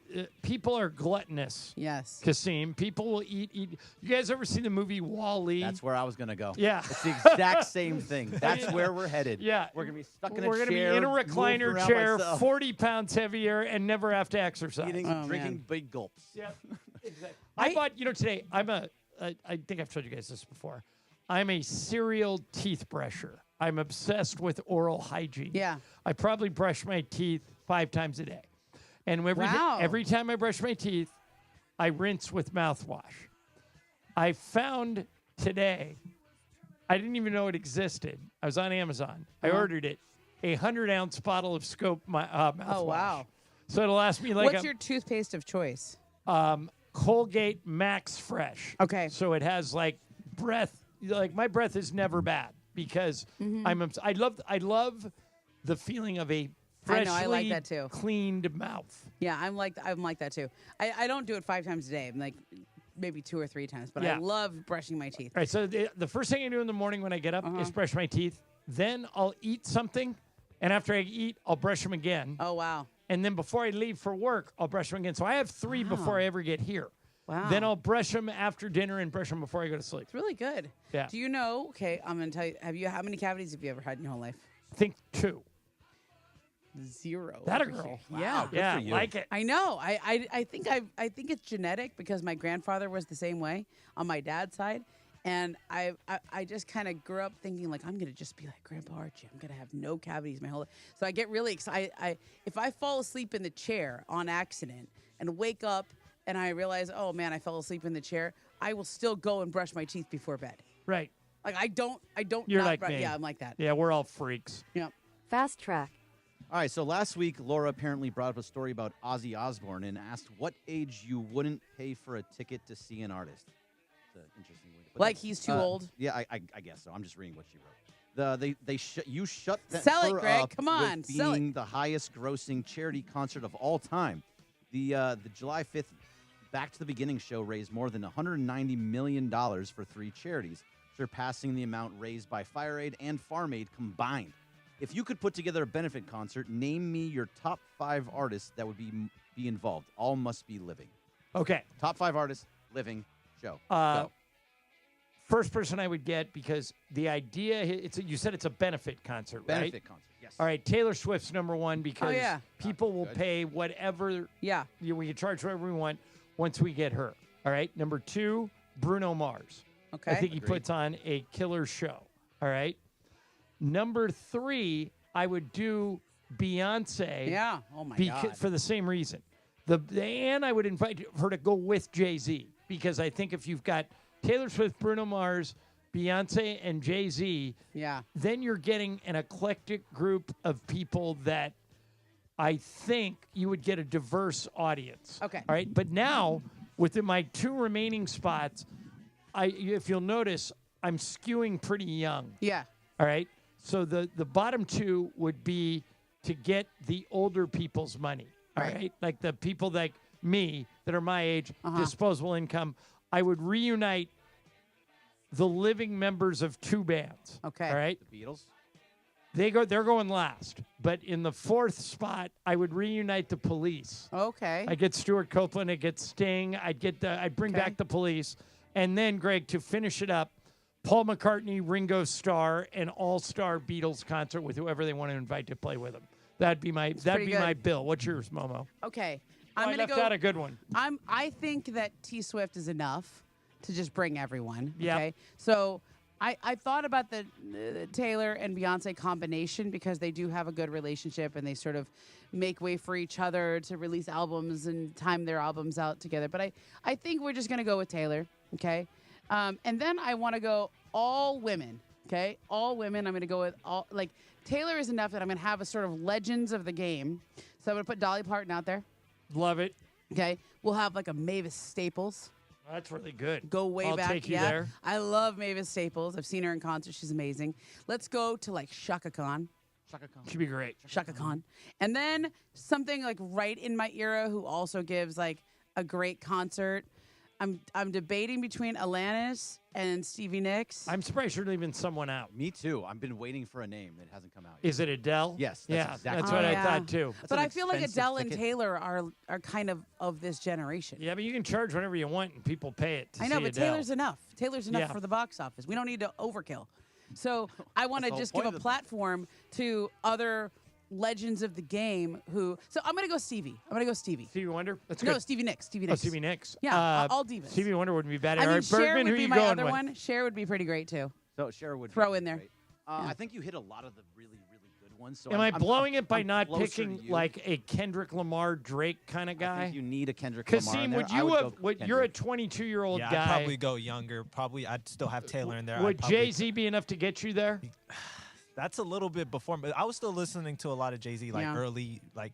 [SPEAKER 2] people are gluttonous.
[SPEAKER 1] Yes.
[SPEAKER 2] Kasim, people will eat. You guys ever seen the movie Wall-E?
[SPEAKER 4] That's where I was going to go.
[SPEAKER 2] Yeah.
[SPEAKER 4] It's the exact same thing. That's where we're headed.
[SPEAKER 2] Yeah.
[SPEAKER 4] We're going to be stuck in a chair.
[SPEAKER 2] We're going to be in a
[SPEAKER 4] move
[SPEAKER 2] recliner
[SPEAKER 4] around
[SPEAKER 2] chair,
[SPEAKER 4] myself,
[SPEAKER 2] 40 pounds heavier, and never have to exercise.
[SPEAKER 4] drinking big gulps.
[SPEAKER 2] Yeah, exactly. I bought, today, I think I've told you guys this before. I'm a serial teeth brusher. I'm obsessed with oral hygiene.
[SPEAKER 1] Yeah.
[SPEAKER 2] I probably brush my teeth 5 times a day. And
[SPEAKER 1] Wow.
[SPEAKER 2] every time I brush my teeth, I rinse with mouthwash. I found today, I didn't even know it existed. I was on Amazon. I ordered it, a 100-ounce bottle of Scope mouthwash.
[SPEAKER 1] Oh, wow.
[SPEAKER 2] So it'll last me like
[SPEAKER 1] What's your toothpaste of choice?
[SPEAKER 2] Colgate Max Fresh.
[SPEAKER 1] Okay.
[SPEAKER 2] So it has like breath. Like my breath is never bad because I love the feeling of a freshly
[SPEAKER 1] I like that too.
[SPEAKER 2] cleaned mouth.
[SPEAKER 1] Yeah, I'm like that too. I don't do it 5 times a day. I'm like maybe 2 or 3 times, but
[SPEAKER 2] Yeah.
[SPEAKER 1] I love brushing my teeth.
[SPEAKER 2] All right. So the first thing I do in the morning when I get up is brush my teeth. Then I'll eat something, and after I eat, I'll brush them again.
[SPEAKER 1] Oh wow.
[SPEAKER 2] And then before I leave for work, I'll brush them again. So I have 3 before I ever get here.
[SPEAKER 1] Wow.
[SPEAKER 2] Then I'll brush them after dinner and brush them before I go to sleep.
[SPEAKER 1] It's really good.
[SPEAKER 2] Yeah.
[SPEAKER 1] Do you know? Okay, I'm gonna tell you. How many cavities have you ever had in your whole life?
[SPEAKER 2] I think 2.
[SPEAKER 1] 0.
[SPEAKER 2] That a
[SPEAKER 1] over
[SPEAKER 2] girl.
[SPEAKER 1] here.
[SPEAKER 2] Wow,
[SPEAKER 1] Yeah.
[SPEAKER 2] good for you. Like it.
[SPEAKER 1] I know. I think it's genetic because my grandfather was the same way on my dad's side, and I just kind of grew up thinking like I'm gonna just be like Grandpa Archie. I'm gonna have no cavities my whole life. So I get really excited. If I fall asleep in the chair on accident and wake up and I realize, oh man, I fell asleep in the chair, I will still go and brush my teeth before bed.
[SPEAKER 2] Right.
[SPEAKER 1] Like I don't.
[SPEAKER 2] You're
[SPEAKER 1] not
[SPEAKER 2] like me.
[SPEAKER 1] Yeah, I'm like that.
[SPEAKER 2] Yeah, we're all freaks.
[SPEAKER 1] Yeah.
[SPEAKER 5] Fast track.
[SPEAKER 4] All right, so last week, Laura apparently brought up a story about Ozzy Osbourne and asked what age you wouldn't pay for a ticket to see an artist. It's an interesting way to put
[SPEAKER 1] Like
[SPEAKER 4] it.
[SPEAKER 1] he's too old?
[SPEAKER 4] Yeah, I guess so. I'm just reading what she wrote. You shut that
[SPEAKER 1] Sell it,
[SPEAKER 4] her
[SPEAKER 1] Greg.
[SPEAKER 4] up
[SPEAKER 1] Come on,
[SPEAKER 4] with
[SPEAKER 1] sell it.
[SPEAKER 4] being the highest grossing charity concert of all time. The July 5th Back to the Beginning show raised more than $190 million for 3 charities, surpassing the amount raised by Fire Aid and Farm Aid combined. If you could put together a benefit concert, name me your top 5 artists that would be involved. All must be living.
[SPEAKER 2] Okay.
[SPEAKER 4] Top 5 artists, living, show.
[SPEAKER 2] Go. First person I would get, because the idea, you said it's a benefit concert, right?
[SPEAKER 4] Benefit concert, yes.
[SPEAKER 2] All right, Taylor Swift's number 1 because
[SPEAKER 1] yeah.
[SPEAKER 2] people will pay whatever.
[SPEAKER 1] Yeah.
[SPEAKER 2] We can charge whatever we want once we get her. All right. Number 2, Bruno Mars.
[SPEAKER 1] Okay.
[SPEAKER 2] I think he
[SPEAKER 4] Agreed.
[SPEAKER 2] puts on a killer show. All right. Number 3, I would do Beyonce.
[SPEAKER 1] Yeah. Oh my God.
[SPEAKER 2] For the same reason. And I would invite her to go with Jay-Z, because I think if you've got Taylor Swift, Bruno Mars, Beyonce, and Jay-Z,
[SPEAKER 1] Yeah.
[SPEAKER 2] then you're getting an eclectic group of people that I think you would get a diverse audience.
[SPEAKER 1] Okay.
[SPEAKER 2] All right. But now, with my 2 remaining spots, if you'll notice, I'm skewing pretty young.
[SPEAKER 1] Yeah.
[SPEAKER 2] All right. So the bottom 2 would be to get the older people's money. All right. Like the people like me that are my age, disposable income. I would reunite the living members of 2 bands.
[SPEAKER 1] Okay.
[SPEAKER 2] All right.
[SPEAKER 4] The Beatles?
[SPEAKER 2] They're going last. But in the 4th spot, I would reunite the Police.
[SPEAKER 1] Okay.
[SPEAKER 2] I'd get Stuart Copeland, I'd get Sting, I'd bring back the Police. And then, Greg, to finish it up, Paul McCartney, Ringo Starr, an all-star Beatles concert with whoever they want to invite to play with them. That'd be my bill. What's yours, Momo?
[SPEAKER 1] Okay.
[SPEAKER 2] I
[SPEAKER 1] I'm gonna
[SPEAKER 2] left
[SPEAKER 1] go.
[SPEAKER 2] out a good one.
[SPEAKER 1] I think that T Swift is enough to just bring everyone.
[SPEAKER 2] Yep.
[SPEAKER 1] Okay. So I thought about the Taylor and Beyonce combination because they do have a good relationship and they sort of make way for each other to release albums and time their albums out together. But I think we're just going to go with Taylor, okay? And then I want to go all women, okay? All women. I'm going to go with all, like, Taylor is enough that I'm going to have a sort of legends of the game. So I'm going to put Dolly Parton out there.
[SPEAKER 2] Love it.
[SPEAKER 1] Okay. We'll have like a Mavis Staples.
[SPEAKER 2] That's really good.
[SPEAKER 1] Go way
[SPEAKER 2] I'll
[SPEAKER 1] back.
[SPEAKER 2] take you there.
[SPEAKER 1] I love Mavis Staples. I've seen her in concert. She's amazing. Let's go to like Shaka Khan.
[SPEAKER 4] Shaka Khan.
[SPEAKER 2] Should be great.
[SPEAKER 1] Shaka Khan. And then something like right in my era who also gives like a great concert. I'm debating between Alanis and Stevie Nicks.
[SPEAKER 2] I'm surprised you're leaving someone out.
[SPEAKER 4] Me too. I've been waiting for a name that hasn't come out yet.
[SPEAKER 2] Is it Adele?
[SPEAKER 4] Yes.
[SPEAKER 2] Yeah,
[SPEAKER 4] exactly
[SPEAKER 2] that's what I thought too.
[SPEAKER 1] But I feel like Adele and Taylor are kind of this generation.
[SPEAKER 2] Yeah, but you can charge whatever you want and people pay it.
[SPEAKER 1] I know, but
[SPEAKER 2] Adele.
[SPEAKER 1] Taylor's enough. Taylor's enough
[SPEAKER 2] Yeah.
[SPEAKER 1] for the box office. We don't need to overkill. So I want to
[SPEAKER 4] That's the
[SPEAKER 1] just
[SPEAKER 4] whole
[SPEAKER 1] give
[SPEAKER 4] point
[SPEAKER 1] a
[SPEAKER 4] of it.
[SPEAKER 1] platform to other legends of the game who. So I'm going to go Stevie.
[SPEAKER 2] Stevie Wonder? That's
[SPEAKER 1] No,
[SPEAKER 2] good.
[SPEAKER 1] Stevie Nicks.
[SPEAKER 2] Oh, Stevie Nicks.
[SPEAKER 1] Yeah, all divas.
[SPEAKER 2] Stevie Wonder wouldn't be bad.
[SPEAKER 1] I
[SPEAKER 2] All
[SPEAKER 1] mean,
[SPEAKER 2] right,
[SPEAKER 1] Cher
[SPEAKER 2] Bergman,
[SPEAKER 1] would
[SPEAKER 2] who
[SPEAKER 1] be
[SPEAKER 2] you
[SPEAKER 1] my
[SPEAKER 2] going
[SPEAKER 1] other
[SPEAKER 2] with?
[SPEAKER 1] one. Cher would be pretty great too.
[SPEAKER 4] So Cher would
[SPEAKER 1] Throw
[SPEAKER 4] be
[SPEAKER 1] in there.
[SPEAKER 4] great. I think you hit a lot of the really, really good ones. So
[SPEAKER 2] Am I
[SPEAKER 4] I'm
[SPEAKER 2] blowing it by
[SPEAKER 4] I'm
[SPEAKER 2] not
[SPEAKER 4] closer
[SPEAKER 2] picking
[SPEAKER 4] to you.
[SPEAKER 2] like a Kendrick Lamar Drake kind of
[SPEAKER 4] I
[SPEAKER 2] guy?
[SPEAKER 4] think you need a Kendrick Lamar in
[SPEAKER 2] Kasim,
[SPEAKER 4] there.
[SPEAKER 2] would
[SPEAKER 4] I
[SPEAKER 2] you
[SPEAKER 4] would
[SPEAKER 2] have?
[SPEAKER 4] go
[SPEAKER 2] You're a
[SPEAKER 4] Kendrick.
[SPEAKER 2] 22-year-old
[SPEAKER 19] Yeah,
[SPEAKER 2] guy.
[SPEAKER 19] I'd probably go younger. Probably I'd still have Taylor in there.
[SPEAKER 2] Would Jay-Z be enough to get you there?
[SPEAKER 19] That's a little bit before, but I was still listening to a lot of Jay-Z, like
[SPEAKER 1] Yeah.
[SPEAKER 19] early, like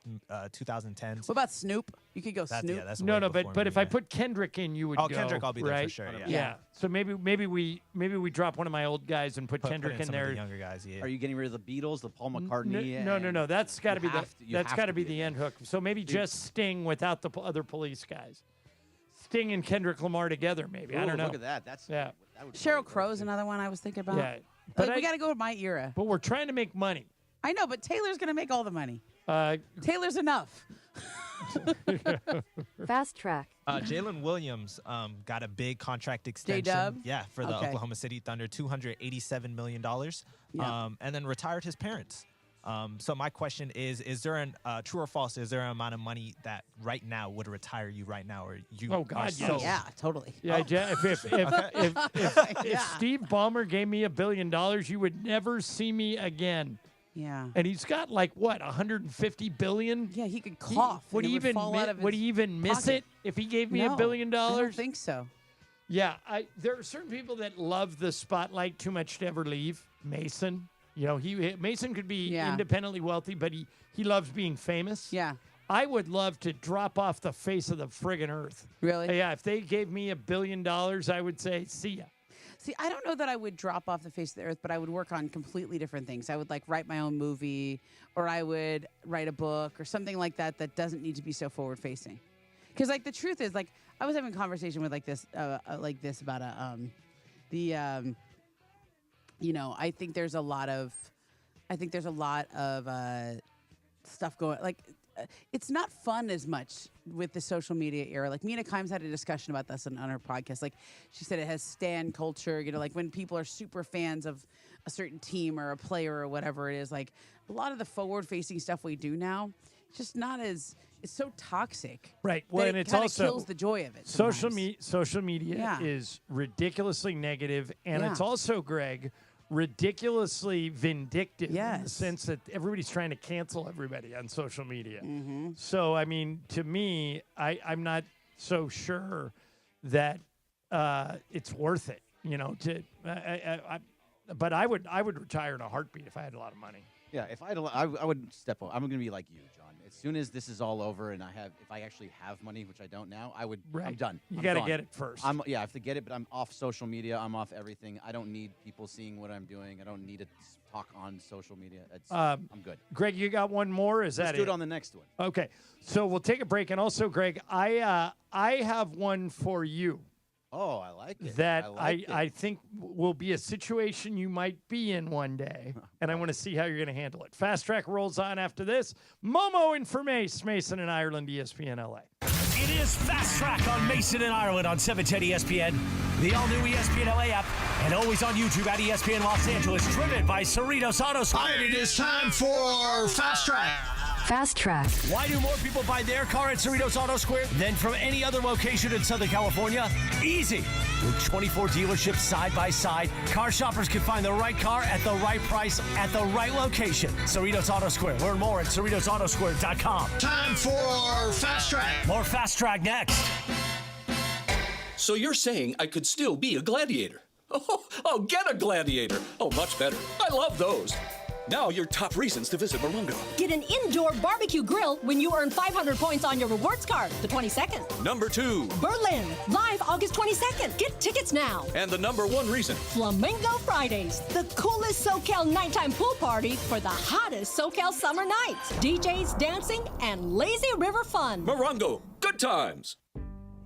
[SPEAKER 19] 2010s.
[SPEAKER 1] What about Snoop? You could go Snoop.
[SPEAKER 19] Yeah, that's
[SPEAKER 2] No,
[SPEAKER 19] way
[SPEAKER 2] no,
[SPEAKER 19] before
[SPEAKER 2] but
[SPEAKER 19] me,
[SPEAKER 2] if I
[SPEAKER 19] yeah.
[SPEAKER 2] put Kendrick in, you would go.
[SPEAKER 19] Kendrick, I'll be there
[SPEAKER 2] right?
[SPEAKER 19] for sure. Yeah.
[SPEAKER 2] Yeah. So maybe we drop one of my old guys and put Kendrick in
[SPEAKER 19] some
[SPEAKER 2] there.
[SPEAKER 19] of the younger guys. Yeah.
[SPEAKER 4] Are you getting rid of the Beatles, the Paul McCartney?
[SPEAKER 2] No. That's got to be
[SPEAKER 4] you
[SPEAKER 2] that's
[SPEAKER 4] have
[SPEAKER 2] got
[SPEAKER 4] to
[SPEAKER 2] to be
[SPEAKER 4] be
[SPEAKER 2] the
[SPEAKER 4] in
[SPEAKER 2] end hook. So maybe just Sting without the other police guys. Sting and Kendrick Lamar together, maybe. I
[SPEAKER 4] Ooh,
[SPEAKER 2] don't know.
[SPEAKER 4] Look at that. That's
[SPEAKER 2] Yeah.
[SPEAKER 4] That would
[SPEAKER 1] Cheryl
[SPEAKER 4] probably work,
[SPEAKER 1] Crow's
[SPEAKER 4] too.
[SPEAKER 1] another one I was thinking about.
[SPEAKER 2] Yeah.
[SPEAKER 1] But
[SPEAKER 2] But
[SPEAKER 1] we got to go with my era.
[SPEAKER 2] But we're trying to make money.
[SPEAKER 1] I know, but Taylor's going to make all the money.
[SPEAKER 2] Uh,
[SPEAKER 1] Taylor's enough.
[SPEAKER 5] Fast track.
[SPEAKER 19] Jalen Williams got a big contract extension.
[SPEAKER 1] J-Dub?
[SPEAKER 19] Yeah, for the
[SPEAKER 1] Okay.
[SPEAKER 19] Oklahoma City Thunder, $287 million,
[SPEAKER 1] Yeah.
[SPEAKER 19] and then retired his parents. So my question is there an true or false? Is there an amount of money that right now would retire you right now, or you?
[SPEAKER 2] Oh, God,
[SPEAKER 19] are so-
[SPEAKER 2] yes.
[SPEAKER 1] Yeah, totally.
[SPEAKER 2] Yeah, if
[SPEAKER 1] Yeah.
[SPEAKER 2] Steve Ballmer gave me $1 billion, you would never see me again.
[SPEAKER 1] Yeah.
[SPEAKER 2] And he's got like what, 150 billion?
[SPEAKER 1] Yeah, he could cough.
[SPEAKER 2] Would
[SPEAKER 1] and
[SPEAKER 2] he
[SPEAKER 1] it would
[SPEAKER 2] even
[SPEAKER 1] fall out of
[SPEAKER 2] would
[SPEAKER 1] his
[SPEAKER 2] he even miss
[SPEAKER 1] pocket.
[SPEAKER 2] it if he gave me
[SPEAKER 1] No,
[SPEAKER 2] $1 billion?
[SPEAKER 1] I don't think so.
[SPEAKER 2] Yeah, there are certain people that love the spotlight too much to ever leave. Mason, Mason could be
[SPEAKER 1] Yeah.
[SPEAKER 2] independently wealthy, but he loves being famous.
[SPEAKER 1] Yeah.
[SPEAKER 2] I would love to drop off the face of the friggin' earth.
[SPEAKER 1] Really?
[SPEAKER 2] Yeah, if they gave me $1 billion, I would say, see ya.
[SPEAKER 1] See, I don't know that I would drop off the face of the earth, but I would work on completely different things. I would like write my own movie, or I would write a book or something like that that doesn't need to be so forward facing. Because like the truth is, like I was having a conversation with this about I think there's a lot of stuff going like. It's not fun as much with the social media era. Like Mina Kimes had a discussion about this on her podcast. Like she said, it has stan culture. Like when people are super fans of a certain team or a player or whatever it is. Like a lot of the forward-facing stuff we do now, it's just not as. It's so toxic.
[SPEAKER 2] Right. Well,
[SPEAKER 1] that
[SPEAKER 2] and
[SPEAKER 1] it
[SPEAKER 2] it's
[SPEAKER 1] kinda
[SPEAKER 2] also
[SPEAKER 1] kills the joy of it.
[SPEAKER 2] Social
[SPEAKER 1] sometimes.
[SPEAKER 2] media
[SPEAKER 1] Yeah.
[SPEAKER 2] is ridiculously negative, and
[SPEAKER 1] Yeah.
[SPEAKER 2] it's also, Greg, ridiculously vindictive in the
[SPEAKER 1] Yes.
[SPEAKER 2] sense that everybody's trying to cancel everybody on social media.
[SPEAKER 1] Mm-hmm.
[SPEAKER 2] So, I mean, to me, I'm not so sure that it's worth it. But I would retire in a heartbeat if I had a lot of money.
[SPEAKER 4] Yeah, if I would step up. I'm going to be like you, John. As soon as this is all over and if I actually have money, which I don't now, I'm
[SPEAKER 2] Right.
[SPEAKER 4] done.
[SPEAKER 2] You
[SPEAKER 4] I'm
[SPEAKER 2] gotta
[SPEAKER 4] gone.
[SPEAKER 2] get it first.
[SPEAKER 4] I have to get it, but I'm off social media. I'm off everything. I don't need people seeing what I'm doing. I don't need to talk on social media. I'm good.
[SPEAKER 2] Greg, you got one more? Is
[SPEAKER 4] Let's
[SPEAKER 2] that
[SPEAKER 4] do it on the next one.
[SPEAKER 2] Okay, so we'll take a break, and also, Greg, I have one for you.
[SPEAKER 4] Oh, I like it.
[SPEAKER 2] That
[SPEAKER 4] like
[SPEAKER 2] I think will be a situation you might be in one day, and I want to see how you're going to handle it. Fast Track rolls on after this. Momo and for Mason in Ireland, ESPN LA.
[SPEAKER 10] It is Fast Track on Mason and Ireland on 710 ESPN, the all-new ESPN LA app, and always on YouTube at ESPN Los Angeles, driven by Cerritos Auto.
[SPEAKER 17] All right, it is time for Fast Track.
[SPEAKER 5] Fast Track.
[SPEAKER 10] Why do more people buy their car at Cerritos Auto Square than from any other location in Southern California? Easy. With 24 dealerships side by side, car shoppers can find the right car at the right price at the right location. Cerritos Auto Square. Learn more at CerritosAutoSquare.com.
[SPEAKER 27] Time for Fast Track.
[SPEAKER 10] More Fast Track next.
[SPEAKER 15] So you're saying I could still be a gladiator? Oh, get a gladiator. Oh, much better. I love those. Now your top reasons to visit Morongo.
[SPEAKER 18] Get an indoor barbecue grill when you earn 500 points on your rewards card the 22nd.
[SPEAKER 15] Number 2.
[SPEAKER 18] Berlin, live August 22nd. Get tickets now.
[SPEAKER 15] And the number 1 reason.
[SPEAKER 18] Flamingo Fridays, the coolest SoCal nighttime pool party for the hottest SoCal summer nights. DJs, dancing, and lazy river fun.
[SPEAKER 15] Morongo, good times.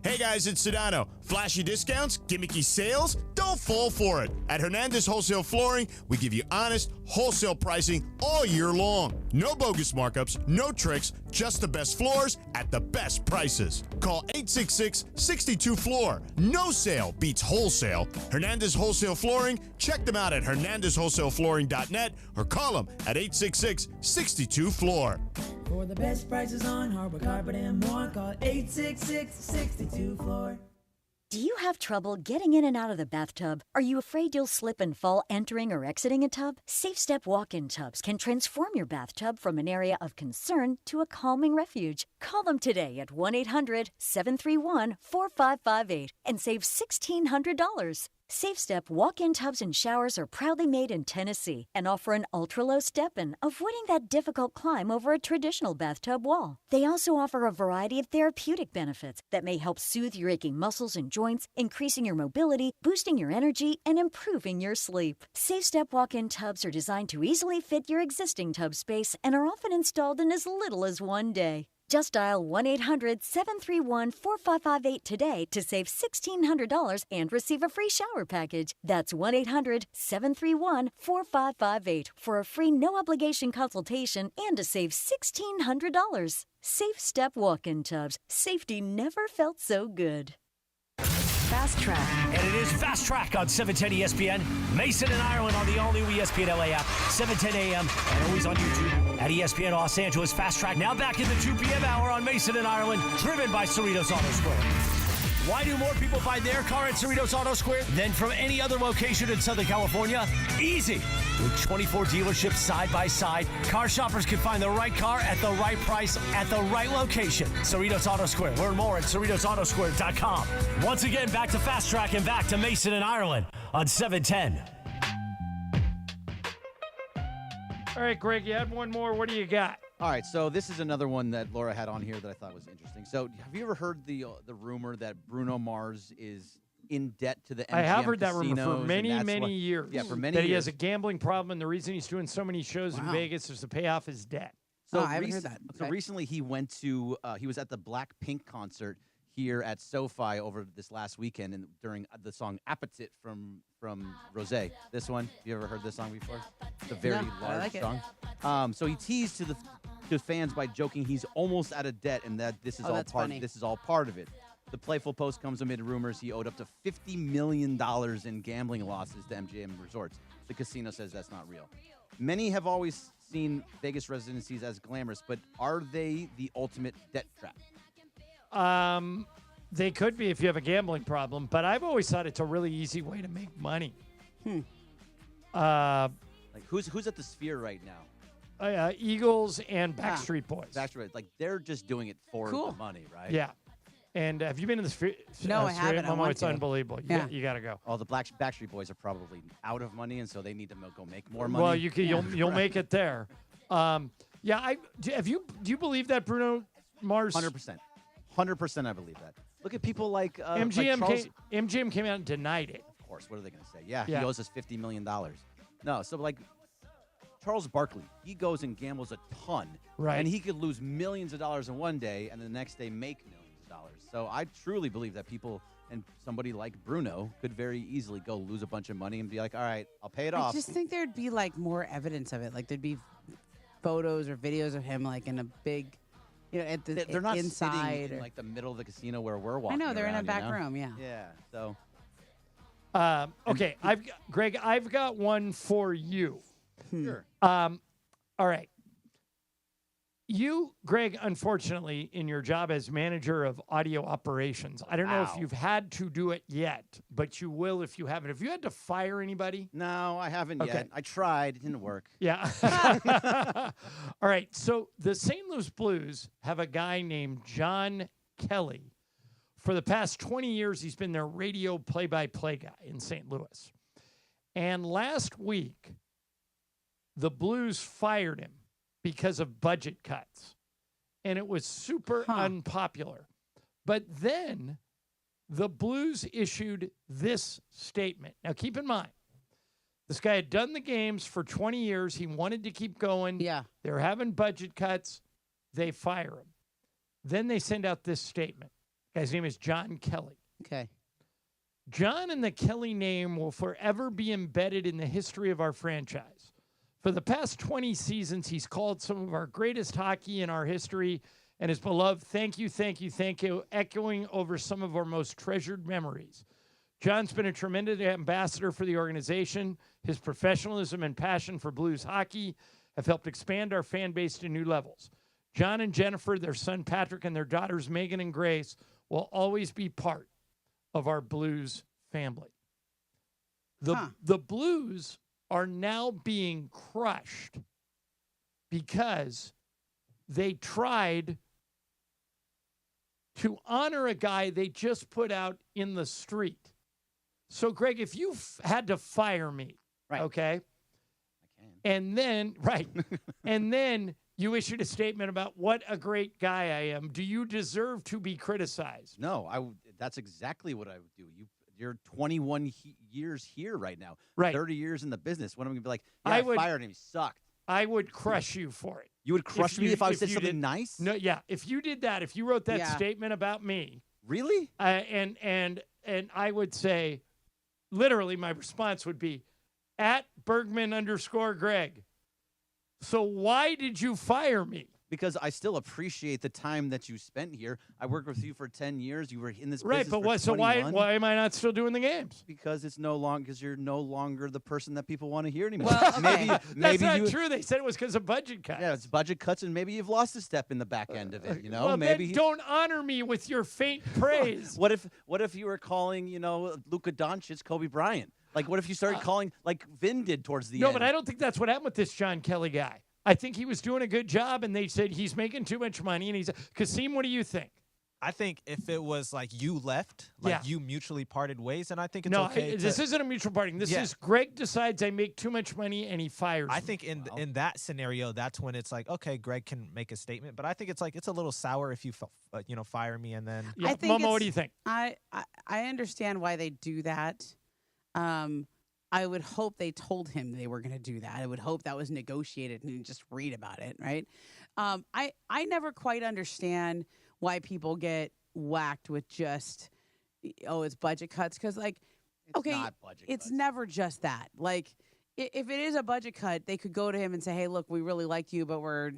[SPEAKER 11] Hey guys, it's Sedano. Flashy discounts, gimmicky sales? Don't fall for it. At Hernandez Wholesale Flooring, we give you honest, wholesale pricing all year long. No bogus markups, no tricks, just the best floors at the best prices. Call 866-62-FLOOR. No sale beats wholesale. Hernandez Wholesale Flooring, check them out at hernandezwholesaleflooring.net or call them at 866-62-FLOOR.
[SPEAKER 17] For the best prices on hardwood carpet and more, call 866-62-FLOOR.
[SPEAKER 16] Do you have trouble getting in and out of the bathtub? Are you afraid you'll slip and fall entering or exiting a tub? Safe Step walk-in tubs can transform your bathtub from an area of concern to a calming refuge. Call them today at 1-800-731-4558 and save $1,600. Safe Step walk-in tubs and showers are proudly made in Tennessee and offer an ultra-low step-in, avoiding that difficult climb over a traditional bathtub wall. They also offer a variety of therapeutic benefits that may help soothe your aching muscles and joints, increasing your mobility, boosting your energy, and improving your sleep. Safe Step walk-in tubs are designed to easily fit your existing tub space and are often installed in as little as one day. Just dial 1-800-731-4558 today to save $1,600 and receive a free shower package. That's 1-800-731-4558 for a free no-obligation consultation and to save $1,600. Safe Step walk-in tubs. Safety never felt so good.
[SPEAKER 5] Fast Track.
[SPEAKER 10] And it is Fast Track on 710 ESPN. Mason and Ireland on the all-new ESPN LA app, 7:10 a.m. and always on YouTube at ESPN Los Angeles. Fast Track now back in the 2 p.m. hour on Mason and Ireland, driven by Cerritos Auto Square. Why do more people buy their car at Cerritos Auto Square than from any other location in Southern California? Easy. With 24 dealerships side by side, car shoppers can find the right car at the right price at the right location. Cerritos Auto Square. Learn more at CerritosAutoSquare.com. Once again, back to Fast Track and back to Mason and Ireland on 710.
[SPEAKER 2] All right, Greg, you had one more. What do you got?
[SPEAKER 4] All right, so this is another one that Laura had on here that I thought was interesting. So, have you ever heard the rumor that Bruno Mars is in debt to the MGM
[SPEAKER 2] I have heard that rumor
[SPEAKER 4] casinos,
[SPEAKER 2] for
[SPEAKER 4] and
[SPEAKER 2] many,
[SPEAKER 4] that's
[SPEAKER 2] many
[SPEAKER 4] why-
[SPEAKER 2] years.
[SPEAKER 4] Yeah, for many
[SPEAKER 2] that
[SPEAKER 4] years.
[SPEAKER 2] he has a gambling problem, and the reason he's doing so many shows in
[SPEAKER 4] Wow.
[SPEAKER 2] Vegas is to pay off his debt.
[SPEAKER 4] So
[SPEAKER 1] I haven't heard that.
[SPEAKER 4] So
[SPEAKER 1] Okay.
[SPEAKER 4] recently he went to he was at the Blackpink concert here at SoFi over this last weekend, and during the song "Appetit" from Rosé. This one, have you ever heard this song before? It's a very
[SPEAKER 1] No, I
[SPEAKER 4] large
[SPEAKER 1] like it.
[SPEAKER 4] song. So he teased to fans by joking he's almost out of debt and that this is
[SPEAKER 1] Oh,
[SPEAKER 4] all
[SPEAKER 1] that's
[SPEAKER 4] part.
[SPEAKER 1] funny.
[SPEAKER 4] This is all part of it. The playful post comes amid rumors he owed up to $50 million in gambling losses to MGM Resorts. The casino says that's not real. Many have always seen Vegas residencies as glamorous, but are they the ultimate debt trap?
[SPEAKER 2] They could be if you have a gambling problem, but I've always thought it's a really easy way to make money.
[SPEAKER 4] Like who's at the Sphere right now?
[SPEAKER 2] Eagles and Backstreet Boys.
[SPEAKER 4] Backstreet, like they're just doing it for
[SPEAKER 1] Cool.
[SPEAKER 4] the money, right?
[SPEAKER 2] Yeah. And have you been to the Sphere?
[SPEAKER 1] No, I
[SPEAKER 2] Sphere?
[SPEAKER 1] haven't. I
[SPEAKER 2] Momo,
[SPEAKER 1] want
[SPEAKER 2] it's
[SPEAKER 1] to.
[SPEAKER 2] unbelievable.
[SPEAKER 1] Yeah.
[SPEAKER 2] You got to go.
[SPEAKER 4] All the Backstreet Boys are probably out of money, and so they need to go make more money.
[SPEAKER 2] Well, you'll make it there. Yeah, do you believe that Bruno Mars
[SPEAKER 4] 100%. 100% I believe that. Look at people like
[SPEAKER 2] MGM
[SPEAKER 4] like Charles,
[SPEAKER 2] MGM came out and denied it.
[SPEAKER 4] Of course, what are they going to say? Yeah,
[SPEAKER 2] Yeah.
[SPEAKER 4] he owes us $50 million. No, so like Charles Barkley, he goes and gambles a ton.
[SPEAKER 2] Right.
[SPEAKER 4] And he could lose millions of dollars in one day and the next day make millions of dollars. So I truly believe that people and somebody like Bruno could very easily go lose a bunch of money and be like, all right, I'll pay it
[SPEAKER 1] I
[SPEAKER 4] off.
[SPEAKER 1] just think there'd be like more evidence of it. Like there'd be photos or videos of him like in a big, at the
[SPEAKER 4] They're not
[SPEAKER 1] inside.
[SPEAKER 4] sitting in
[SPEAKER 1] or-
[SPEAKER 4] like the middle of the casino where we're walking.
[SPEAKER 1] I know they're in a
[SPEAKER 4] around,
[SPEAKER 1] back
[SPEAKER 4] you know?
[SPEAKER 1] room. Yeah.
[SPEAKER 4] Yeah. So
[SPEAKER 2] Okay, Greg, I've got one for you.
[SPEAKER 4] Sure.
[SPEAKER 2] All right. You, Greg, unfortunately, in your job as manager of audio operations, I don't know if you've had to do it yet, but you will if you haven't. Have you had to fire anybody?
[SPEAKER 4] No, I haven't yet. I tried. It didn't work.
[SPEAKER 2] Yeah. All right. So the St. Louis Blues have a guy named John Kelly. For the past 20 years, he's been their radio play-by-play guy in St. Louis. And last week, the Blues fired him because of budget cuts. And it was super unpopular. But then the Blues issued this statement. Now, keep in mind, this guy had done the games for 20 years. He wanted to keep going.
[SPEAKER 1] Yeah.
[SPEAKER 2] They're having budget cuts. They fire him. Then they send out this statement. The guy's name is John Kelly.
[SPEAKER 1] Okay.
[SPEAKER 2] John and the Kelly name will forever be embedded in the history of our franchise. For the past 20 seasons, he's called some of our greatest hockey in our history and is beloved. Thank you, thank you, thank you, echoing over some of our most treasured memories. John's been a tremendous ambassador for the organization. His professionalism and passion for Blues hockey have helped expand our fan base to new levels. John and Jennifer, their son Patrick, and their daughters Megan and Grace will always be part of our Blues family. The Blues are now being crushed because they tried to honor a guy they just put out in the street. So, Greg, if you had to fire me, okay, and then, and then you issued a statement about what a great guy I am, do you deserve to be criticized?
[SPEAKER 4] No, that's exactly what I would do. You're 21 years here right now.
[SPEAKER 2] Right.
[SPEAKER 4] 30 years in the business. What am I going to be like? Yeah,
[SPEAKER 2] I
[SPEAKER 4] I
[SPEAKER 2] would-
[SPEAKER 4] fired him. He sucked.
[SPEAKER 2] I would crush you for it.
[SPEAKER 4] You would crush me if I said
[SPEAKER 2] you
[SPEAKER 4] something
[SPEAKER 2] did-
[SPEAKER 4] nice?
[SPEAKER 2] No, yeah. If you did that, if you wrote that
[SPEAKER 4] Yeah.
[SPEAKER 2] statement about me,
[SPEAKER 4] really,
[SPEAKER 2] and I would say, literally, my response would be, at Bergman_Greg. So why did you fire me?
[SPEAKER 4] Because I still appreciate the time that you spent here. I worked with you for 10 years. You were in this
[SPEAKER 2] Right,
[SPEAKER 4] business
[SPEAKER 2] but
[SPEAKER 4] for
[SPEAKER 2] what? So why
[SPEAKER 4] 21.
[SPEAKER 2] am I not still doing the games?
[SPEAKER 4] Because you're no longer the person that people want to hear anymore.
[SPEAKER 2] Well,
[SPEAKER 4] maybe
[SPEAKER 2] that's not
[SPEAKER 4] you,
[SPEAKER 2] true. They said it was because of budget cuts.
[SPEAKER 4] Yeah, it's budget cuts, and maybe you've lost a step in the back end of it. You know,
[SPEAKER 2] Well,
[SPEAKER 4] maybe
[SPEAKER 2] then don't honor me with your faint praise.
[SPEAKER 4] What if you were calling, Luka Doncic Kobe Bryant? Like, what if you started calling like Vin did towards the end?
[SPEAKER 2] No, but I don't think that's what happened with this John Kelly guy. I think he was doing a good job, and they said he's making too much money. And Kasim, what do you think?
[SPEAKER 19] I think if it was like you left, you mutually parted ways, and I think it's
[SPEAKER 2] No,
[SPEAKER 19] okay.
[SPEAKER 2] this isn't a mutual parting. This is Greg decides I make too much money, and he fires
[SPEAKER 19] I
[SPEAKER 2] me.
[SPEAKER 19] think in that scenario, that's when it's like, okay, Greg can make a statement. But I think it's like it's a little sour if you fire me and then.
[SPEAKER 2] Yeah, Momo, what do you think?
[SPEAKER 1] I understand why they do that. I would hope they told him they were going to do that. I would hope that was negotiated and didn't just read about it, right? I never quite understand why people get whacked with just, it's budget cuts. Because, it's never just that. Like, if it is a budget cut, they could go to him and say, "Hey, look, we really like you, but we're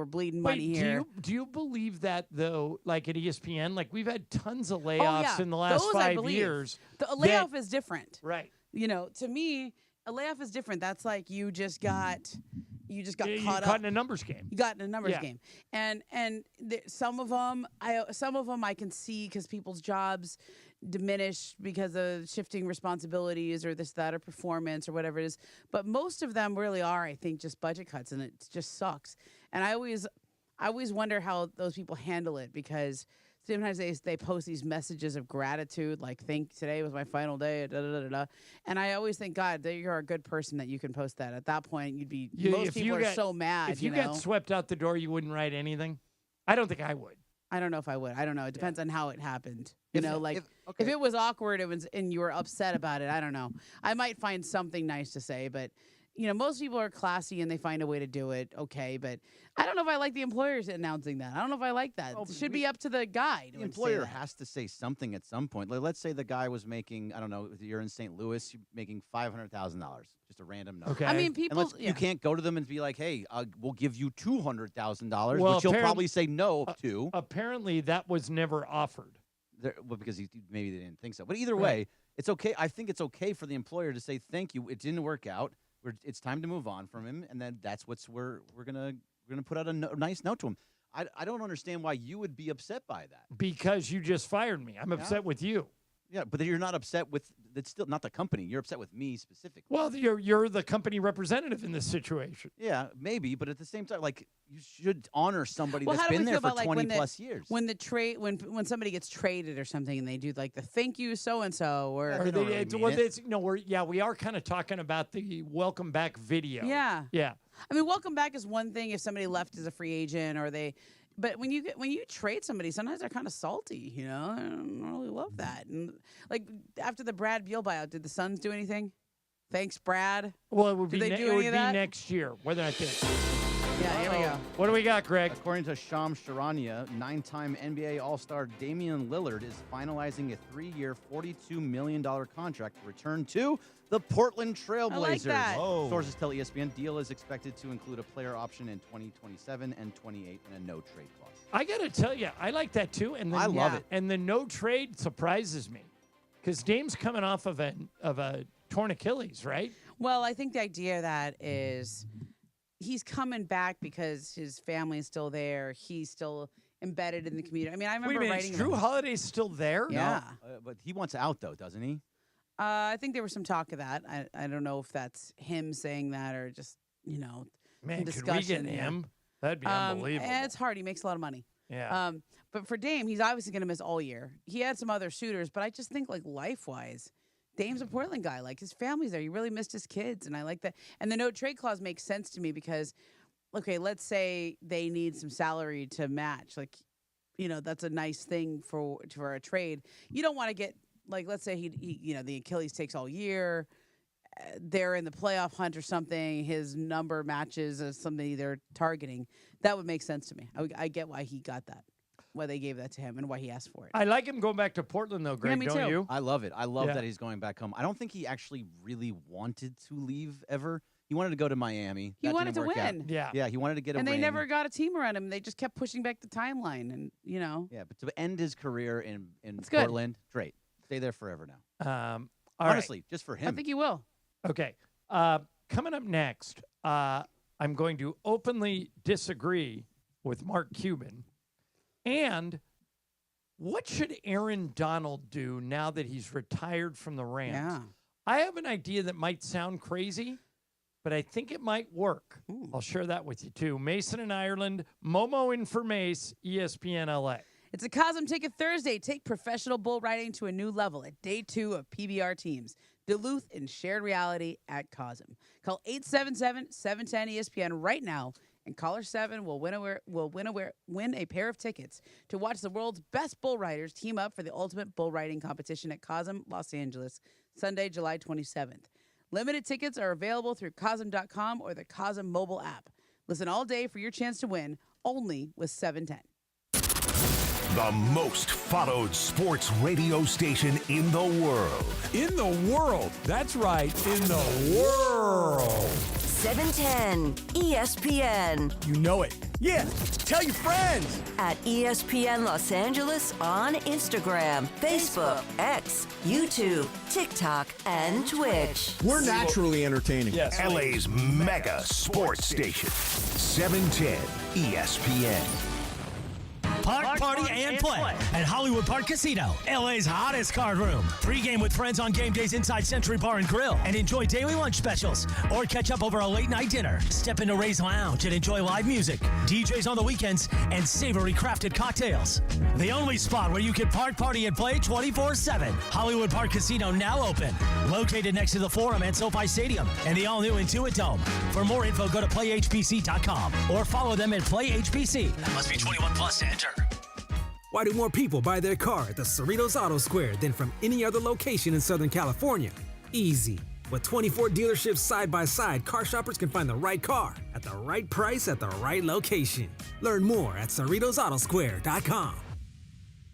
[SPEAKER 1] bleeding money here."
[SPEAKER 2] Do you believe that though? Like at ESPN, like we've had tons of layoffs in the last
[SPEAKER 1] Those
[SPEAKER 2] 5 years.
[SPEAKER 1] A layoff is different,
[SPEAKER 2] right?
[SPEAKER 1] To me, a layoff is different. That's like you just got caught
[SPEAKER 2] in a numbers game.
[SPEAKER 1] You got in a numbers game, and some of them I can see because people's jobs diminish because of shifting responsibilities or this, that, or performance or whatever it is. But most of them really are, I think, just budget cuts, and it just sucks. And I always wonder how those people handle it, because sometimes they post these messages of gratitude, like, today was my final day, da, da, da, da. And I always think, God, that you're a good person that you can post that. At that point, most people are so mad.
[SPEAKER 2] If you got swept out the door, you wouldn't write anything? I don't think I would.
[SPEAKER 1] I don't know if I would. I don't know. It depends on how it happened. If it was awkward, and you were upset about it, I don't know. I might find something nice to say, but most people are classy and they find a way to do it. Okay, but I don't know if I like the employers announcing that. I don't know if I like that. It should be up to the guy.
[SPEAKER 4] The employer has to say something at some point. Like, let's say the guy was making, I don't know, you're in St. Louis, you're making $500,000, just a random number.
[SPEAKER 2] Okay.
[SPEAKER 1] I mean, people.
[SPEAKER 4] You can't go to them and be like, "Hey, we'll give you $200,000,"
[SPEAKER 2] Well,
[SPEAKER 4] which you'll probably say no to.
[SPEAKER 2] Apparently, that was never offered.
[SPEAKER 4] Because maybe they didn't think so. But either way, it's okay. I think it's okay for the employer to say, "Thank you, it didn't work out. It's time to move on from him," and then that's we're gonna We're going to put out a nice note to him. I don't understand why you would be upset by that.
[SPEAKER 2] Because you just fired me. I'm upset with you.
[SPEAKER 4] Yeah, but you're not upset with – it's still not the company. You're upset with me specifically.
[SPEAKER 2] Well, you're the company representative in this situation.
[SPEAKER 4] Yeah, maybe, but at the same time, like, you should honor somebody
[SPEAKER 1] Well,
[SPEAKER 4] that's
[SPEAKER 1] how do
[SPEAKER 4] been
[SPEAKER 1] we
[SPEAKER 4] there
[SPEAKER 1] feel
[SPEAKER 4] for
[SPEAKER 1] about,
[SPEAKER 4] 20
[SPEAKER 1] like,
[SPEAKER 4] plus years.
[SPEAKER 1] When somebody gets traded or something and they do like the thank you so and so or
[SPEAKER 2] we are kind of talking about the welcome back video.
[SPEAKER 1] Yeah.
[SPEAKER 2] Yeah.
[SPEAKER 1] I mean, welcome back is one thing if somebody left as a free agent or they. But when you trade somebody, sometimes they're kind of salty, you know. I don't really love that. And like after the Brad Beal buyout, did the Suns do anything? Thanks, Brad.
[SPEAKER 2] Well, it would be
[SPEAKER 1] that?
[SPEAKER 2] next year. Whether I think.
[SPEAKER 1] Yeah, here we go.
[SPEAKER 2] What do we got, Greg?
[SPEAKER 4] According to Shams Charania, 9-time NBA All-Star Damian Lillard is finalizing a 3-year, $42 million contract to return to the Portland Trail Blazers.
[SPEAKER 1] I like that.
[SPEAKER 4] Sources tell ESPN deal is expected to include a player option in 2027 and 28 and a no-trade clause.
[SPEAKER 2] I got to tell you, I like that too. And
[SPEAKER 4] I love it.
[SPEAKER 2] And the no trade surprises me because Dame's coming off of a torn Achilles, right?
[SPEAKER 1] Well, I think the idea of that is he's coming back because his family is still there. He's still embedded in the community. I mean, I remember writing.
[SPEAKER 2] Is Drew Holiday's still there?
[SPEAKER 1] Yeah.
[SPEAKER 4] No, but he wants out, though, doesn't he?
[SPEAKER 1] I think there was some talk of that. I don't know if that's him saying that or just,
[SPEAKER 2] Man,
[SPEAKER 1] discussion.
[SPEAKER 2] could we get him? That'd be unbelievable.
[SPEAKER 1] It's hard. He makes a lot of money.
[SPEAKER 2] Yeah.
[SPEAKER 1] But for Dame, he's obviously going to miss all year. He had some other suitors, but I just think, like, life-wise, Dame's a Portland guy. Like, his family's there. He really missed his kids, and I like that. And the no-trade clause makes sense to me because, okay, let's say they need some salary to match. Like, that's a nice thing for a trade. You don't want to get, like, let's say he the Achilles takes all year. They're in the playoff hunt or something, his number matches as somebody they're targeting. That would make sense to me. I get why he got that, why they gave that to him, and why he asked for it.
[SPEAKER 2] I like him going back to Portland, though, Greg,
[SPEAKER 1] me
[SPEAKER 2] don't
[SPEAKER 1] too.
[SPEAKER 2] you?
[SPEAKER 4] I love it. I love that he's going back home. I don't think he actually really wanted to leave ever. He wanted to go to Miami.
[SPEAKER 1] He
[SPEAKER 4] That
[SPEAKER 1] wanted
[SPEAKER 4] didn't
[SPEAKER 1] to
[SPEAKER 4] work out.
[SPEAKER 1] win.
[SPEAKER 4] Yeah, he wanted to get a
[SPEAKER 1] and they
[SPEAKER 4] ring.
[SPEAKER 1] never got a team around him. They just kept pushing back the timeline, and
[SPEAKER 4] Yeah, but to end his career in
[SPEAKER 1] That's good.
[SPEAKER 4] Portland, great. Stay there forever now.
[SPEAKER 2] All right.
[SPEAKER 4] Honestly, just for him.
[SPEAKER 1] I think he will.
[SPEAKER 2] Okay. Coming up next, I'm going to openly disagree with Mark Cuban. And what should Aaron Donald do now that he's retired from the Rams?
[SPEAKER 1] Yeah.
[SPEAKER 2] I have an idea that might sound crazy, but I think it might work. I'll share that with you, too. Mason in Ireland, Momo in for Mace, ESPN LA.
[SPEAKER 1] It's a Cosm Ticket Thursday. Take professional bull riding to a new level at day 2 of PBR teams. Duluth in shared reality at Cosm. Call 877-710-ESPN right now, and caller 7 will win a pair of tickets to watch the world's best bull riders team up for the ultimate bull riding competition at Cosm, Los Angeles, Sunday, July 27th. Limited tickets are available through Cosm.com or the Cosm mobile app. Listen all day for your chance to win, only with 710.
[SPEAKER 13] The most followed sports radio station in the world.
[SPEAKER 20] In the world. That's right. In the world.
[SPEAKER 5] 710 ESPN.
[SPEAKER 20] You know it. Yeah. Tell your friends.
[SPEAKER 5] At ESPN Los Angeles on Instagram, Facebook, X, YouTube, TikTok, and Twitch.
[SPEAKER 14] We're naturally entertaining.
[SPEAKER 13] Yes. LA's mega sports station. 710 ESPN.
[SPEAKER 10] Park, party, and play at Hollywood Park Casino, LA's hottest card room. Pre-game with friends on game days inside Century Bar and Grill and enjoy daily lunch specials or catch up over a late-night dinner. Step into Ray's Lounge and enjoy live music, DJs on the weekends, and savory crafted cocktails. The only spot where you can park, party, and play 24/7. Hollywood Park Casino now open. Located next to the Forum at SoFi Stadium and the all-new Intuit Dome. For more info, go to playhbc.com or follow them at playhbc. Must be 21 plus to enter.
[SPEAKER 6] Why do more people buy their car at the Cerritos Auto Square than from any other location in Southern California? Easy. With 24 dealerships side by side, car shoppers can find the right car at the right price at the right location. Learn more at CerritosAutosquare.com.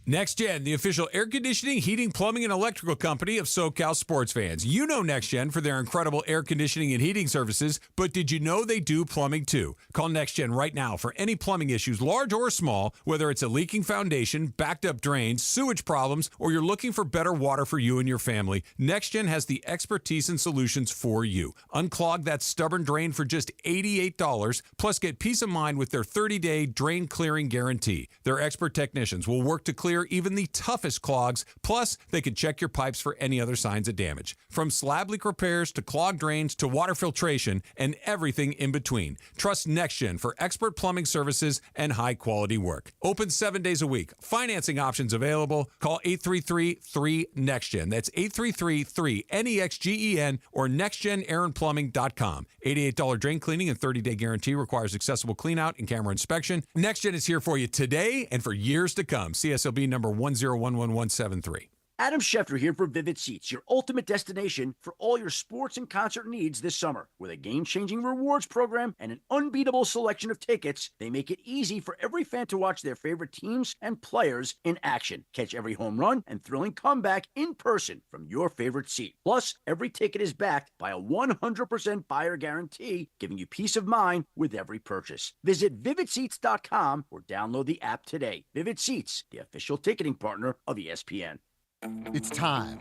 [SPEAKER 20] NextGen, the official air conditioning, heating, plumbing, and electrical company of SoCal sports fans. You know NextGen for their incredible air conditioning and heating services, but did you know they do plumbing too? Call NextGen right now for any plumbing issues, large or small, whether it's a leaking foundation, backed up drains, sewage problems, or you're looking for better water for you and your family. NextGen has the expertise and solutions for you. Unclog that stubborn drain for just $88, plus get peace of mind with their 30-day drain clearing guarantee. Their expert technicians will work to clear even the toughest clogs, plus they can check your pipes for any other signs of damage. From slab leak repairs to clogged drains to water filtration and everything in between. Trust NextGen for expert plumbing services and high-quality work. Open 7 days a week. Financing options available. Call 833-3-NEXTGEN. That's 833-3-NEXGEN or nextgenaironplumbing.com. $88 drain cleaning and 30-day guarantee requires accessible cleanout and camera inspection. NextGen is here for you today and for years to come. CSLB number 1011173.
[SPEAKER 3] Adam Schefter here for Vivid Seats, your ultimate destination for all your sports and concert needs this summer. With a game-changing rewards program and an unbeatable selection of tickets, they make it easy for every fan to watch their favorite teams and players in action. Catch every home run and thrilling comeback in person from your favorite seat. Plus, every ticket is backed by a 100% buyer guarantee, giving you peace of mind with every purchase. Visit VividSeats.com or download the app today. Vivid Seats, the official ticketing partner of ESPN.
[SPEAKER 21] It's time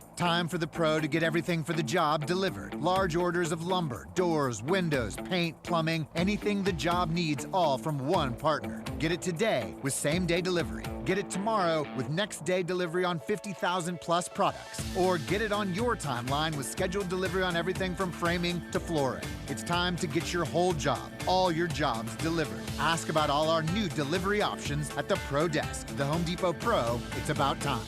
[SPEAKER 21] for the pro to get everything for the job delivered. Large orders of lumber, doors, windows, paint, plumbing, anything the job needs, all from one partner. Get it today with same-day delivery. Get it tomorrow with next-day delivery on 50,000 plus products. Or get it on your timeline with scheduled delivery on everything from framing to flooring. It's time to get your whole job, all your jobs delivered. Ask about all our new delivery options at the Pro Desk. The Home Depot Pro, it's about time.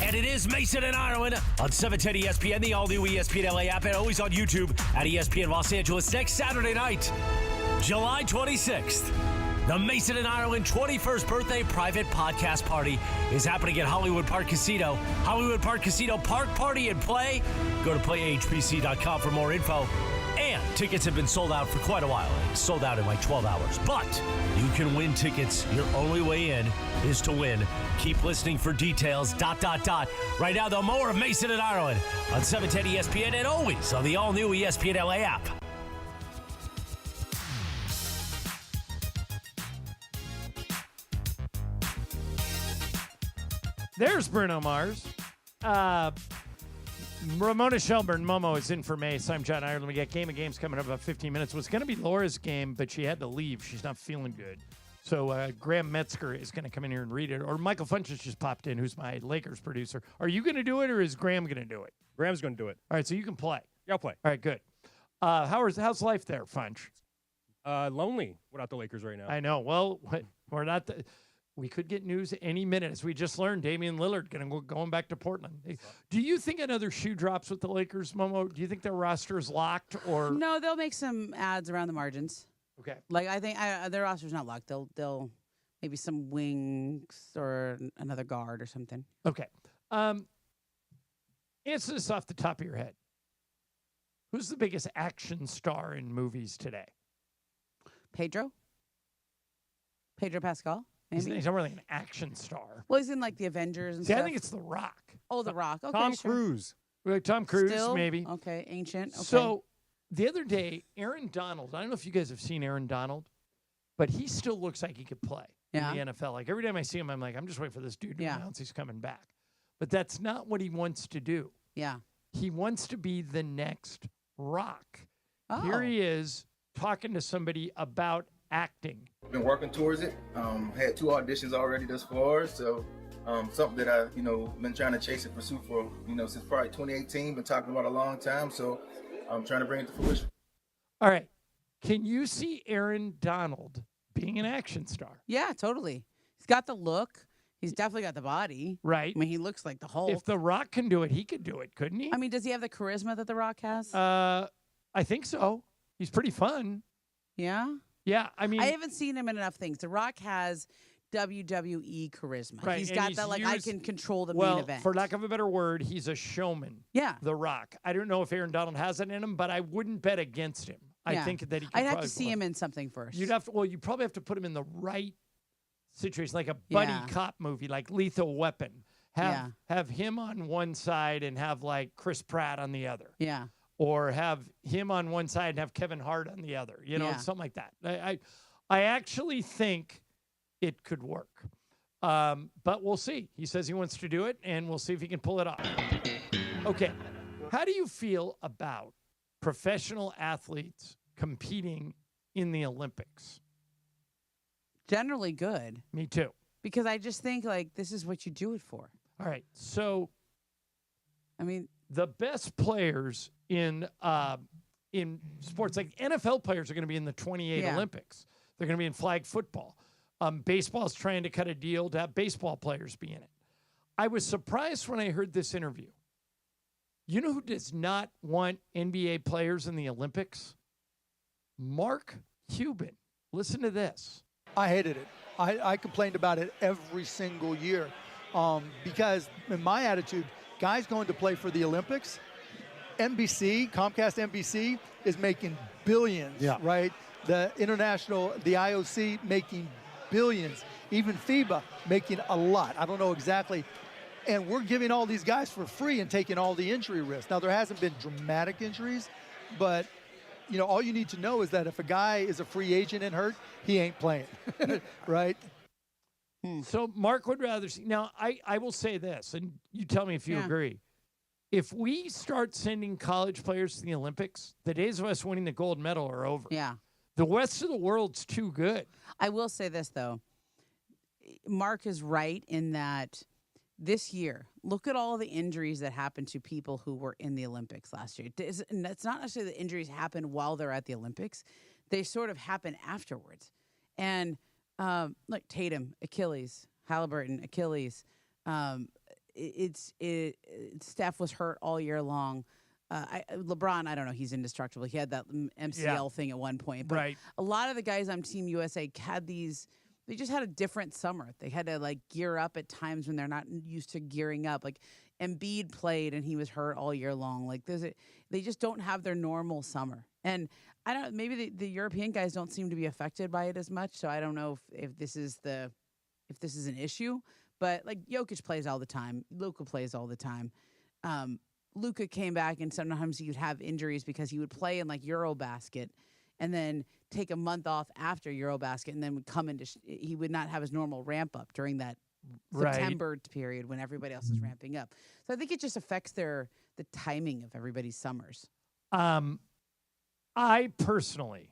[SPEAKER 10] And it is Mason and Ireland on 710 ESPN, the all-new ESPN LA app, and always on YouTube at ESPN Los Angeles next Saturday night, July 26th. The Mason and Ireland 21st birthday private podcast party is happening at Hollywood Park Casino. Hollywood Park Casino Park Party and Play. Go to playhbc.com for more info. And tickets have been sold out for quite a while. It's sold out in like 12 hours. But you can win tickets. Your only way in is to win. Keep listening for details. ... Right now, though, more of Mason and Ireland on 710 ESPN and always on the all-new ESPN LA app.
[SPEAKER 2] There's Bruno Mars. Ramona Shelburne, Momo, is in for Mace. I'm John Ireland. We got Game of Games coming up about 15 minutes. It was going to be Laura's game, but she had to leave. She's not feeling good. So Graham Metzger is going to come in here and read it. Or Michael Funches just popped in, who's my Lakers producer. Are you going to do it, or is Graham going to do it?
[SPEAKER 22] Graham's going to do it.
[SPEAKER 2] All right, so you can play.
[SPEAKER 22] Yeah, I'll play.
[SPEAKER 2] All right, good. How's life there, Funch?
[SPEAKER 22] Lonely without the Lakers right now.
[SPEAKER 2] I know. Well, we're not... We could get news any minute. As we just learned, Damian Lillard going back to Portland. Do you think another shoe drops with the Lakers, Momo? Do you think their roster is locked? Or
[SPEAKER 1] No, they'll make some ads around the margins.
[SPEAKER 2] Okay.
[SPEAKER 1] Like, I think their roster's not locked. They'll maybe some wings or another guard or something.
[SPEAKER 2] Okay. Answer this off the top of your head. Who's the biggest action star in movies today?
[SPEAKER 1] Pedro Pascal? Maybe.
[SPEAKER 2] He's not really an action star.
[SPEAKER 1] Well, he's in like the Avengers and
[SPEAKER 2] See,
[SPEAKER 1] stuff.
[SPEAKER 2] I think it's The Rock.
[SPEAKER 1] Oh, The Rock. Okay,
[SPEAKER 22] Tom
[SPEAKER 1] sure.
[SPEAKER 22] Cruise.
[SPEAKER 2] Tom Cruise,
[SPEAKER 1] Still?
[SPEAKER 2] maybe.
[SPEAKER 1] Okay, ancient. Okay.
[SPEAKER 2] So the other day, Aaron Donald, I don't know if you guys have seen Aaron Donald, but he still looks like he could play in the NFL. Like every time I see him, I'm like, I'm just waiting for this dude to announce he's coming back. But that's not what he wants to do.
[SPEAKER 1] Yeah.
[SPEAKER 2] He wants to be the next Rock.
[SPEAKER 1] Oh.
[SPEAKER 2] Here he is talking to somebody about acting.
[SPEAKER 23] Been working towards it. Had 2 auditions already thus far, so something that I, been trying to chase and pursue for, since probably 2018. Been talking about a long time, so I'm trying to bring it to fruition.
[SPEAKER 2] All right. Can you see Aaron Donald being an action star?
[SPEAKER 1] Yeah, totally. He's got the look. He's definitely got the body.
[SPEAKER 2] Right.
[SPEAKER 1] I mean, he looks like the Hulk.
[SPEAKER 2] If The Rock can do it, he could do it, couldn't he?
[SPEAKER 1] I mean, does he have the charisma that The Rock has?
[SPEAKER 2] I think so. He's pretty fun.
[SPEAKER 1] Yeah?
[SPEAKER 2] Yeah, I mean...
[SPEAKER 1] I haven't seen him in enough things. The Rock has WWE charisma.
[SPEAKER 2] Right,
[SPEAKER 1] He's
[SPEAKER 2] and
[SPEAKER 1] got
[SPEAKER 2] he's
[SPEAKER 1] that, I can control the
[SPEAKER 2] well,
[SPEAKER 1] main event.
[SPEAKER 2] for lack of a better word, he's a showman.
[SPEAKER 1] Yeah.
[SPEAKER 2] The Rock. I don't know if Aaron Donald has it in him, but I wouldn't bet against him. I think that he could
[SPEAKER 1] I'd have
[SPEAKER 2] probably
[SPEAKER 1] to see him in something first.
[SPEAKER 2] You'd probably have to put him in the right situation, like a buddy cop movie, like Lethal Weapon. Have him on one side and have like Chris Pratt on the other.
[SPEAKER 1] Yeah.
[SPEAKER 2] Or have him on one side and have Kevin Hart on the other. You know, something like that. I actually think it could work. But we'll see. He says he wants to do it, and we'll see if he can pull it off. Okay. How do you feel about professional athletes competing in the Olympics?
[SPEAKER 1] Generally good.
[SPEAKER 2] Me too.
[SPEAKER 1] Because I just think, like, this is what you do it for.
[SPEAKER 2] All right. So,
[SPEAKER 1] I mean,
[SPEAKER 2] the best players in sports, like NFL players, are going to be in the 28 Olympics. They're going to be in flag football. Baseball is trying to cut a deal to have baseball players be in it. I was surprised when I heard this interview. You know who does not want NBA players in the Olympics? Mark Cuban. Listen to this.
[SPEAKER 7] I hated it. I complained about it every single year because in my attitude, guys going to play for the Olympics, NBC, Comcast NBC is making billions, right? The IOC making billions, even FIBA making a lot. I don't know exactly. And we're giving all these guys for free and taking all the injury risks. Now, there hasn't been dramatic injuries, but, you know, all you need to know is that if a guy is a free agent and hurt, he ain't playing, right?
[SPEAKER 2] So Mark would rather see. Now, I will say this, and you tell me if you agree. If we start sending college players to the Olympics, the days of us winning the gold medal are over.
[SPEAKER 1] Yeah.
[SPEAKER 2] The rest of the world's too good.
[SPEAKER 1] I will say this, though. Mark is right in that this year, look at all the injuries that happened to people who were in the Olympics last year. It's not necessarily the injuries happen while they're at the Olympics. They sort of happen afterwards. And like Tatum, Achilles, Halliburton, Achilles. Steph was hurt all year long. LeBron, I don't know, he's indestructible. He had that MCL thing at one point. But a lot of the guys on Team USA had these, they just had a different summer. They had to like gear up at times when they're not used to gearing up. Like Embiid played and he was hurt all year long. Like they just don't have their normal summer. And I don't, maybe the European guys don't seem to be affected by it as much. So I don't know if this is an issue. But like Jokic plays all the time. Luka plays all the time. Luka came back and sometimes he would have injuries because he would play in like Eurobasket and then take a month off after Eurobasket and then would come into he would not have his normal ramp up during that September period when everybody else is ramping up. So I think it just affects the timing of everybody's summers.
[SPEAKER 2] I personally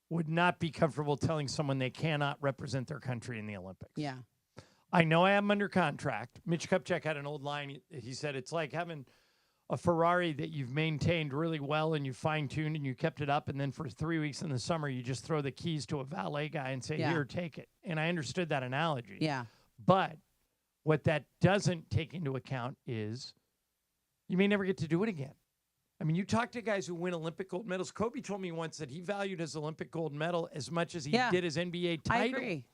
[SPEAKER 2] would not be comfortable telling someone they cannot represent their country in the Olympics.
[SPEAKER 1] Yeah.
[SPEAKER 2] I know I am under contract. Mitch Kupchak had an old line. He said, it's like having a Ferrari that you've maintained really well and you fine-tuned and you kept it up, and then for 3 weeks in the summer, you just throw the keys to a valet guy and say, here, take it. And I understood that analogy.
[SPEAKER 1] Yeah.
[SPEAKER 2] But what that doesn't take into account is you may never get to do it again. I mean, you talk to guys who win Olympic gold medals. Kobe told me once that he valued his Olympic gold medal as much as he did his NBA title.
[SPEAKER 1] I agree.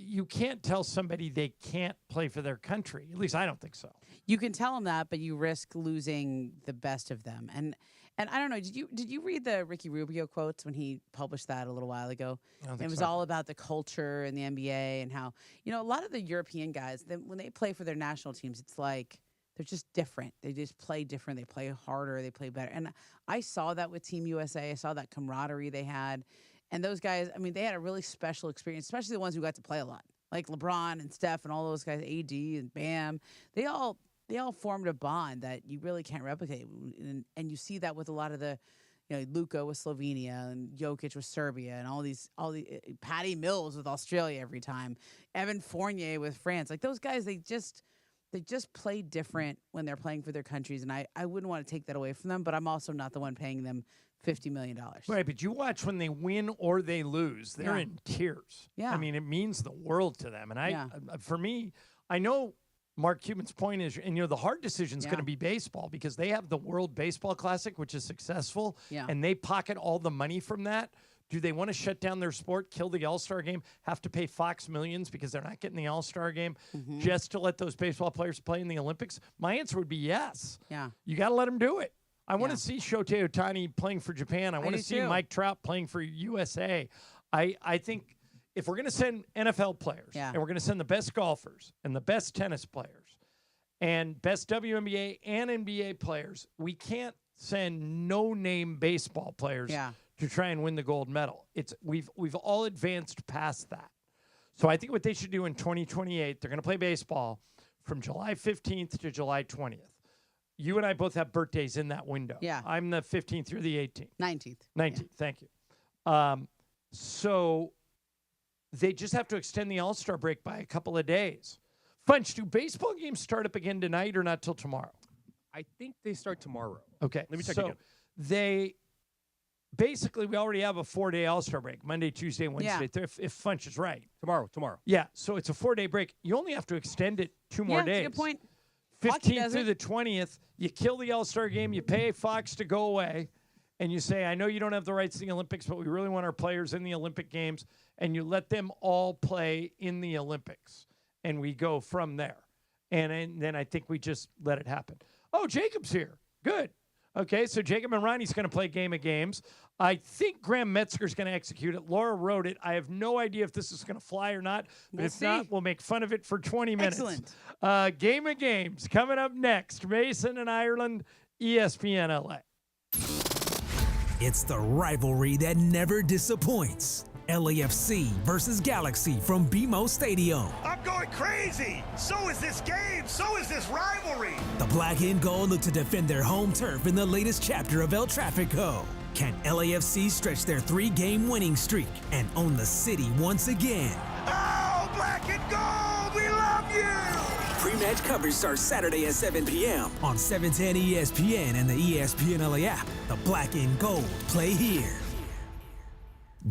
[SPEAKER 2] You can't tell somebody they can't play for their country. At least I don't think so.
[SPEAKER 1] You can tell them that, but you risk losing the best of them. And I don't know. Did you read the Ricky Rubio quotes when he published that a little while ago? It was all about the culture in the NBA and how, you know, a lot of the European guys, when they play for their national teams, it's like they're just different. They just play different. They play harder. They play better. And I saw that with Team USA. I saw that camaraderie they had. And those guys, I mean, they had a really special experience, especially the ones who got to play a lot, like LeBron and Steph and all those guys, AD and Bam. They all formed a bond that you really can't replicate. And you see that with a lot of the, you know, Luka with Slovenia and Jokic with Serbia and all these Patty Mills with Australia every time, Evan Fournier with France. Like those guys, they just play different when they're playing for their countries. And I wouldn't want to take that away from them, but I'm also not the one paying them $50 million.
[SPEAKER 2] Right, but you watch when they win or they lose, they're in tears.
[SPEAKER 1] Yeah.
[SPEAKER 2] I mean, it means the world to them. And for me, I know Mark Cuban's point is, and you know, the hard decision is going to be baseball because they have the World Baseball Classic, which is successful, and they pocket all the money from that. Do they want to shut down their sport, kill the All-Star game, have to pay Fox millions because they're not getting the All-Star game just to let those baseball players play in the Olympics? My answer would be yes.
[SPEAKER 1] Yeah.
[SPEAKER 2] You got to let them do it. I want to see Shohei Ohtani playing for Japan. I want to see Mike Trout playing for USA. I think if we're going to send NFL players and we're going to send the best golfers and the best tennis players and best WNBA and NBA players, we can't send no-name baseball players to try and win the gold medal. We've all advanced past that. So I think what they should do in 2028, they're going to play baseball from July 15th to July 20th. You and I both have birthdays in that window.
[SPEAKER 1] Yeah.
[SPEAKER 2] I'm the 15th, you're the 18th.
[SPEAKER 1] 19th.
[SPEAKER 2] 19th, thank you. So they just have to extend the All-Star break by a couple of days. Funch, do baseball games start up again tonight or not till tomorrow?
[SPEAKER 22] I think they start tomorrow.
[SPEAKER 2] Okay.
[SPEAKER 22] Let me check
[SPEAKER 2] so
[SPEAKER 22] again.
[SPEAKER 2] They basically, we already have a 4-day All-Star break, Monday, Tuesday, and Wednesday, if Funch is right.
[SPEAKER 22] Tomorrow.
[SPEAKER 2] Yeah, so it's a 4-day break. You only have to extend it 2 more days.
[SPEAKER 1] That's a good point.
[SPEAKER 2] 15th through the 20th, you kill the All-Star game, you pay Fox to go away, and you say, I know you don't have the rights to the Olympics, but we really want our players in the Olympic Games, and you let them all play in the Olympics, and we go from there. And then I think we just let it happen. Oh, Jacob's here. Good. Okay, so Jacob and Ronnie's going to play Game of Games. I think Graham Metzger's going to execute it. Laura wrote it. I have no idea if this is going to fly or not. But if not, we'll make fun of it for 20 minutes.
[SPEAKER 1] Excellent.
[SPEAKER 2] Game of Games coming up next. Mason and Ireland, ESPN LA.
[SPEAKER 6] It's the rivalry that never disappoints. LAFC versus Galaxy from BMO Stadium.
[SPEAKER 8] I'm going crazy. So is this game. So is this rivalry.
[SPEAKER 6] The black and gold look to defend their home turf in the latest chapter of El Tráfico. Can LAFC stretch their 3-game winning streak and own the city once again?
[SPEAKER 8] Oh, black and gold, we love you.
[SPEAKER 6] Pre-match coverage starts Saturday at 7 p.m. on 710 ESPN and the ESPN LA app. The black and gold play here.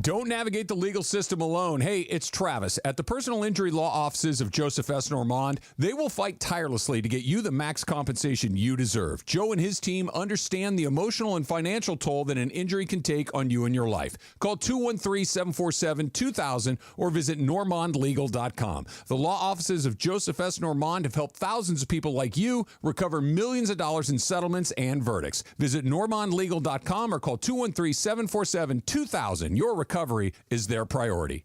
[SPEAKER 20] Don't navigate the legal system alone. Hey, it's Travis. At the personal injury law offices of Joseph S. Normand, they will fight tirelessly to get you the max compensation you deserve. Joe and his team understand the emotional and financial toll that an injury can take on you and your life. Call 213-747-2000 or visit normandlegal.com. The law offices of Joseph S. Normand have helped thousands of people like you recover millions of dollars in settlements and verdicts. Visit normandlegal.com or call 213-747-2000. Your recovery is their priority.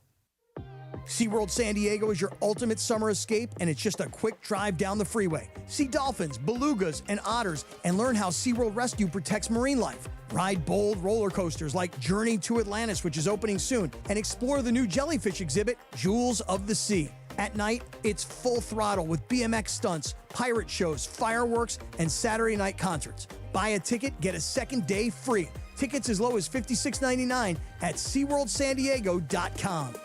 [SPEAKER 9] SeaWorld San Diego is your ultimate summer escape, and it's just a quick drive down the freeway. See dolphins, belugas, and otters, and learn how SeaWorld Rescue protects marine life. Ride bold roller coasters like Journey to Atlantis, which is opening soon, and explore the new jellyfish exhibit, Jewels of the Sea. At night, it's full throttle with BMX stunts, pirate shows, fireworks, and Saturday night concerts. Buy a ticket, get a second day free. Tickets as low as $56.99 at SeaWorldSanDiego.com.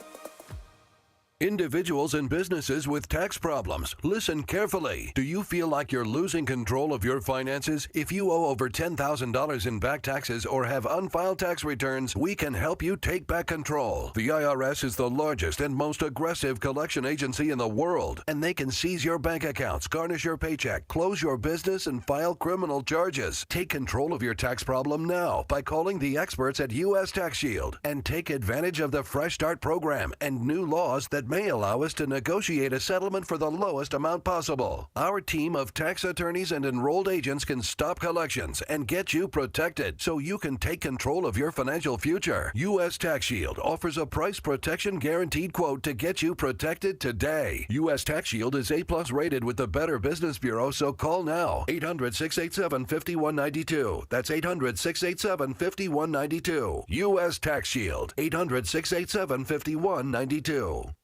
[SPEAKER 12] Individuals and businesses with tax problems, listen carefully. Do you feel like you're losing control of your finances? If you owe over $10,000 in back taxes or have unfiled tax returns, we can help you take back control. The IRS is the largest and most aggressive collection agency in the world, and they can seize your bank accounts, garnish your paycheck, close your business, and file criminal charges. Take control of your tax problem now by calling the experts at U.S. Tax Shield and take advantage of the Fresh Start program and new laws that may allow us to negotiate a settlement for the lowest amount possible. Our team of tax attorneys and enrolled agents can stop collections and get you protected so you can take control of your financial future. U.S. Tax Shield offers a price protection guaranteed quote to get you protected today. U.S. Tax Shield is A+ rated with the Better Business Bureau, so call now. 800-687-5192. That's 800-687-5192. U.S. Tax Shield. 800-687-5192.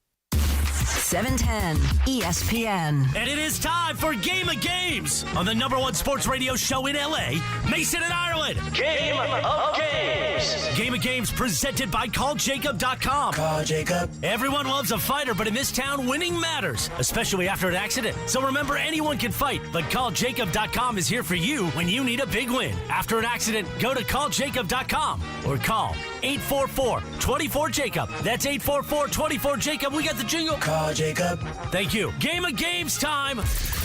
[SPEAKER 5] 710 ESPN.
[SPEAKER 10] And it is time for Game of Games on the #1 sports radio show in LA, Mason and Ireland. Game of Games. Game of Games presented by CallJacob.com.
[SPEAKER 8] Call Jacob.
[SPEAKER 10] Everyone loves a fighter, but in this town, winning matters, especially after an accident. So remember, anyone can fight, but CallJacob.com is here for you when you need a big win. After an accident, go to CallJacob.com or call 844-24-JACOB. That's 844-24-JACOB. We got the jingle.
[SPEAKER 8] Call Jacob.
[SPEAKER 10] Thank you. Game of Games time.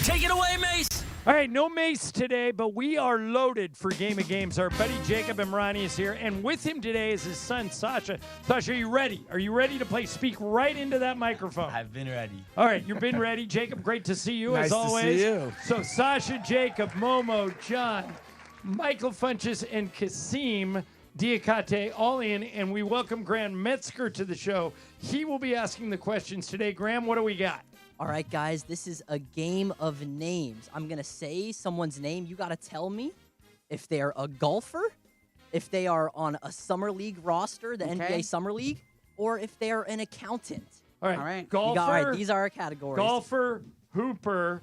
[SPEAKER 10] Take it away, Mace.
[SPEAKER 2] All right, no Mace today, but we are loaded for Game of Games. Our buddy Jacob Emrani is here, and with him today is his son, Sasha. Sasha, are you ready? Are you ready to play? Speak right into that microphone.
[SPEAKER 24] I've been ready.
[SPEAKER 2] All right, you've been ready. Jacob, great to see you,
[SPEAKER 24] Nice
[SPEAKER 2] as
[SPEAKER 24] to
[SPEAKER 2] always.
[SPEAKER 24] see you.
[SPEAKER 2] So Sasha, Jacob, Momo, John, Michael Funches, and Kasim Diakate, all in, and we welcome Graham Metzger to the show. He will be asking the questions today. Graham, what do we got?
[SPEAKER 11] All right, guys, this is a game of names. I'm going to say someone's name. You got to tell me if they're a golfer, if they are on a summer league roster, the NBA Summer League, or if they're an accountant.
[SPEAKER 2] All right. Golfer.
[SPEAKER 11] All right, these are our categories.
[SPEAKER 2] Golfer, hooper,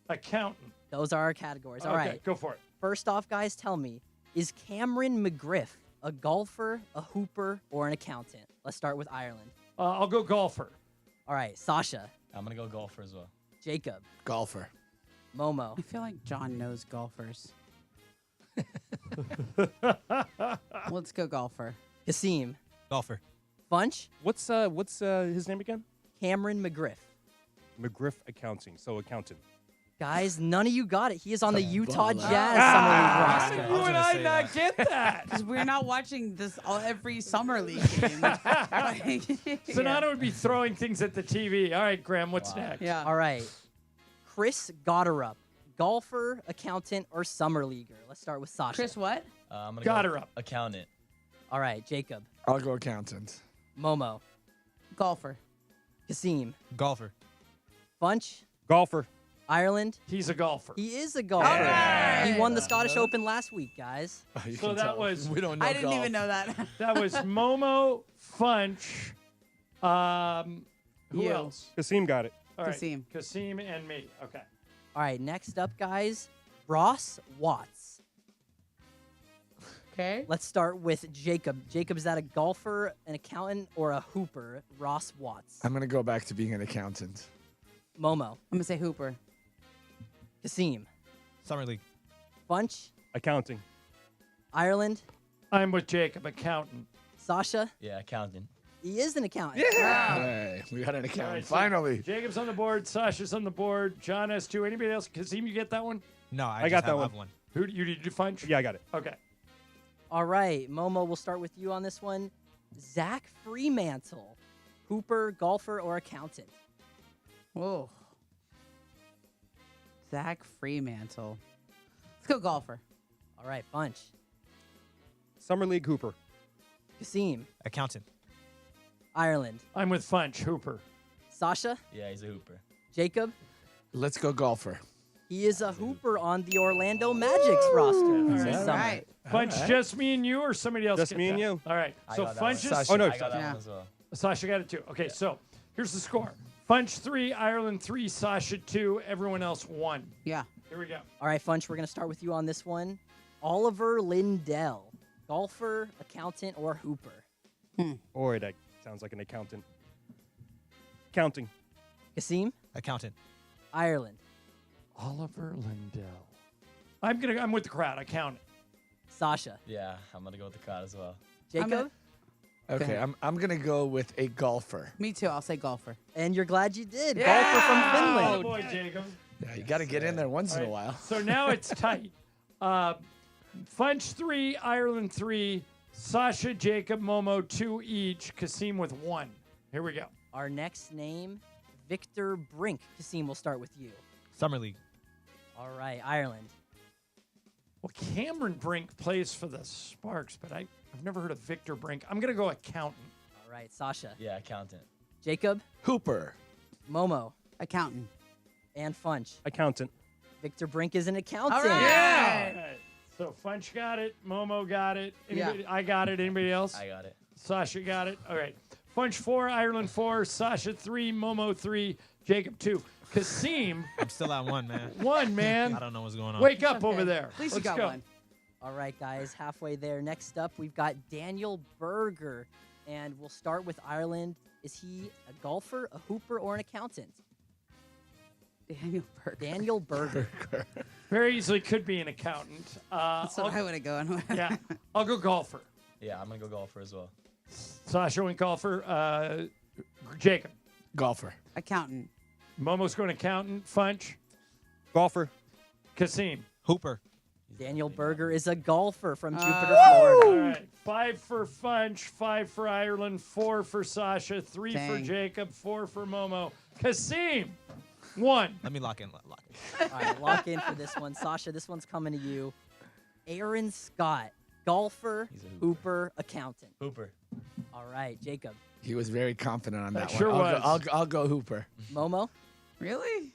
[SPEAKER 2] accountant.
[SPEAKER 11] Those are our categories. All
[SPEAKER 2] Okay,
[SPEAKER 11] right.
[SPEAKER 2] go for it.
[SPEAKER 11] First off, guys, tell me, is Cameron McGriff a golfer, a hooper, or an accountant? Let's start with Ireland.
[SPEAKER 2] I'll go golfer.
[SPEAKER 11] All right, Sasha.
[SPEAKER 15] I'm going to go golfer as well.
[SPEAKER 11] Jacob.
[SPEAKER 14] Golfer.
[SPEAKER 11] Momo.
[SPEAKER 1] I feel like John knows golfers. Let's go golfer.
[SPEAKER 11] Kasim.
[SPEAKER 19] Golfer.
[SPEAKER 11] Funch.
[SPEAKER 22] What's his name again?
[SPEAKER 11] Cameron McGriff.
[SPEAKER 22] McGriff Accounting. So accountant.
[SPEAKER 11] Guys, none of you got it. He is on the Utah Jazz
[SPEAKER 2] How
[SPEAKER 11] Summer
[SPEAKER 2] did
[SPEAKER 11] League
[SPEAKER 2] you
[SPEAKER 11] roster.
[SPEAKER 2] and I not get that?
[SPEAKER 1] Because we're not watching this every summer league game.
[SPEAKER 2] Sonata would be throwing things at the TV. All right, Graham, what's next?
[SPEAKER 1] Yeah.
[SPEAKER 11] All right. Chris Gotterup. Golfer, accountant, or summer leaguer? Let's start with Sasha.
[SPEAKER 1] Chris, what?
[SPEAKER 15] I'm going
[SPEAKER 2] Got
[SPEAKER 15] to
[SPEAKER 2] her
[SPEAKER 15] go
[SPEAKER 2] up.
[SPEAKER 15] accountant.
[SPEAKER 11] All right, Jacob.
[SPEAKER 14] I'll go accountant.
[SPEAKER 11] Momo.
[SPEAKER 1] Golfer.
[SPEAKER 11] Kasim.
[SPEAKER 19] Golfer.
[SPEAKER 11] Funch.
[SPEAKER 22] Golfer.
[SPEAKER 11] Ireland.
[SPEAKER 2] He's a golfer.
[SPEAKER 11] He is a golfer.
[SPEAKER 1] right.
[SPEAKER 11] He won the Scottish Open last week, guys.
[SPEAKER 2] So that was
[SPEAKER 14] We don't know
[SPEAKER 1] I didn't
[SPEAKER 14] golf.
[SPEAKER 1] even know that.
[SPEAKER 2] that was Momo, Funch. Who
[SPEAKER 1] You.
[SPEAKER 2] else?
[SPEAKER 22] Kasim got it.
[SPEAKER 2] All right,
[SPEAKER 1] Kasim.
[SPEAKER 2] Kasim and me. Okay.
[SPEAKER 11] All right, next up, guys, Ross Watts.
[SPEAKER 1] Okay.
[SPEAKER 11] Let's start with Jacob. Jacob, is that a golfer, an accountant, or a hooper? Ross Watts.
[SPEAKER 14] I'm going to go back to being an accountant.
[SPEAKER 11] Momo.
[SPEAKER 1] I'm going to say Hooper.
[SPEAKER 11] Kasim.
[SPEAKER 19] Summer League.
[SPEAKER 11] Bunch.
[SPEAKER 22] Accounting.
[SPEAKER 11] Ireland.
[SPEAKER 2] I'm with Jacob, accountant.
[SPEAKER 11] Sasha.
[SPEAKER 15] Yeah, accountant.
[SPEAKER 11] He is an accountant.
[SPEAKER 14] Hey, we got an
[SPEAKER 2] All
[SPEAKER 14] accountant.
[SPEAKER 2] right, so
[SPEAKER 14] Finally.
[SPEAKER 2] Jacob's on the board. Sasha's on the board. John has two. Anybody else? Kasim, you get that one?
[SPEAKER 19] No,
[SPEAKER 22] I got that
[SPEAKER 19] have
[SPEAKER 22] one.
[SPEAKER 2] Who did you Funch?
[SPEAKER 22] Yeah, I got it.
[SPEAKER 2] Okay.
[SPEAKER 11] All right, Momo, we'll start with you on this one. Zach Fremantle. Hooper, golfer, or accountant?
[SPEAKER 1] Whoa. Zach Fremantle. Let's go golfer.
[SPEAKER 11] All right, Bunch.
[SPEAKER 22] Summer League Hooper.
[SPEAKER 11] Kasim.
[SPEAKER 19] Accountant.
[SPEAKER 2] Ireland. I'm with Funch, Hooper.
[SPEAKER 11] Sasha.
[SPEAKER 15] Yeah, he's a hooper.
[SPEAKER 11] Jacob.
[SPEAKER 14] Let's go golfer.
[SPEAKER 11] He is a hooper on the Orlando Magic's roster. this summer.
[SPEAKER 1] Right.
[SPEAKER 2] Funch, just me and you, or somebody else?
[SPEAKER 22] Just
[SPEAKER 2] get
[SPEAKER 22] me and
[SPEAKER 2] that?
[SPEAKER 22] you.
[SPEAKER 2] All right.
[SPEAKER 15] I
[SPEAKER 2] So
[SPEAKER 15] got that
[SPEAKER 2] Funch
[SPEAKER 15] one.
[SPEAKER 2] is.
[SPEAKER 22] Oh, no.
[SPEAKER 15] I got that
[SPEAKER 1] Yeah.
[SPEAKER 15] one as well.
[SPEAKER 2] Sasha got it too. Okay, so here's the score. Funch 3, Ireland 3, Sasha 2, everyone else 1.
[SPEAKER 1] Yeah.
[SPEAKER 2] Here we go.
[SPEAKER 11] All right, Funch, we're going to start with you on this one. Oliver Lindell. Golfer, accountant, or hooper?
[SPEAKER 22] Or that sounds like an accountant. Counting.
[SPEAKER 11] Kasim.
[SPEAKER 19] Accountant.
[SPEAKER 11] Ireland.
[SPEAKER 2] Oliver Lindell. I'm with the crowd. I count it.
[SPEAKER 11] Sasha.
[SPEAKER 15] Yeah, I'm going to go with the crowd as well.
[SPEAKER 11] Jacob.
[SPEAKER 14] Okay, I'm going to go with a golfer.
[SPEAKER 1] Me too. I'll say golfer.
[SPEAKER 11] And you're glad you did.
[SPEAKER 1] Yeah!
[SPEAKER 11] Golfer from
[SPEAKER 2] Oh,
[SPEAKER 11] Finland.
[SPEAKER 2] boy, Jacob.
[SPEAKER 14] Yeah, you got to get in there once in a while.
[SPEAKER 2] So now it's tight. Funch 3, Ireland 3, Sasha, Jacob, Momo 2 each, Kasim with 1. Here we go.
[SPEAKER 11] Our next name, Victor Brink. Kasim, we'll start with you.
[SPEAKER 19] Summer League.
[SPEAKER 11] All right, Ireland.
[SPEAKER 2] Well, Cameron Brink plays for the Sparks, but I've never heard of Victor Brink. I'm going to go accountant.
[SPEAKER 11] All right, Sasha.
[SPEAKER 15] Yeah, accountant.
[SPEAKER 11] Jacob.
[SPEAKER 14] Hooper.
[SPEAKER 11] Momo.
[SPEAKER 1] Accountant.
[SPEAKER 11] And Funch.
[SPEAKER 22] Accountant.
[SPEAKER 11] Victor Brink is an accountant.
[SPEAKER 1] All right.
[SPEAKER 2] Yeah. All right. So Funch got it. Momo got it. Anybody, I got it. Anybody else?
[SPEAKER 15] I got it.
[SPEAKER 2] Sasha got it. All right. Funch 4, Ireland 4, Sasha 3, Momo 3, Jacob 2. Kasim.
[SPEAKER 19] I'm still at 1, man.
[SPEAKER 2] 1, man.
[SPEAKER 19] I don't know what's going on.
[SPEAKER 2] Wake up
[SPEAKER 1] Okay.
[SPEAKER 2] over there.
[SPEAKER 1] At least
[SPEAKER 2] Let's
[SPEAKER 1] you got
[SPEAKER 2] go.
[SPEAKER 1] one.
[SPEAKER 11] All right, guys, halfway there. Next up, we've got Daniel Berger. And we'll start with Ireland. Is he a golfer, a hooper, or an accountant?
[SPEAKER 1] Daniel Berger.
[SPEAKER 11] Daniel Berger.
[SPEAKER 2] Very easily could be an accountant.
[SPEAKER 1] That's what I would have gone with.
[SPEAKER 2] Yeah. I'll go golfer.
[SPEAKER 15] Yeah, I'm going to go golfer as well.
[SPEAKER 2] Sasha went golfer. Jacob.
[SPEAKER 14] Golfer.
[SPEAKER 1] Accountant.
[SPEAKER 2] Momo's going accountant. Funch.
[SPEAKER 22] Golfer.
[SPEAKER 2] Kasim.
[SPEAKER 19] Hooper.
[SPEAKER 11] Daniel Berger is a golfer from Jupiter,
[SPEAKER 2] All
[SPEAKER 11] Florida.
[SPEAKER 2] right. 5 for Funch, 5 for Ireland, 4 for Sasha, 3 for
[SPEAKER 1] Dang.
[SPEAKER 2] Jacob, 4 for Momo. Kasim. 1.
[SPEAKER 19] Let me lock in. Lock in.
[SPEAKER 11] All right, lock in for this one. Sasha, this one's coming to you. Aaron Scott. golfer, hooper, accountant.
[SPEAKER 15] Hooper.
[SPEAKER 11] All right, Jacob.
[SPEAKER 14] He was very confident on that
[SPEAKER 2] sure
[SPEAKER 14] one.
[SPEAKER 2] was.
[SPEAKER 14] I'll go Hooper.
[SPEAKER 11] Momo.
[SPEAKER 1] Really?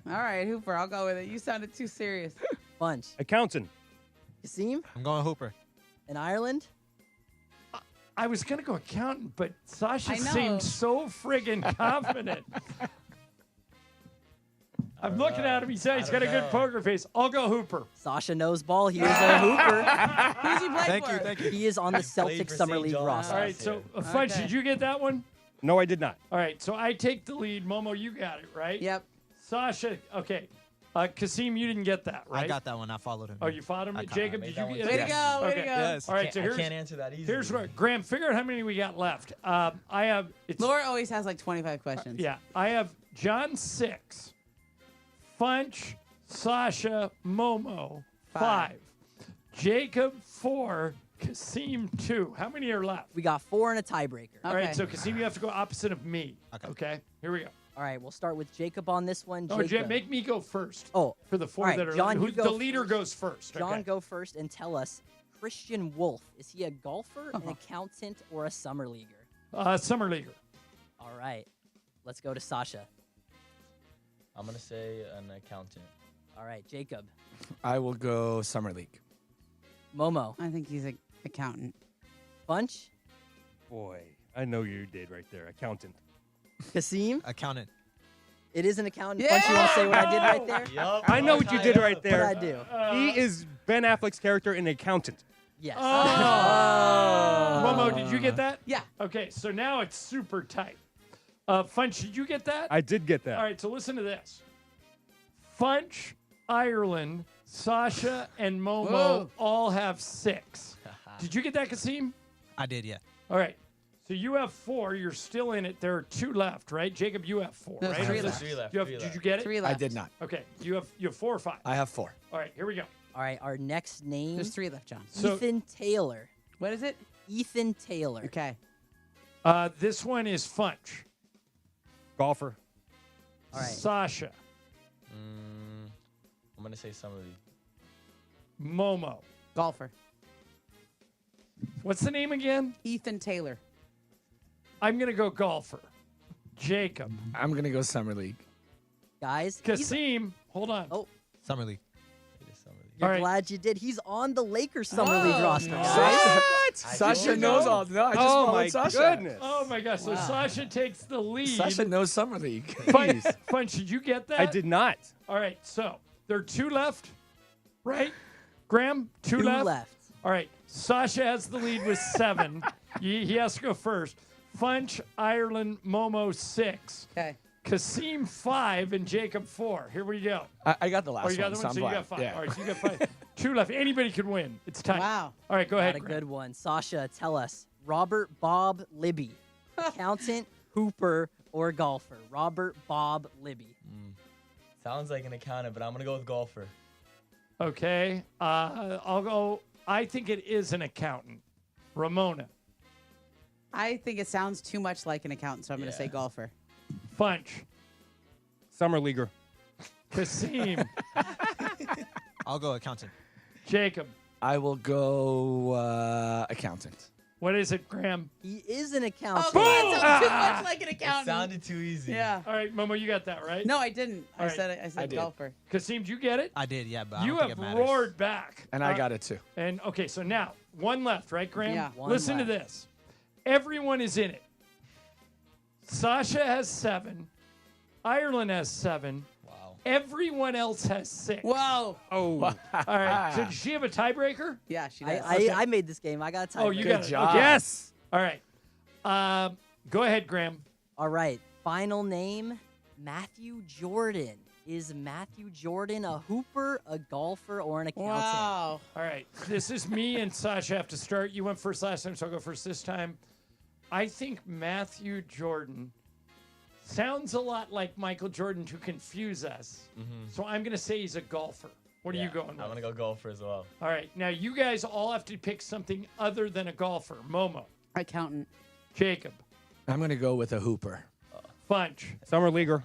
[SPEAKER 1] All right, Hooper, I'll go with it. You sounded too serious.
[SPEAKER 11] Bunch.
[SPEAKER 22] Accountant.
[SPEAKER 11] Kasim.
[SPEAKER 19] I'm going Hooper.
[SPEAKER 11] In Ireland.
[SPEAKER 2] I was going to go accountant, but Sasha
[SPEAKER 1] I know.
[SPEAKER 2] seemed so friggin' confident. I'm looking at him. He said he's got a good poker face. I'll go Hooper.
[SPEAKER 11] Sasha knows ball. He is a hooper.
[SPEAKER 1] Who's he playing for?
[SPEAKER 19] Thank you.
[SPEAKER 11] He is on the Celtic
[SPEAKER 15] for
[SPEAKER 11] Summer
[SPEAKER 15] St.
[SPEAKER 11] League
[SPEAKER 15] John's.
[SPEAKER 11] roster.
[SPEAKER 2] All right, so Fudge,
[SPEAKER 1] Okay.
[SPEAKER 2] did you get that one?
[SPEAKER 22] No, I did not.
[SPEAKER 2] All right, so I take the lead. Momo, you got it, right?
[SPEAKER 1] Yep.
[SPEAKER 2] Sasha, okay. Kasim, you didn't get that, right?
[SPEAKER 19] I got that one. I followed him.
[SPEAKER 2] Oh, you followed him?
[SPEAKER 19] I caught-
[SPEAKER 2] Jacob,
[SPEAKER 15] I
[SPEAKER 2] did
[SPEAKER 15] made
[SPEAKER 2] you
[SPEAKER 15] that
[SPEAKER 2] get
[SPEAKER 15] one
[SPEAKER 2] it?
[SPEAKER 1] Way to go, way to go.
[SPEAKER 19] Yes.
[SPEAKER 2] All right, so
[SPEAKER 15] I
[SPEAKER 2] here's,
[SPEAKER 15] can't answer that easily.
[SPEAKER 2] here's what, Graham, figure out how many we got left. I have, it's,
[SPEAKER 1] Laura always has like 25 questions.
[SPEAKER 2] yeah, I have John 6, Funch, Sasha, Momo, 5, Jacob, 4, Kasim, 2. How many are left?
[SPEAKER 11] We got 4 and a tiebreaker.
[SPEAKER 2] All
[SPEAKER 1] Okay.
[SPEAKER 2] right, so Kasim, you have to go opposite of me.
[SPEAKER 19] Okay.
[SPEAKER 2] Here we go.
[SPEAKER 11] All right, we'll start with Jacob on this one.
[SPEAKER 2] Oh,
[SPEAKER 11] Jacob.
[SPEAKER 2] make me go first.
[SPEAKER 11] Oh,
[SPEAKER 2] For the 4
[SPEAKER 11] all right,
[SPEAKER 2] that are
[SPEAKER 11] John,
[SPEAKER 2] left.
[SPEAKER 11] you go
[SPEAKER 2] The leader
[SPEAKER 11] first.
[SPEAKER 2] goes first.
[SPEAKER 11] John,
[SPEAKER 2] okay.
[SPEAKER 11] go first and tell us, Christian Wolf, is he a golfer, an accountant, or a summer leaguer?
[SPEAKER 2] Summer leaguer.
[SPEAKER 11] All right, let's go to Sasha.
[SPEAKER 15] I'm going to say an accountant.
[SPEAKER 11] All right, Jacob.
[SPEAKER 14] I will go Summer League.
[SPEAKER 11] Momo.
[SPEAKER 1] I think he's an accountant.
[SPEAKER 11] Bunch.
[SPEAKER 22] Boy, I know you did right there. Accountant.
[SPEAKER 11] Kasim.
[SPEAKER 19] Accountant.
[SPEAKER 11] It is an accountant. Bunch, you want to say what I did right there?
[SPEAKER 15] Yup.
[SPEAKER 22] I know what you did right there.
[SPEAKER 11] What I do?
[SPEAKER 22] He is Ben Affleck's character in Accountant.
[SPEAKER 11] Yes.
[SPEAKER 2] Momo, did you get that?
[SPEAKER 1] Yeah.
[SPEAKER 2] Okay, so now it's super tight. Funch, did you get that?
[SPEAKER 22] I did get that.
[SPEAKER 2] All right, so listen to this. Funch, Ireland, Sasha, and Momo
[SPEAKER 1] Whoa.
[SPEAKER 2] all have 6. Did you get that, Kasim?
[SPEAKER 19] I did, yeah.
[SPEAKER 2] All right. So you have 4. You're still in it. There are 2 left, right? Jacob, you have 4,
[SPEAKER 1] There's
[SPEAKER 2] right?
[SPEAKER 1] 3
[SPEAKER 2] Or
[SPEAKER 1] left.
[SPEAKER 15] Three left.
[SPEAKER 2] You have,
[SPEAKER 15] three
[SPEAKER 2] did
[SPEAKER 15] left.
[SPEAKER 2] you get it?
[SPEAKER 1] 3
[SPEAKER 14] I
[SPEAKER 1] left.
[SPEAKER 14] did not.
[SPEAKER 2] Okay. You have 4 or 5.
[SPEAKER 14] I have 4.
[SPEAKER 2] All right, here we go.
[SPEAKER 11] All right, our next name.
[SPEAKER 1] There's 3 left, John.
[SPEAKER 2] So-
[SPEAKER 11] Ethan Taylor.
[SPEAKER 1] What is it?
[SPEAKER 11] Ethan Taylor.
[SPEAKER 1] Okay.
[SPEAKER 2] This one is Funch.
[SPEAKER 22] Golfer.
[SPEAKER 11] All right.
[SPEAKER 2] Sasha.
[SPEAKER 15] I'm going to say Summer League.
[SPEAKER 2] Momo.
[SPEAKER 1] Golfer.
[SPEAKER 2] What's the name again?
[SPEAKER 1] Ethan Taylor.
[SPEAKER 2] I'm going to go golfer. Jacob.
[SPEAKER 14] I'm going to go Summer League.
[SPEAKER 11] Guys.
[SPEAKER 2] Kasim. Hold on.
[SPEAKER 11] Oh,
[SPEAKER 19] Summer League.
[SPEAKER 15] It is Summer League.
[SPEAKER 11] you're
[SPEAKER 2] All right.
[SPEAKER 11] glad you did. He's on the Lakers Summer League roster,
[SPEAKER 2] no.
[SPEAKER 11] guys.
[SPEAKER 14] Sasha knows all. No, I just
[SPEAKER 22] Oh,
[SPEAKER 14] followed
[SPEAKER 22] my
[SPEAKER 14] Sasha.
[SPEAKER 22] goodness.
[SPEAKER 2] Oh, my gosh. So Sasha takes the lead.
[SPEAKER 14] Sasha knows Summer League.
[SPEAKER 2] Funch, did you get that?
[SPEAKER 22] I did not.
[SPEAKER 2] All right. So there are 2 left, right? Graham, 2
[SPEAKER 11] Two
[SPEAKER 2] left?
[SPEAKER 11] left.
[SPEAKER 2] All right. Sasha has the lead with 7. he has to go first. Funch, Ireland, Momo, 6.
[SPEAKER 1] Okay.
[SPEAKER 2] Kasim, 5, and Jacob, 4. Here we go.
[SPEAKER 14] I got the last
[SPEAKER 2] Oh, you got
[SPEAKER 14] one.
[SPEAKER 2] the
[SPEAKER 14] so
[SPEAKER 2] one?
[SPEAKER 14] I'm
[SPEAKER 2] So you
[SPEAKER 14] fine.
[SPEAKER 2] got 5.
[SPEAKER 14] Yeah.
[SPEAKER 2] All right, so you got 5. 2 left. Anybody could win. It's tight.
[SPEAKER 1] Wow.
[SPEAKER 2] All right, go
[SPEAKER 11] Got
[SPEAKER 2] ahead,
[SPEAKER 11] a
[SPEAKER 2] Graham.
[SPEAKER 11] good one. Sasha, tell us. Robert Bob Libby. Accountant, hooper, or golfer? Robert Bob Libby.
[SPEAKER 15] Sounds like an accountant, but I'm going to go with golfer.
[SPEAKER 2] Okay. I'll go. I think it is an accountant. Ramona.
[SPEAKER 1] I think it sounds too much like an accountant, so I'm going to say
[SPEAKER 15] Yeah.
[SPEAKER 1] golfer.
[SPEAKER 2] Funch.
[SPEAKER 22] Summer Leaguer.
[SPEAKER 2] Kasim.
[SPEAKER 19] I'll go accountant.
[SPEAKER 2] Jacob.
[SPEAKER 14] I will go accountant.
[SPEAKER 2] What is it, Graham?
[SPEAKER 11] He is an accountant.
[SPEAKER 1] Oh, that sounds too much like an
[SPEAKER 15] It
[SPEAKER 1] accountant.
[SPEAKER 15] sounded too easy.
[SPEAKER 1] Yeah.
[SPEAKER 2] All right, Momo, you got that, right?
[SPEAKER 1] No, I didn't.
[SPEAKER 2] All
[SPEAKER 1] I
[SPEAKER 2] right.
[SPEAKER 1] said I said
[SPEAKER 14] did.
[SPEAKER 1] golfer.
[SPEAKER 2] Kasim, did you get it?
[SPEAKER 19] I did, yeah, but I
[SPEAKER 2] You
[SPEAKER 19] don't think
[SPEAKER 2] have
[SPEAKER 19] it matters.
[SPEAKER 2] roared back.
[SPEAKER 14] And I got it too.
[SPEAKER 2] And okay, so now 1 left, right, Graham?
[SPEAKER 1] Yeah.
[SPEAKER 11] One
[SPEAKER 2] Listen
[SPEAKER 11] left.
[SPEAKER 2] to this. Everyone is in it. Sasha has 7. Ireland has 7.
[SPEAKER 15] Wow.
[SPEAKER 2] Everyone else has 6.
[SPEAKER 1] Whoa.
[SPEAKER 22] Oh.
[SPEAKER 2] All right. So does she have a tiebreaker?
[SPEAKER 1] Yeah, she does.
[SPEAKER 11] I made this game. I got a time.
[SPEAKER 2] Oh, you
[SPEAKER 14] Good
[SPEAKER 2] got it.
[SPEAKER 14] job.
[SPEAKER 2] Okay.
[SPEAKER 22] Yes.
[SPEAKER 2] All right. Go ahead, Graham.
[SPEAKER 11] All right. Final name, Matthew Jordan. Is Matthew Jordan a hooper, a golfer, or an accountant?
[SPEAKER 1] Wow.
[SPEAKER 2] All right. This is me and Sasha have to start. You went first last time, so I'll go first this time. I think Matthew Jordan sounds a lot like Michael Jordan to confuse us. So I'm going to say he's a golfer. What are you going with?
[SPEAKER 15] I'm going to go golfer as well.
[SPEAKER 2] All right. Now, you guys all have to pick something other than a golfer. Momo.
[SPEAKER 1] Accountant.
[SPEAKER 2] Jacob.
[SPEAKER 14] I'm going to go with a hooper.
[SPEAKER 2] Funch.
[SPEAKER 22] Summer Leaguer.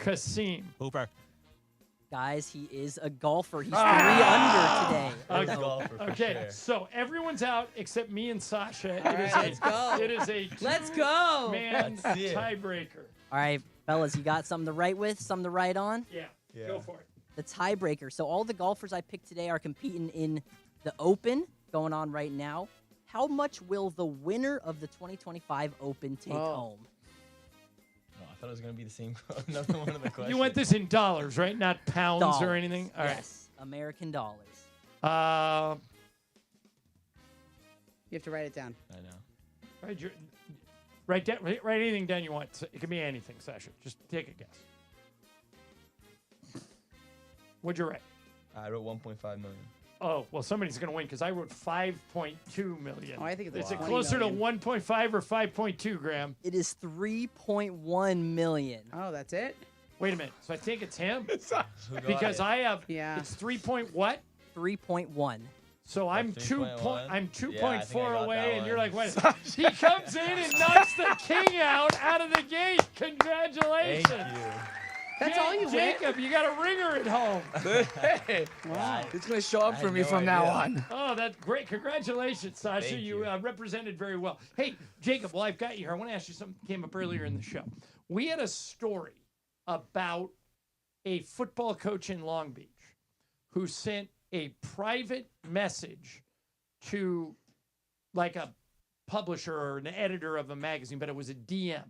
[SPEAKER 2] Kasim.
[SPEAKER 19] Hooper.
[SPEAKER 11] Guys, he is a golfer. He's 3 under today.
[SPEAKER 2] Okay, so everyone's out except me and Sasha.
[SPEAKER 11] All right, let's go.
[SPEAKER 2] It is a
[SPEAKER 11] Let's go.
[SPEAKER 2] man tiebreaker.
[SPEAKER 11] All right, fellas, you got something to write with, something to write on?
[SPEAKER 2] Yeah, go for it.
[SPEAKER 11] The tiebreaker. So all the golfers I picked today are competing in the Open going on right now. How much will the winner of the 2025 Open take home?
[SPEAKER 15] I thought it was going to be the same. Another one of the questions.
[SPEAKER 2] You want this in dollars, right? Not pounds
[SPEAKER 11] Dollars.
[SPEAKER 2] or anything? All right.
[SPEAKER 11] Yes, American dollars.
[SPEAKER 1] You have to write it down.
[SPEAKER 15] I know.
[SPEAKER 2] Write anything down you want. It can be anything, Sasha. Just take a guess. What'd you write?
[SPEAKER 15] I wrote 1.5 million.
[SPEAKER 2] Oh, well, somebody's going to win because I wrote 5.2 million.
[SPEAKER 1] Oh, I think it's
[SPEAKER 2] Is it closer to 1.5 or 5.2, Graham?
[SPEAKER 11] It is 3.1 million.
[SPEAKER 1] Oh, that's it?
[SPEAKER 2] Wait a minute. So I think it's him?
[SPEAKER 15] Who
[SPEAKER 2] Because
[SPEAKER 15] got it?
[SPEAKER 2] I have,
[SPEAKER 1] Yeah.
[SPEAKER 2] it's 3 point what?
[SPEAKER 11] 3.1.
[SPEAKER 2] So I'm
[SPEAKER 15] 3.1?
[SPEAKER 2] I'm
[SPEAKER 15] Yeah, I think I
[SPEAKER 2] 2.4
[SPEAKER 15] got
[SPEAKER 2] away,
[SPEAKER 15] that
[SPEAKER 2] and
[SPEAKER 15] one.
[SPEAKER 2] you're like, wait. He comes in and knocks the king out of the gate. Congratulations.
[SPEAKER 15] Thank you.
[SPEAKER 1] That's all you win?
[SPEAKER 2] Jacob, you got a ringer at home.
[SPEAKER 14] Hey,
[SPEAKER 1] Wow.
[SPEAKER 14] it's going to show up
[SPEAKER 15] I
[SPEAKER 14] for
[SPEAKER 15] had
[SPEAKER 14] me
[SPEAKER 15] no
[SPEAKER 14] from now
[SPEAKER 15] idea.
[SPEAKER 14] on.
[SPEAKER 2] Oh, that's great. Congratulations, Sasha.
[SPEAKER 15] Thank
[SPEAKER 2] You
[SPEAKER 15] you.
[SPEAKER 2] represented very well. Hey, Jacob, while I've got you here, I want to ask you something that came up earlier in the show. We had a story about a football coach in Long Beach who sent a private message to like a publisher or an editor of a magazine, but it was a DM.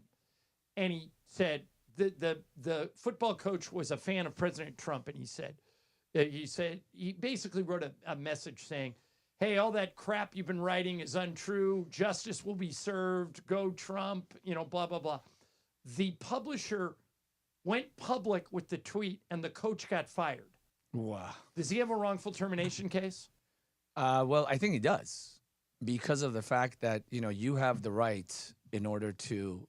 [SPEAKER 2] And he said the football coach was a fan of President Trump, and he basically wrote a message saying, hey, all that crap you've been writing is untrue. Justice will be served. Go Trump, blah, blah, blah. The publisher went public with the tweet, and the coach got fired.
[SPEAKER 14] Wow.
[SPEAKER 2] Does he have a wrongful termination case?
[SPEAKER 14] Well, I think he does because of the fact that, you have the right in order to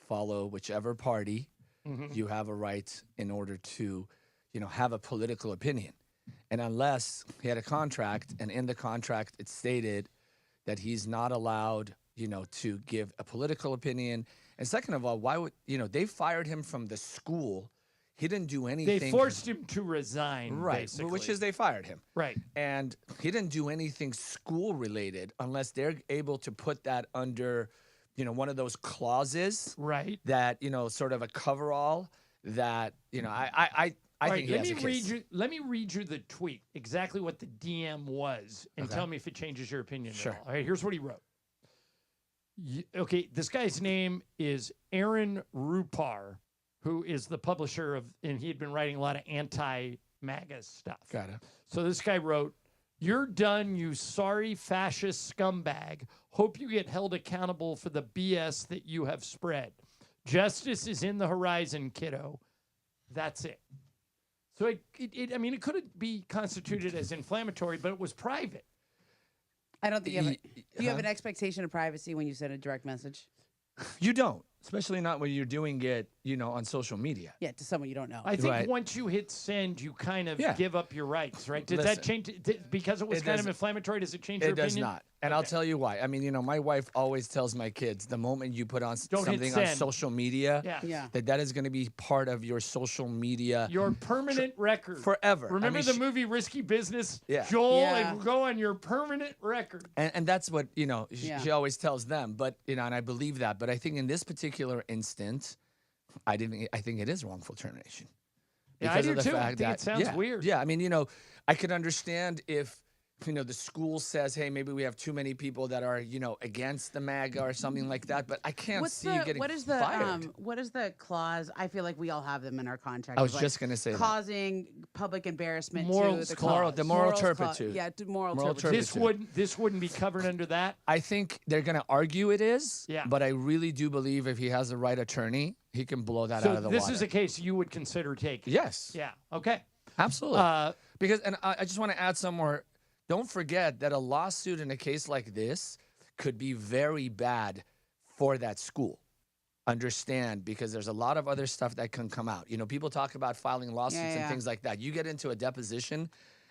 [SPEAKER 14] follow whichever party.
[SPEAKER 2] Mm-hmm.
[SPEAKER 14] You have a right in order to, have a political opinion. And unless he had a contract, and in the contract it stated that he's not allowed, to give a political opinion. And second of all, why would, they fired him from the school. He didn't do anything.
[SPEAKER 2] They forced him to resign,
[SPEAKER 14] right,
[SPEAKER 2] basically.
[SPEAKER 14] which is they fired him.
[SPEAKER 2] Right.
[SPEAKER 14] And he didn't do anything school related unless they're able to put that under, one of those clauses.
[SPEAKER 2] Right.
[SPEAKER 14] That, sort of a coverall that, I think he has a case.
[SPEAKER 2] Let me read you the tweet, exactly what the DM was, and tell me if it changes your opinion
[SPEAKER 14] Sure.
[SPEAKER 2] at all. All right, here's what he wrote. Okay, this guy's name is Aaron Rupar, who is the publisher of, and he had been writing a lot of anti-MAGA stuff.
[SPEAKER 14] Got it.
[SPEAKER 2] So this guy wrote, "You're done, you sorry fascist scumbag. Hope you get held accountable for the BS that you have spread. Justice is in the horizon, kiddo." That's it. So it could be constituted as inflammatory, but it was private.
[SPEAKER 1] I don't think do you have an expectation of privacy when you send a direct message?
[SPEAKER 14] You don't, especially not when you're doing it, on social media.
[SPEAKER 1] Yeah, to someone you don't know.
[SPEAKER 2] I think
[SPEAKER 14] Right.
[SPEAKER 2] once you hit send, you kind of
[SPEAKER 14] Yeah.
[SPEAKER 2] give up your rights, right? Does that
[SPEAKER 14] Listen,
[SPEAKER 2] change? Because it was
[SPEAKER 14] it
[SPEAKER 2] kind of
[SPEAKER 14] does-
[SPEAKER 2] inflammatory, does it change your
[SPEAKER 14] It does
[SPEAKER 2] opinion?
[SPEAKER 14] not. And I'll tell you why. I mean, my wife always tells my kids the moment you put on
[SPEAKER 2] Don't hit
[SPEAKER 14] something on
[SPEAKER 2] send.
[SPEAKER 14] social media,
[SPEAKER 2] Yeah.
[SPEAKER 14] that is going to be part of your social media
[SPEAKER 2] Your permanent record.
[SPEAKER 14] forever. I
[SPEAKER 2] Remember
[SPEAKER 14] mean,
[SPEAKER 2] the movie Risky Business?
[SPEAKER 14] Yeah.
[SPEAKER 2] Joel,
[SPEAKER 1] Yeah.
[SPEAKER 2] it will go on your permanent record.
[SPEAKER 14] And that's what,
[SPEAKER 1] Yeah.
[SPEAKER 14] she always tells them. But, and I believe that. But I think in this particular instance, I think it is wrongful termination.
[SPEAKER 2] Yeah, I
[SPEAKER 14] Because
[SPEAKER 2] do
[SPEAKER 14] of the
[SPEAKER 2] too. I
[SPEAKER 14] fact
[SPEAKER 2] think
[SPEAKER 14] that,
[SPEAKER 2] it sounds
[SPEAKER 14] yeah,
[SPEAKER 2] weird.
[SPEAKER 14] Yeah, I mean, I could understand if, the school says, hey, maybe we have too many people that are, against the MAGA or something like that. But I can't see you getting
[SPEAKER 1] what is
[SPEAKER 14] fired.
[SPEAKER 1] what is the clause? I feel like we all have them in our contract.
[SPEAKER 14] I was
[SPEAKER 1] It's
[SPEAKER 14] just gonna say that.
[SPEAKER 1] causing public embarrassment
[SPEAKER 2] Morals
[SPEAKER 1] to the
[SPEAKER 2] clause.
[SPEAKER 1] cause.
[SPEAKER 14] The moral
[SPEAKER 1] Morals clause.
[SPEAKER 14] turpitude.
[SPEAKER 1] Yeah, moral
[SPEAKER 14] Moral
[SPEAKER 1] turpitude.
[SPEAKER 2] This wouldn't be covered under that.
[SPEAKER 14] I think they're going to argue it is.
[SPEAKER 2] Yeah.
[SPEAKER 14] But I really do believe if he has the right attorney, he can blow that out of the
[SPEAKER 2] this
[SPEAKER 14] water.
[SPEAKER 2] is a case you would consider taking.
[SPEAKER 14] Yes.
[SPEAKER 2] Yeah. Okay.
[SPEAKER 14] Absolutely. Because, and I just want to add some more. Don't forget that a lawsuit in a case like this could be very bad for that school. Understand, because there's a lot of other stuff that can come out. People talk about filing lawsuits and
[SPEAKER 1] Yeah.
[SPEAKER 14] things like that. You get into a deposition,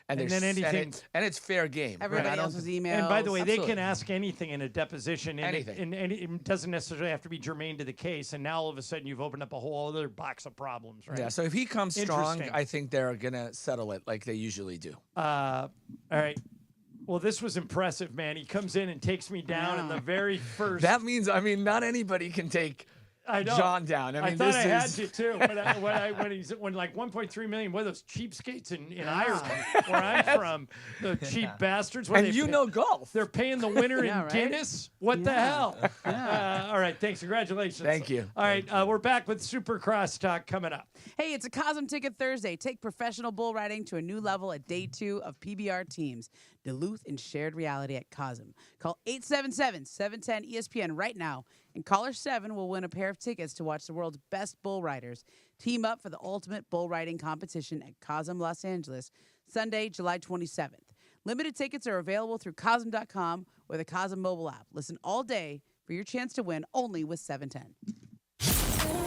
[SPEAKER 14] And
[SPEAKER 2] then anything,
[SPEAKER 14] and it's fair game.
[SPEAKER 1] Everybody else's emails.
[SPEAKER 2] And by the way,
[SPEAKER 14] Absolutely.
[SPEAKER 2] they can ask anything in a deposition. And
[SPEAKER 14] Anything.
[SPEAKER 2] and it doesn't necessarily have to be germane to the case. And now all of a sudden you've opened up a whole other box of problems, right?
[SPEAKER 14] Yeah, so if he comes strong,
[SPEAKER 2] Interesting.
[SPEAKER 14] I think they're going to settle it like they usually do.
[SPEAKER 2] All right. Well, this was impressive, man. He comes in and takes me down in the very first.
[SPEAKER 14] That means, I mean, not anybody can take John down. I mean,
[SPEAKER 2] thought
[SPEAKER 14] this
[SPEAKER 2] I had
[SPEAKER 14] is...
[SPEAKER 2] to too. When like 1.3 million, what are those cheapskates in Ireland, where I'm from, the cheap bastards.
[SPEAKER 14] And you know golf.
[SPEAKER 2] They're paying the winner in
[SPEAKER 1] right?
[SPEAKER 2] Guinness. What the hell? All right, thanks. Congratulations.
[SPEAKER 14] Thank you.
[SPEAKER 2] All right, we're back with Super Crosstalk coming up.
[SPEAKER 1] Hey, it's a Cosm Ticket Thursday. Take professional bull riding to a new level at day 2 of PBR Teams, Duluth and Shared Reality at Cosm. Call 877-710-ESPN right now, and caller 7 will win a pair of tickets to watch the world's best bull riders team up for the ultimate bull riding competition at Cosm Los Angeles, Sunday, July 27th. Limited tickets are available through Cosm.com or the Cosm mobile app. Listen all day for your chance to win only with 710.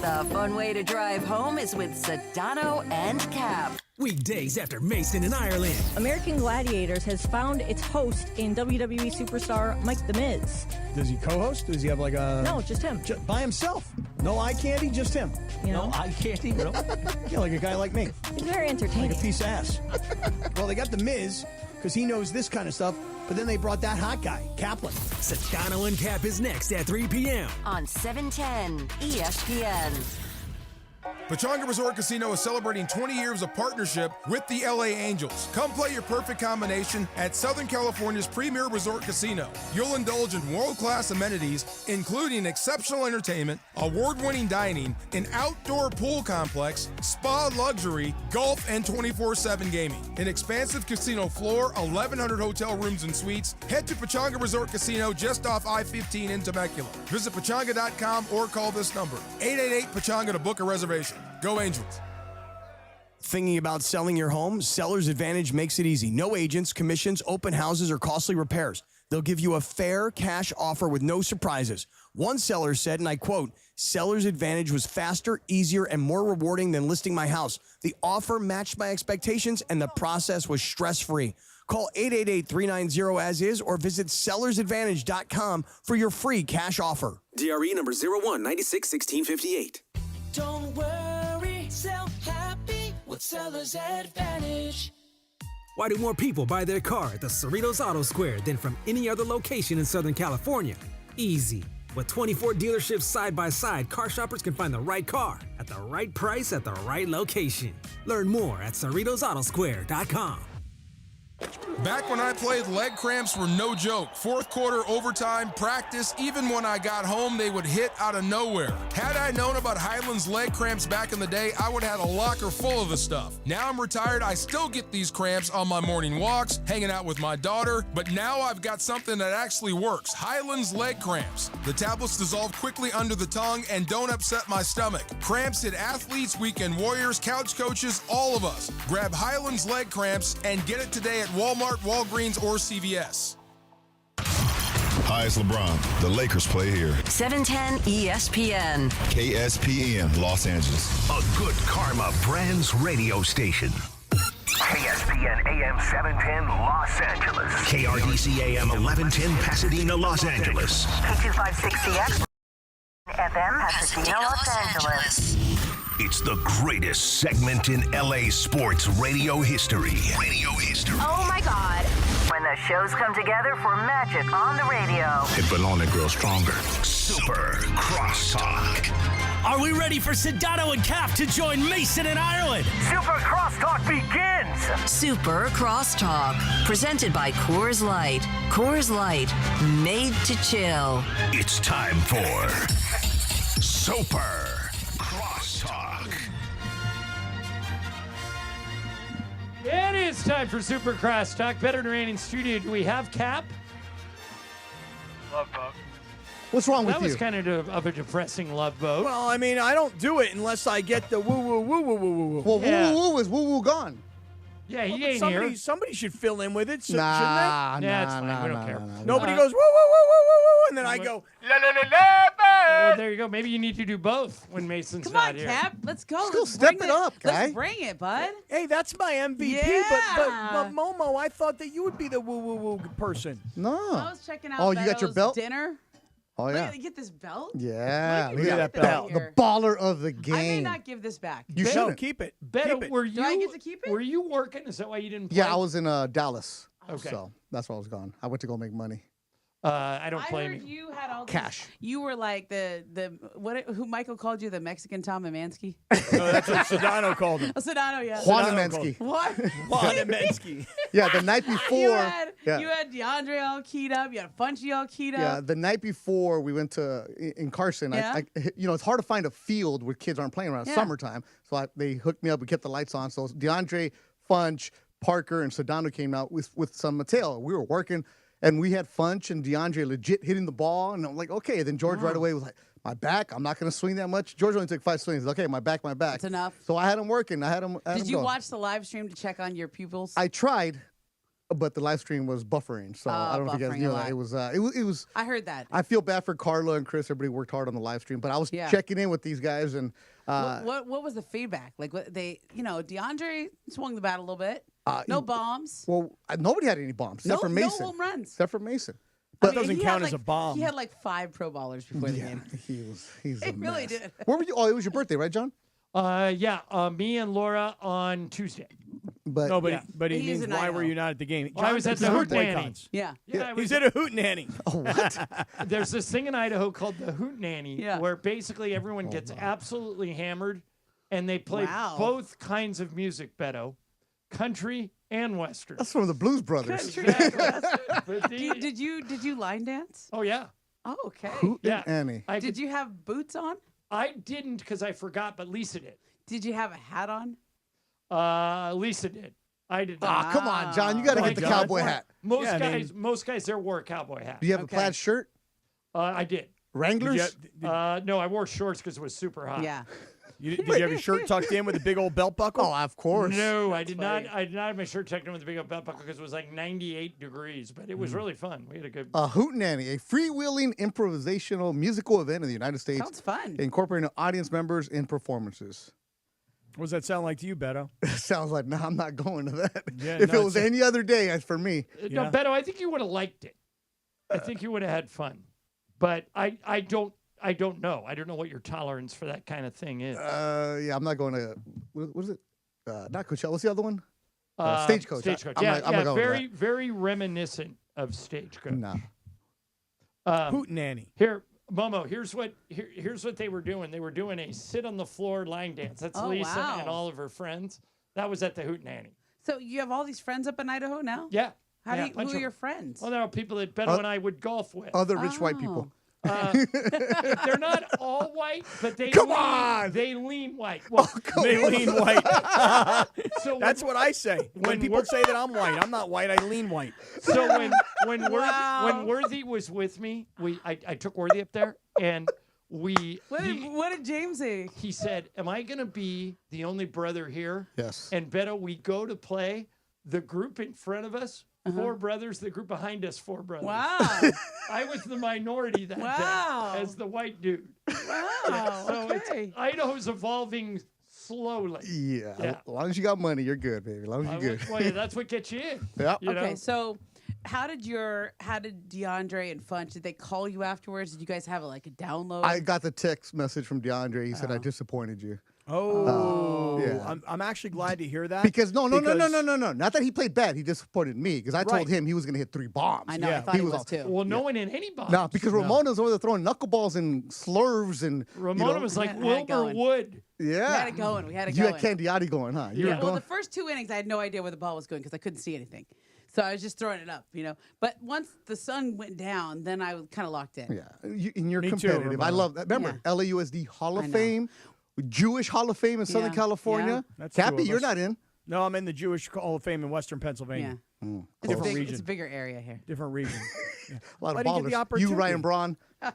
[SPEAKER 5] The fun way to drive home is with Sedano and Cap.
[SPEAKER 6] Weekdays after Mason in Ireland.
[SPEAKER 16] American Gladiators has found its host in WWE superstar Mike The Miz.
[SPEAKER 9] Does he co-host? Does he have like a...
[SPEAKER 16] No, just him.
[SPEAKER 9] By himself. No eye candy, just him.
[SPEAKER 16] You know?
[SPEAKER 9] No eye candy, really? Yeah, like a guy like me.
[SPEAKER 16] He's very entertaining.
[SPEAKER 9] Like a piece of ass. Well, they got The Miz because he knows this kind of stuff, but then they brought that hot guy, Kaplan.
[SPEAKER 6] Sedano and Cap is next at 3 p.m.
[SPEAKER 5] on 710 ESPN.
[SPEAKER 17] Pechanga Resort Casino is celebrating 20 years of partnership with the LA Angels. Come play your perfect combination at Southern California's premier resort casino. You'll indulge in world-class amenities, including exceptional entertainment, award-winning dining, an outdoor pool complex, spa luxury, golf, and 24/7 gaming. An expansive casino floor, 1,100 hotel rooms and suites. Head to Pechanga Resort Casino just off I-15 in Temecula. Visit Pechanga.com or call this number, 888-PECHANGA to book a reservation. Go Angels.
[SPEAKER 9] Thinking about selling your home? Seller's Advantage makes it easy. No agents, commissions, open houses, or costly repairs. They'll give you a fair cash offer with no surprises. One seller said, and I quote, "Seller's Advantage was faster, easier, and more rewarding than listing my house. The offer matched my expectations, and the process was stress-free." Call 888-390-AS-IS or visit sellersadvantage.com for your free cash offer.
[SPEAKER 6] DRE number 01961658.
[SPEAKER 18] Don't worry, sell happy with Seller's Advantage.
[SPEAKER 6] Why do more people buy their car at the Cerritos Auto Square than from any other location in Southern California? Easy. With 24 dealerships side by side, car shoppers can find the right car at the right price at the right location. Learn more at CerritosAutoSquare.com.
[SPEAKER 17] Back when I played, leg cramps were no joke. Fourth quarter, overtime, practice, even when I got home, they would hit out of nowhere. Had I known about Highland's leg cramps back in the day, I would have had a locker full of the stuff. Now I'm retired, I still get these cramps on my morning walks, hanging out with my daughter, but now I've got something that actually works. Highland's leg cramps. The tablets dissolve quickly under the tongue and don't upset my stomach. Cramps hit athletes, weekend warriors, couch coaches, all of us. Grab Highland's leg cramps and get it today at Walmart, Walgreens, or CVS.
[SPEAKER 24] Hi, it's LeBron. The Lakers play here.
[SPEAKER 5] 710 ESPN.
[SPEAKER 24] KSPN, Los Angeles.
[SPEAKER 13] A good karma brands radio station. KSPN AM 710 Los Angeles. KRDC AM 1110 Pasadena, Los Angeles.
[SPEAKER 5] K256CX. FM Pasadena, Los Angeles.
[SPEAKER 13] It's the greatest segment in LA sports radio history.
[SPEAKER 5] Oh my God. When the shows come together for magic on the radio.
[SPEAKER 13] It will only grow stronger. Super Crosstalk.
[SPEAKER 10] Are we ready for Sedano and Cap to join Mason in Ireland?
[SPEAKER 13] Super Crosstalk begins.
[SPEAKER 5] Super Crosstalk. Presented by Coors Light. Coors Light. Made to chill.
[SPEAKER 13] It's time for Super Crosstalk.
[SPEAKER 2] It is time for Super Crosstalk. Better than rain in studio. Do we have Cap?
[SPEAKER 25] Love boat.
[SPEAKER 9] What's wrong with
[SPEAKER 2] That
[SPEAKER 9] you?
[SPEAKER 2] was kind of a depressing love boat.
[SPEAKER 9] Well, I mean, I don't do it unless I get the woo woo woo woo woo woo.
[SPEAKER 26] Well,
[SPEAKER 2] Yeah.
[SPEAKER 26] woo woo woo is woo woo gone.
[SPEAKER 2] Yeah, he
[SPEAKER 9] Well,
[SPEAKER 2] ain't
[SPEAKER 9] somebody,
[SPEAKER 2] here.
[SPEAKER 9] somebody should fill in with it,
[SPEAKER 26] Nah,
[SPEAKER 9] shouldn't they?
[SPEAKER 2] Yeah, it's fine. We don't care.
[SPEAKER 9] Nobody goes woo woo woo woo woo woo, and then I go la la la la
[SPEAKER 2] Well, there you go. Maybe you need to do both when Mason's
[SPEAKER 1] Come
[SPEAKER 2] not
[SPEAKER 1] on,
[SPEAKER 2] here.
[SPEAKER 1] Cap. Let's go.
[SPEAKER 3] Let's go
[SPEAKER 1] Let's
[SPEAKER 3] step
[SPEAKER 1] bring
[SPEAKER 3] it up, guy.
[SPEAKER 1] Let's bring it, bud.
[SPEAKER 4] Hey, that's my MVP.
[SPEAKER 1] Yeah.
[SPEAKER 4] But Momo, I thought that you would be the woo person.
[SPEAKER 3] No.
[SPEAKER 1] I was checking out
[SPEAKER 3] Oh, you got your
[SPEAKER 1] Beto's
[SPEAKER 3] belt?
[SPEAKER 1] dinner.
[SPEAKER 3] Oh,
[SPEAKER 1] Look
[SPEAKER 3] yeah.
[SPEAKER 1] at, get this belt.
[SPEAKER 3] Yeah.
[SPEAKER 1] Look
[SPEAKER 3] Look
[SPEAKER 1] at
[SPEAKER 3] at
[SPEAKER 1] that
[SPEAKER 3] that
[SPEAKER 1] belt.
[SPEAKER 3] belt. The baller of the game.
[SPEAKER 1] I may not give this back.
[SPEAKER 3] You shouldn't.
[SPEAKER 4] Keep it.
[SPEAKER 2] Beto,
[SPEAKER 4] Keep it.
[SPEAKER 2] were you?
[SPEAKER 1] Do I get to keep it?
[SPEAKER 2] Were you working? Is that why you didn't play?
[SPEAKER 3] Yeah, I was in Dallas.
[SPEAKER 2] Okay.
[SPEAKER 3] So that's why I was gone. I went to go make money.
[SPEAKER 2] I don't
[SPEAKER 1] I
[SPEAKER 2] blame
[SPEAKER 1] heard
[SPEAKER 2] you.
[SPEAKER 1] you had all these,
[SPEAKER 3] Cash.
[SPEAKER 1] You were like who Michael called you, the Mexican Tom Amansky?
[SPEAKER 4] No, that's what Sedano called him.
[SPEAKER 1] Oh, Sedano, yeah.
[SPEAKER 3] Juan
[SPEAKER 4] Sedano
[SPEAKER 3] Amensky.
[SPEAKER 1] What?
[SPEAKER 4] Juan Amensky.
[SPEAKER 3] Yeah, the night before.
[SPEAKER 1] You had
[SPEAKER 3] yeah.
[SPEAKER 1] DeAndre all keyed up. You had Funchy all keyed
[SPEAKER 3] Yeah,
[SPEAKER 1] up.
[SPEAKER 3] the night before we went to in Carson.
[SPEAKER 1] Yeah.
[SPEAKER 3] It's hard to find a field where kids aren't playing around
[SPEAKER 1] Yeah.
[SPEAKER 3] summertime. So they hooked me up. We kept the lights on. So DeAndre, Funch, Parker, and Sedano came out with some Mateo. We were working, and we had Funch and DeAndre legit hitting the ball. And I'm like, okay. Then George right away was like, my back, I'm not going to swing that much. George only took 5 swings. Okay, my back.
[SPEAKER 1] That's enough.
[SPEAKER 3] So I had him working.
[SPEAKER 1] Did you watch the live stream to check on your pupils?
[SPEAKER 3] I tried, but the live stream was buffering. So I don't know if you guys
[SPEAKER 1] buffering
[SPEAKER 3] knew
[SPEAKER 1] a
[SPEAKER 3] that.
[SPEAKER 1] lot.
[SPEAKER 3] It was.
[SPEAKER 1] I heard that.
[SPEAKER 3] I feel bad for Carla and Chris. Everybody worked hard on the live stream, but I was checking in with these guys and.
[SPEAKER 1] What was the feedback? Like what DeAndre swung the bat a little bit. No bombs.
[SPEAKER 3] Well, nobody had any bombs except for Mason.
[SPEAKER 1] No home runs.
[SPEAKER 3] Except for Mason.
[SPEAKER 4] But doesn't count as a bomb.
[SPEAKER 1] He had like 5 pro ballers before the game.
[SPEAKER 3] He's
[SPEAKER 1] He
[SPEAKER 3] a
[SPEAKER 1] really
[SPEAKER 3] mess.
[SPEAKER 1] did.
[SPEAKER 3] Where were you? Oh, it was your birthday, right, John?
[SPEAKER 2] Me and Laura on Tuesday.
[SPEAKER 3] But
[SPEAKER 4] No, but
[SPEAKER 2] Yeah.
[SPEAKER 4] but he
[SPEAKER 1] He's
[SPEAKER 4] means
[SPEAKER 1] in
[SPEAKER 4] why
[SPEAKER 1] Idaho.
[SPEAKER 4] were you not at the game?
[SPEAKER 2] I was at the
[SPEAKER 4] John
[SPEAKER 2] Hootenanny.
[SPEAKER 4] boycotts.
[SPEAKER 1] Yeah.
[SPEAKER 2] I was
[SPEAKER 4] He's at a hootenanny.
[SPEAKER 3] Oh, what?
[SPEAKER 2] There's this thing in Idaho called the Hootenanny,
[SPEAKER 1] Yeah.
[SPEAKER 2] where basically everyone gets absolutely hammered, and they play
[SPEAKER 1] Wow.
[SPEAKER 2] both kinds of music, Beto, country and western.
[SPEAKER 3] That's from the Blues Brothers.
[SPEAKER 2] But
[SPEAKER 1] Did you line dance?
[SPEAKER 2] oh yeah,
[SPEAKER 1] Oh, okay.
[SPEAKER 2] yeah.
[SPEAKER 3] Annie.
[SPEAKER 1] Did you have boots on?
[SPEAKER 2] I didn't because I forgot, but Lisa did.
[SPEAKER 1] Did you have a hat on?
[SPEAKER 2] Lisa did. I did not.
[SPEAKER 3] Ah, come on, John. You got to
[SPEAKER 2] Come
[SPEAKER 3] get the
[SPEAKER 2] on, John.
[SPEAKER 3] cowboy hat.
[SPEAKER 2] Most guys there wore a cowboy hat.
[SPEAKER 3] Do you have
[SPEAKER 1] Okay.
[SPEAKER 3] a plaid shirt?
[SPEAKER 2] I did.
[SPEAKER 3] Wranglers?
[SPEAKER 2] No, I wore shorts because it was super hot.
[SPEAKER 1] Yeah.
[SPEAKER 4] Did you have your shirt tucked in with a big old belt buckle?
[SPEAKER 3] Oh, of course.
[SPEAKER 2] No, I did not. I did not have my shirt tucked in with a big old belt buckle because it was like 98 degrees, but it was really fun. We had a good.
[SPEAKER 3] A Hootenanny, a freewheeling improvisational musical event in the United States.
[SPEAKER 1] Sounds fun.
[SPEAKER 3] Incorporating audience members and performances.
[SPEAKER 4] What does that sound like to you, Beto?
[SPEAKER 3] Sounds like, no, I'm not going to that.
[SPEAKER 4] Yeah,
[SPEAKER 3] if
[SPEAKER 4] no,
[SPEAKER 3] it was
[SPEAKER 4] it's-
[SPEAKER 3] any other day, as for me.
[SPEAKER 2] No, Beto, I think you would have liked it. I think you would have had fun, but I don't know. I don't know what your tolerance for that kind of thing is.
[SPEAKER 3] Yeah, I'm not going to. What is it? Not Coachella. What's the other one?
[SPEAKER 2] Uh,
[SPEAKER 3] Stagecoach.
[SPEAKER 2] Stagecoach.
[SPEAKER 3] I'm
[SPEAKER 2] Yeah,
[SPEAKER 3] not going to
[SPEAKER 2] very, very reminiscent of Stagecoach.
[SPEAKER 3] No.
[SPEAKER 4] Hootenanny.
[SPEAKER 2] Here, Momo. Here's what they were doing. They were doing a sit on the floor line dance. That's
[SPEAKER 1] Oh,
[SPEAKER 2] Lisa
[SPEAKER 1] wow.
[SPEAKER 2] and all of her friends. That was at the Hootenanny.
[SPEAKER 1] So you have all these friends up in Idaho now?
[SPEAKER 2] Yeah.
[SPEAKER 1] Who
[SPEAKER 2] bunch
[SPEAKER 1] are
[SPEAKER 2] of-
[SPEAKER 1] your friends?
[SPEAKER 2] Well, there are people that Beto and I would golf with.
[SPEAKER 3] Other rich white people.
[SPEAKER 2] They're not all white, but they
[SPEAKER 3] Come
[SPEAKER 2] lean,
[SPEAKER 3] on!
[SPEAKER 2] They lean white. Well,
[SPEAKER 4] They lean white.
[SPEAKER 2] so
[SPEAKER 4] That's what I say. When people say that I'm white, I'm not white. I lean white.
[SPEAKER 2] So when
[SPEAKER 1] Wow.
[SPEAKER 2] Worthy was with me, I took Worthy up there and
[SPEAKER 1] What did James say?
[SPEAKER 2] he said, "Am I going to be the only brother here?"
[SPEAKER 3] Yes.
[SPEAKER 2] And Beto, we go to play. The group in front of us, 4 brothers. The group behind us, 4 brothers.
[SPEAKER 1] Wow.
[SPEAKER 2] I was the minority that
[SPEAKER 1] Wow.
[SPEAKER 2] day as the white dude.
[SPEAKER 1] Wow.
[SPEAKER 2] So
[SPEAKER 1] Okay.
[SPEAKER 2] Idaho's evolving slowly.
[SPEAKER 3] Yeah.
[SPEAKER 2] Yeah.
[SPEAKER 3] As long as you got money, you're good, baby. As long as you're good.
[SPEAKER 2] Well, yeah, that's what gets you in.
[SPEAKER 3] Yeah.
[SPEAKER 2] You
[SPEAKER 1] Okay,
[SPEAKER 2] know?
[SPEAKER 1] so how did DeAndre and Funch, did they call you afterwards? Did you guys have a download?
[SPEAKER 3] I got the text message from DeAndre. He said, I disappointed you.
[SPEAKER 4] Oh,
[SPEAKER 3] yeah.
[SPEAKER 4] I'm actually glad to hear that.
[SPEAKER 3] Because no. Not that he played bad. He disappointed me because I told
[SPEAKER 4] Right.
[SPEAKER 3] him he was going to hit 3 bombs.
[SPEAKER 1] I know, I thought he was too.
[SPEAKER 2] Well, no one in any box.
[SPEAKER 3] No, because Ramona's over there throwing knuckleballs and slurves and
[SPEAKER 2] Ramona was like
[SPEAKER 1] had it
[SPEAKER 2] Wilbur
[SPEAKER 1] going.
[SPEAKER 2] Wood.
[SPEAKER 1] We
[SPEAKER 3] yeah.
[SPEAKER 1] had it going. We had it
[SPEAKER 3] You
[SPEAKER 1] going.
[SPEAKER 3] had Candiotti going, huh? You
[SPEAKER 2] Yeah.
[SPEAKER 3] were
[SPEAKER 1] Well,
[SPEAKER 3] going.
[SPEAKER 1] the first 2 innings, I had no idea where the ball was going because I couldn't see anything. So I was just throwing it up, But once the sun went down, then I was kind of locked in.
[SPEAKER 3] Yeah, and you're
[SPEAKER 4] Me too,
[SPEAKER 3] competitive. I
[SPEAKER 4] Ramona.
[SPEAKER 3] love that. Remember,
[SPEAKER 1] Yeah.
[SPEAKER 3] LAUSD Hall
[SPEAKER 1] I
[SPEAKER 3] of
[SPEAKER 1] know.
[SPEAKER 3] Fame, Jewish Hall of Fame in Southern
[SPEAKER 1] Yeah.
[SPEAKER 3] California.
[SPEAKER 4] That's 2
[SPEAKER 3] Cappy,
[SPEAKER 4] of
[SPEAKER 3] you're
[SPEAKER 4] us.
[SPEAKER 3] not in.
[SPEAKER 4] No, I'm in the Jewish Hall of Fame in Western Pennsylvania.
[SPEAKER 1] Yeah.
[SPEAKER 4] Different
[SPEAKER 1] It's
[SPEAKER 4] region.
[SPEAKER 1] a bigger area here.
[SPEAKER 4] Different region. Yeah.
[SPEAKER 3] A lot
[SPEAKER 4] I
[SPEAKER 3] of
[SPEAKER 4] didn't get the
[SPEAKER 3] ballers. You,
[SPEAKER 4] opportunity.
[SPEAKER 3] Ryan Braun.
[SPEAKER 4] I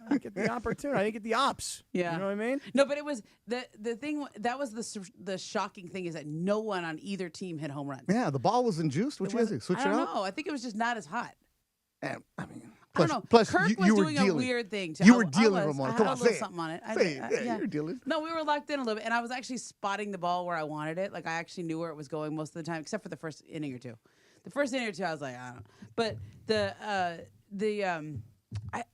[SPEAKER 4] didn't get the opportunity. I didn't get the ops.
[SPEAKER 1] Yeah.
[SPEAKER 4] You know what I mean?
[SPEAKER 1] No, but it was the thing that was the shocking thing is that no one on either team hit home runs.
[SPEAKER 3] Yeah, the ball was in juice. What
[SPEAKER 1] It
[SPEAKER 3] you guys do?
[SPEAKER 1] wasn't-
[SPEAKER 3] Switch
[SPEAKER 1] I
[SPEAKER 3] it
[SPEAKER 1] don't
[SPEAKER 3] out?
[SPEAKER 1] know. I think it was just not as hot.
[SPEAKER 3] And, I mean,
[SPEAKER 1] I don't know.
[SPEAKER 3] Plus,
[SPEAKER 1] Kirk
[SPEAKER 3] you
[SPEAKER 1] was
[SPEAKER 3] were
[SPEAKER 1] doing
[SPEAKER 3] dealing.
[SPEAKER 1] a weird thing. Too.
[SPEAKER 3] You were
[SPEAKER 1] I
[SPEAKER 3] dealing,
[SPEAKER 1] was.
[SPEAKER 3] Ramona.
[SPEAKER 1] I
[SPEAKER 3] Come
[SPEAKER 1] had
[SPEAKER 3] on,
[SPEAKER 1] a little
[SPEAKER 3] say
[SPEAKER 1] something on it.
[SPEAKER 3] Say it. Yeah, you were dealing.
[SPEAKER 1] No, we were locked in a little bit, and I was actually spotting the ball where I wanted it. Like I actually knew where it was going most of the time, except for the first inning or two. The first inning or two, I was like, I don't know. But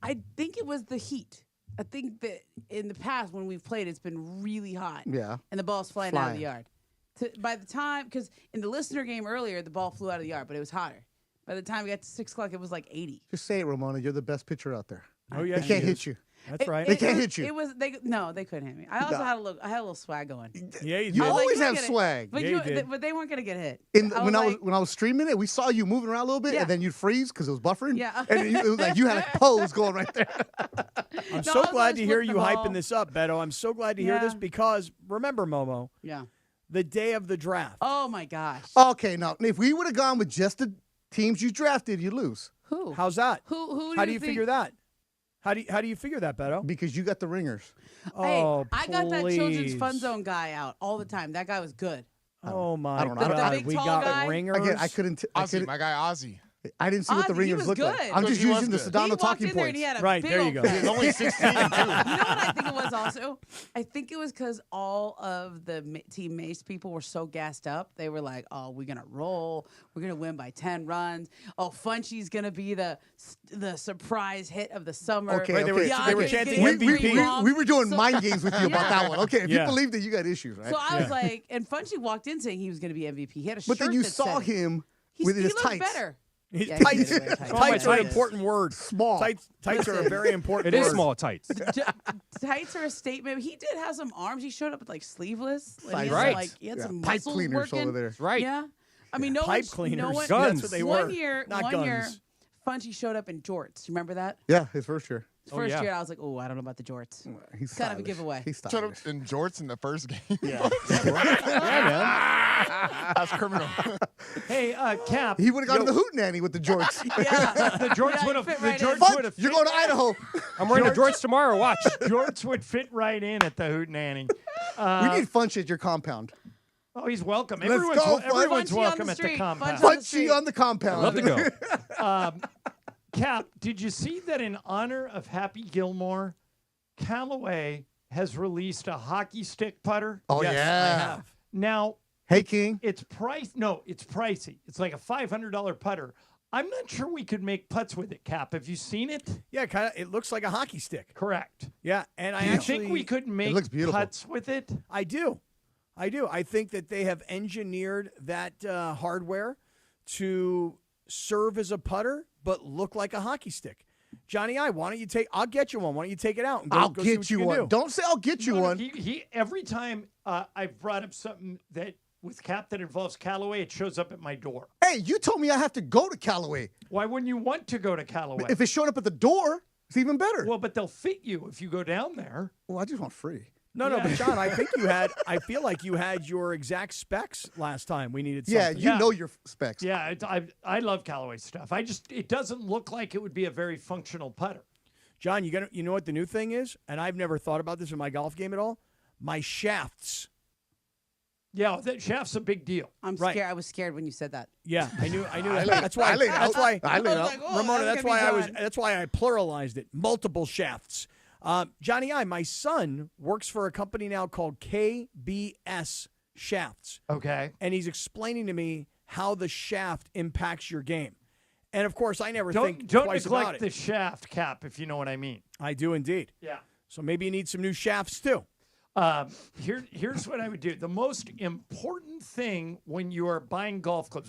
[SPEAKER 1] I think it was the heat. I think that in the past when we've played, it's been really hot.
[SPEAKER 3] Yeah.
[SPEAKER 1] And the ball's flying out of the yard. By the time, because in the listener game earlier, the ball flew out of the yard, but it was hotter. By the time we got to 6 o'clock, it was like 80.
[SPEAKER 3] Just say it, Ramona. You're the best pitcher out there.
[SPEAKER 4] Oh yeah,
[SPEAKER 3] They can't hit you.
[SPEAKER 4] That's right.
[SPEAKER 3] They can't hit you.
[SPEAKER 1] It was they couldn't hit me. I also had a little swag going.
[SPEAKER 4] Yeah,
[SPEAKER 3] You always have swag.
[SPEAKER 1] But,
[SPEAKER 4] Yeah, you did.
[SPEAKER 1] but they weren't gonna get hit.
[SPEAKER 3] When I was streaming it, we saw you moving around a little bit, and then you'd freeze because it was buffering.
[SPEAKER 1] Yeah.
[SPEAKER 3] And it was like you had a pose going right there.
[SPEAKER 4] I'm so glad to hear you hyping this up, Beto. I'm so glad to hear this because remember, Momo.
[SPEAKER 1] Yeah.
[SPEAKER 4] The day of the draft.
[SPEAKER 1] Oh my gosh.
[SPEAKER 3] Okay, now if we would have gone with just the teams you drafted, you lose.
[SPEAKER 1] Who?
[SPEAKER 4] How's that?
[SPEAKER 1] Who?
[SPEAKER 4] How do you figure that? How do you figure that, Beto?
[SPEAKER 3] Because you got the ringers.
[SPEAKER 1] Hey,
[SPEAKER 4] Oh,
[SPEAKER 1] I got that children's fun
[SPEAKER 4] please.
[SPEAKER 1] zone guy out all the time. That guy was good.
[SPEAKER 4] Oh my
[SPEAKER 3] I don't know.
[SPEAKER 4] God!
[SPEAKER 1] The big
[SPEAKER 4] we
[SPEAKER 1] tall
[SPEAKER 4] got
[SPEAKER 1] guy?
[SPEAKER 4] ringers.
[SPEAKER 3] Again, I couldn't.
[SPEAKER 7] Ozzy, my guy Ozzy.
[SPEAKER 3] I didn't see what the
[SPEAKER 1] Ozzy, he
[SPEAKER 3] ringers
[SPEAKER 1] was
[SPEAKER 3] looked like.
[SPEAKER 1] good.
[SPEAKER 3] I'm just
[SPEAKER 7] He was
[SPEAKER 3] using the
[SPEAKER 7] good.
[SPEAKER 3] Sedano
[SPEAKER 1] He walked
[SPEAKER 3] talking
[SPEAKER 1] in there and
[SPEAKER 3] points.
[SPEAKER 1] he had a
[SPEAKER 4] Right,
[SPEAKER 1] big
[SPEAKER 4] there you
[SPEAKER 1] old
[SPEAKER 4] go.
[SPEAKER 1] fat-
[SPEAKER 7] He was only 16 too.
[SPEAKER 1] You know what I think it was also? I think it was because all of the Team Mace people were so gassed up. They were like, oh, we're going to roll. We're going to win by 10 runs. Oh, Funchy's going to be the surprise hit of the summer.
[SPEAKER 3] Okay,
[SPEAKER 4] Right, they were-
[SPEAKER 3] okay.
[SPEAKER 4] they were
[SPEAKER 1] Yankees
[SPEAKER 4] chanting
[SPEAKER 1] getting
[SPEAKER 4] MVP.
[SPEAKER 1] three wrong.
[SPEAKER 3] We were doing
[SPEAKER 1] So-
[SPEAKER 3] mind games with you about that one. Okay, if
[SPEAKER 4] Yeah.
[SPEAKER 3] you believe that, you got issues, right?
[SPEAKER 1] So I was like, and Funchy walked in saying he was going to be MVP. He had a
[SPEAKER 3] But
[SPEAKER 1] shirt
[SPEAKER 3] then you
[SPEAKER 1] that
[SPEAKER 3] saw
[SPEAKER 1] said it.
[SPEAKER 3] him
[SPEAKER 1] He
[SPEAKER 3] with his
[SPEAKER 1] looked
[SPEAKER 3] tights.
[SPEAKER 1] better.
[SPEAKER 4] His
[SPEAKER 1] Yeah, he
[SPEAKER 4] tights.
[SPEAKER 1] did wear tights.
[SPEAKER 4] Tights are an
[SPEAKER 1] Tights.
[SPEAKER 4] important word.
[SPEAKER 3] Small.
[SPEAKER 4] Tights are a very important
[SPEAKER 22] It
[SPEAKER 4] word.
[SPEAKER 22] is small tights.
[SPEAKER 1] Tights are a statement. He did have some arms. He showed up with like sleeveless. Like, he had
[SPEAKER 22] Right.
[SPEAKER 1] some, like, he had
[SPEAKER 3] Yeah,
[SPEAKER 1] some
[SPEAKER 3] pipe
[SPEAKER 1] muscles
[SPEAKER 3] cleaners
[SPEAKER 1] working.
[SPEAKER 3] over there.
[SPEAKER 22] Right.
[SPEAKER 1] Yeah. I mean, no
[SPEAKER 4] Pipe
[SPEAKER 1] one,
[SPEAKER 4] cleaners.
[SPEAKER 1] No one,
[SPEAKER 22] Guns.
[SPEAKER 4] That's what they
[SPEAKER 1] one
[SPEAKER 4] were.
[SPEAKER 1] year,
[SPEAKER 4] Not
[SPEAKER 1] one
[SPEAKER 4] guns.
[SPEAKER 1] year, Funchy showed up in jorts. You remember that?
[SPEAKER 3] Yeah, his first year.
[SPEAKER 1] His first
[SPEAKER 22] yeah.
[SPEAKER 1] year, I was like, oh, I don't know about the jorts.
[SPEAKER 3] He's
[SPEAKER 1] Kind of a
[SPEAKER 3] stylish.
[SPEAKER 1] giveaway.
[SPEAKER 3] He's
[SPEAKER 7] Shut up
[SPEAKER 3] stylish.
[SPEAKER 7] in jorts in the first game.
[SPEAKER 3] Yeah.
[SPEAKER 7] That's criminal.
[SPEAKER 2] Hey, Cap.
[SPEAKER 3] He would have gone to the hootenanny with the jorts.
[SPEAKER 1] Yeah.
[SPEAKER 2] The jorts
[SPEAKER 1] Yeah,
[SPEAKER 2] would
[SPEAKER 1] you
[SPEAKER 2] have.
[SPEAKER 1] fit
[SPEAKER 2] The
[SPEAKER 1] right in.
[SPEAKER 2] jorts
[SPEAKER 3] Fudge,
[SPEAKER 2] would have.
[SPEAKER 3] you're going to Idaho.
[SPEAKER 22] I'm wearing the jorts tomorrow. Watch.
[SPEAKER 2] Jorts would fit right in at the hootenanny.
[SPEAKER 3] We need Funch at your compound.
[SPEAKER 2] Oh, he's welcome.
[SPEAKER 3] Let's
[SPEAKER 2] Everyone's,
[SPEAKER 3] go, Fudge.
[SPEAKER 2] everyone's
[SPEAKER 1] Funchy on
[SPEAKER 2] welcome
[SPEAKER 1] the
[SPEAKER 2] at the
[SPEAKER 1] street.
[SPEAKER 2] compound.
[SPEAKER 1] Fudge on the
[SPEAKER 3] Funchy on the compound.
[SPEAKER 22] Love to go.
[SPEAKER 2] Cap, did you see that in honor of Happy Gilmore, Callaway has released a hockey stick putter?
[SPEAKER 3] Oh,
[SPEAKER 4] Yes,
[SPEAKER 3] yeah.
[SPEAKER 4] I have.
[SPEAKER 2] Now,
[SPEAKER 3] Hey, King.
[SPEAKER 2] it's pricey. It's like a $500 putter. I'm not sure we could make putts with it, Cap. Have you seen it?
[SPEAKER 4] Yeah, kind of. It looks like a hockey stick.
[SPEAKER 2] Correct.
[SPEAKER 4] Yeah, and I
[SPEAKER 2] Do you
[SPEAKER 4] actually
[SPEAKER 2] think we could make
[SPEAKER 3] looks beautiful.
[SPEAKER 2] putts with it?
[SPEAKER 4] I do. I think that they have engineered that hardware to serve as a putter, but look like a hockey stick. Johnny I, why don't you take? I'll get you one. Why don't you take it out? And go,
[SPEAKER 3] I'll
[SPEAKER 4] go see
[SPEAKER 3] get
[SPEAKER 4] what
[SPEAKER 3] you
[SPEAKER 4] can
[SPEAKER 3] one.
[SPEAKER 4] do.
[SPEAKER 3] Don't say I'll get you one.
[SPEAKER 2] He every time I've brought up something that with Cap that involves Callaway, it shows up at my door.
[SPEAKER 3] Hey, you told me I have to go to Callaway.
[SPEAKER 2] Why wouldn't you want to go to Callaway?
[SPEAKER 3] If it showed up at the door, it's even better.
[SPEAKER 2] Well, but they'll fit you if you go down there.
[SPEAKER 3] Well, I just want free.
[SPEAKER 4] No, but John, I think you had. I feel like you had your exact specs last time. We needed
[SPEAKER 3] Yeah,
[SPEAKER 4] something.
[SPEAKER 3] you know your specs.
[SPEAKER 2] Yeah, I love Callaway stuff. It doesn't look like it would be a very functional putter.
[SPEAKER 4] John, you know what the new thing is, and I've never thought about this in my golf game at all. My shafts.
[SPEAKER 2] Yeah, that shaft's a big deal.
[SPEAKER 1] I'm
[SPEAKER 4] Right.
[SPEAKER 1] scared. I was scared when you said that.
[SPEAKER 4] Yeah, I knew
[SPEAKER 3] I
[SPEAKER 4] that.
[SPEAKER 3] laid-
[SPEAKER 4] That's why.
[SPEAKER 3] I laid
[SPEAKER 4] That's
[SPEAKER 3] out.
[SPEAKER 4] why.
[SPEAKER 3] I laid out.
[SPEAKER 1] like, oh,
[SPEAKER 4] Ramona,
[SPEAKER 1] that's
[SPEAKER 4] that's
[SPEAKER 1] gonna
[SPEAKER 4] why
[SPEAKER 1] be
[SPEAKER 4] I was.
[SPEAKER 1] John.
[SPEAKER 4] That's why I pluralized it. Multiple shafts. Johnny I, my son works for a company now called KBS Shafts.
[SPEAKER 2] Okay.
[SPEAKER 4] And he's explaining to me how the shaft impacts your game. And of course, I never think
[SPEAKER 2] Don't
[SPEAKER 4] twice about
[SPEAKER 2] neglect
[SPEAKER 4] it.
[SPEAKER 2] the shaft, Cap, if you know what I mean.
[SPEAKER 4] I do indeed.
[SPEAKER 2] Yeah.
[SPEAKER 4] So maybe you need some new shafts too.
[SPEAKER 2] Here's what I would do. The most important thing when you are buying golf clubs.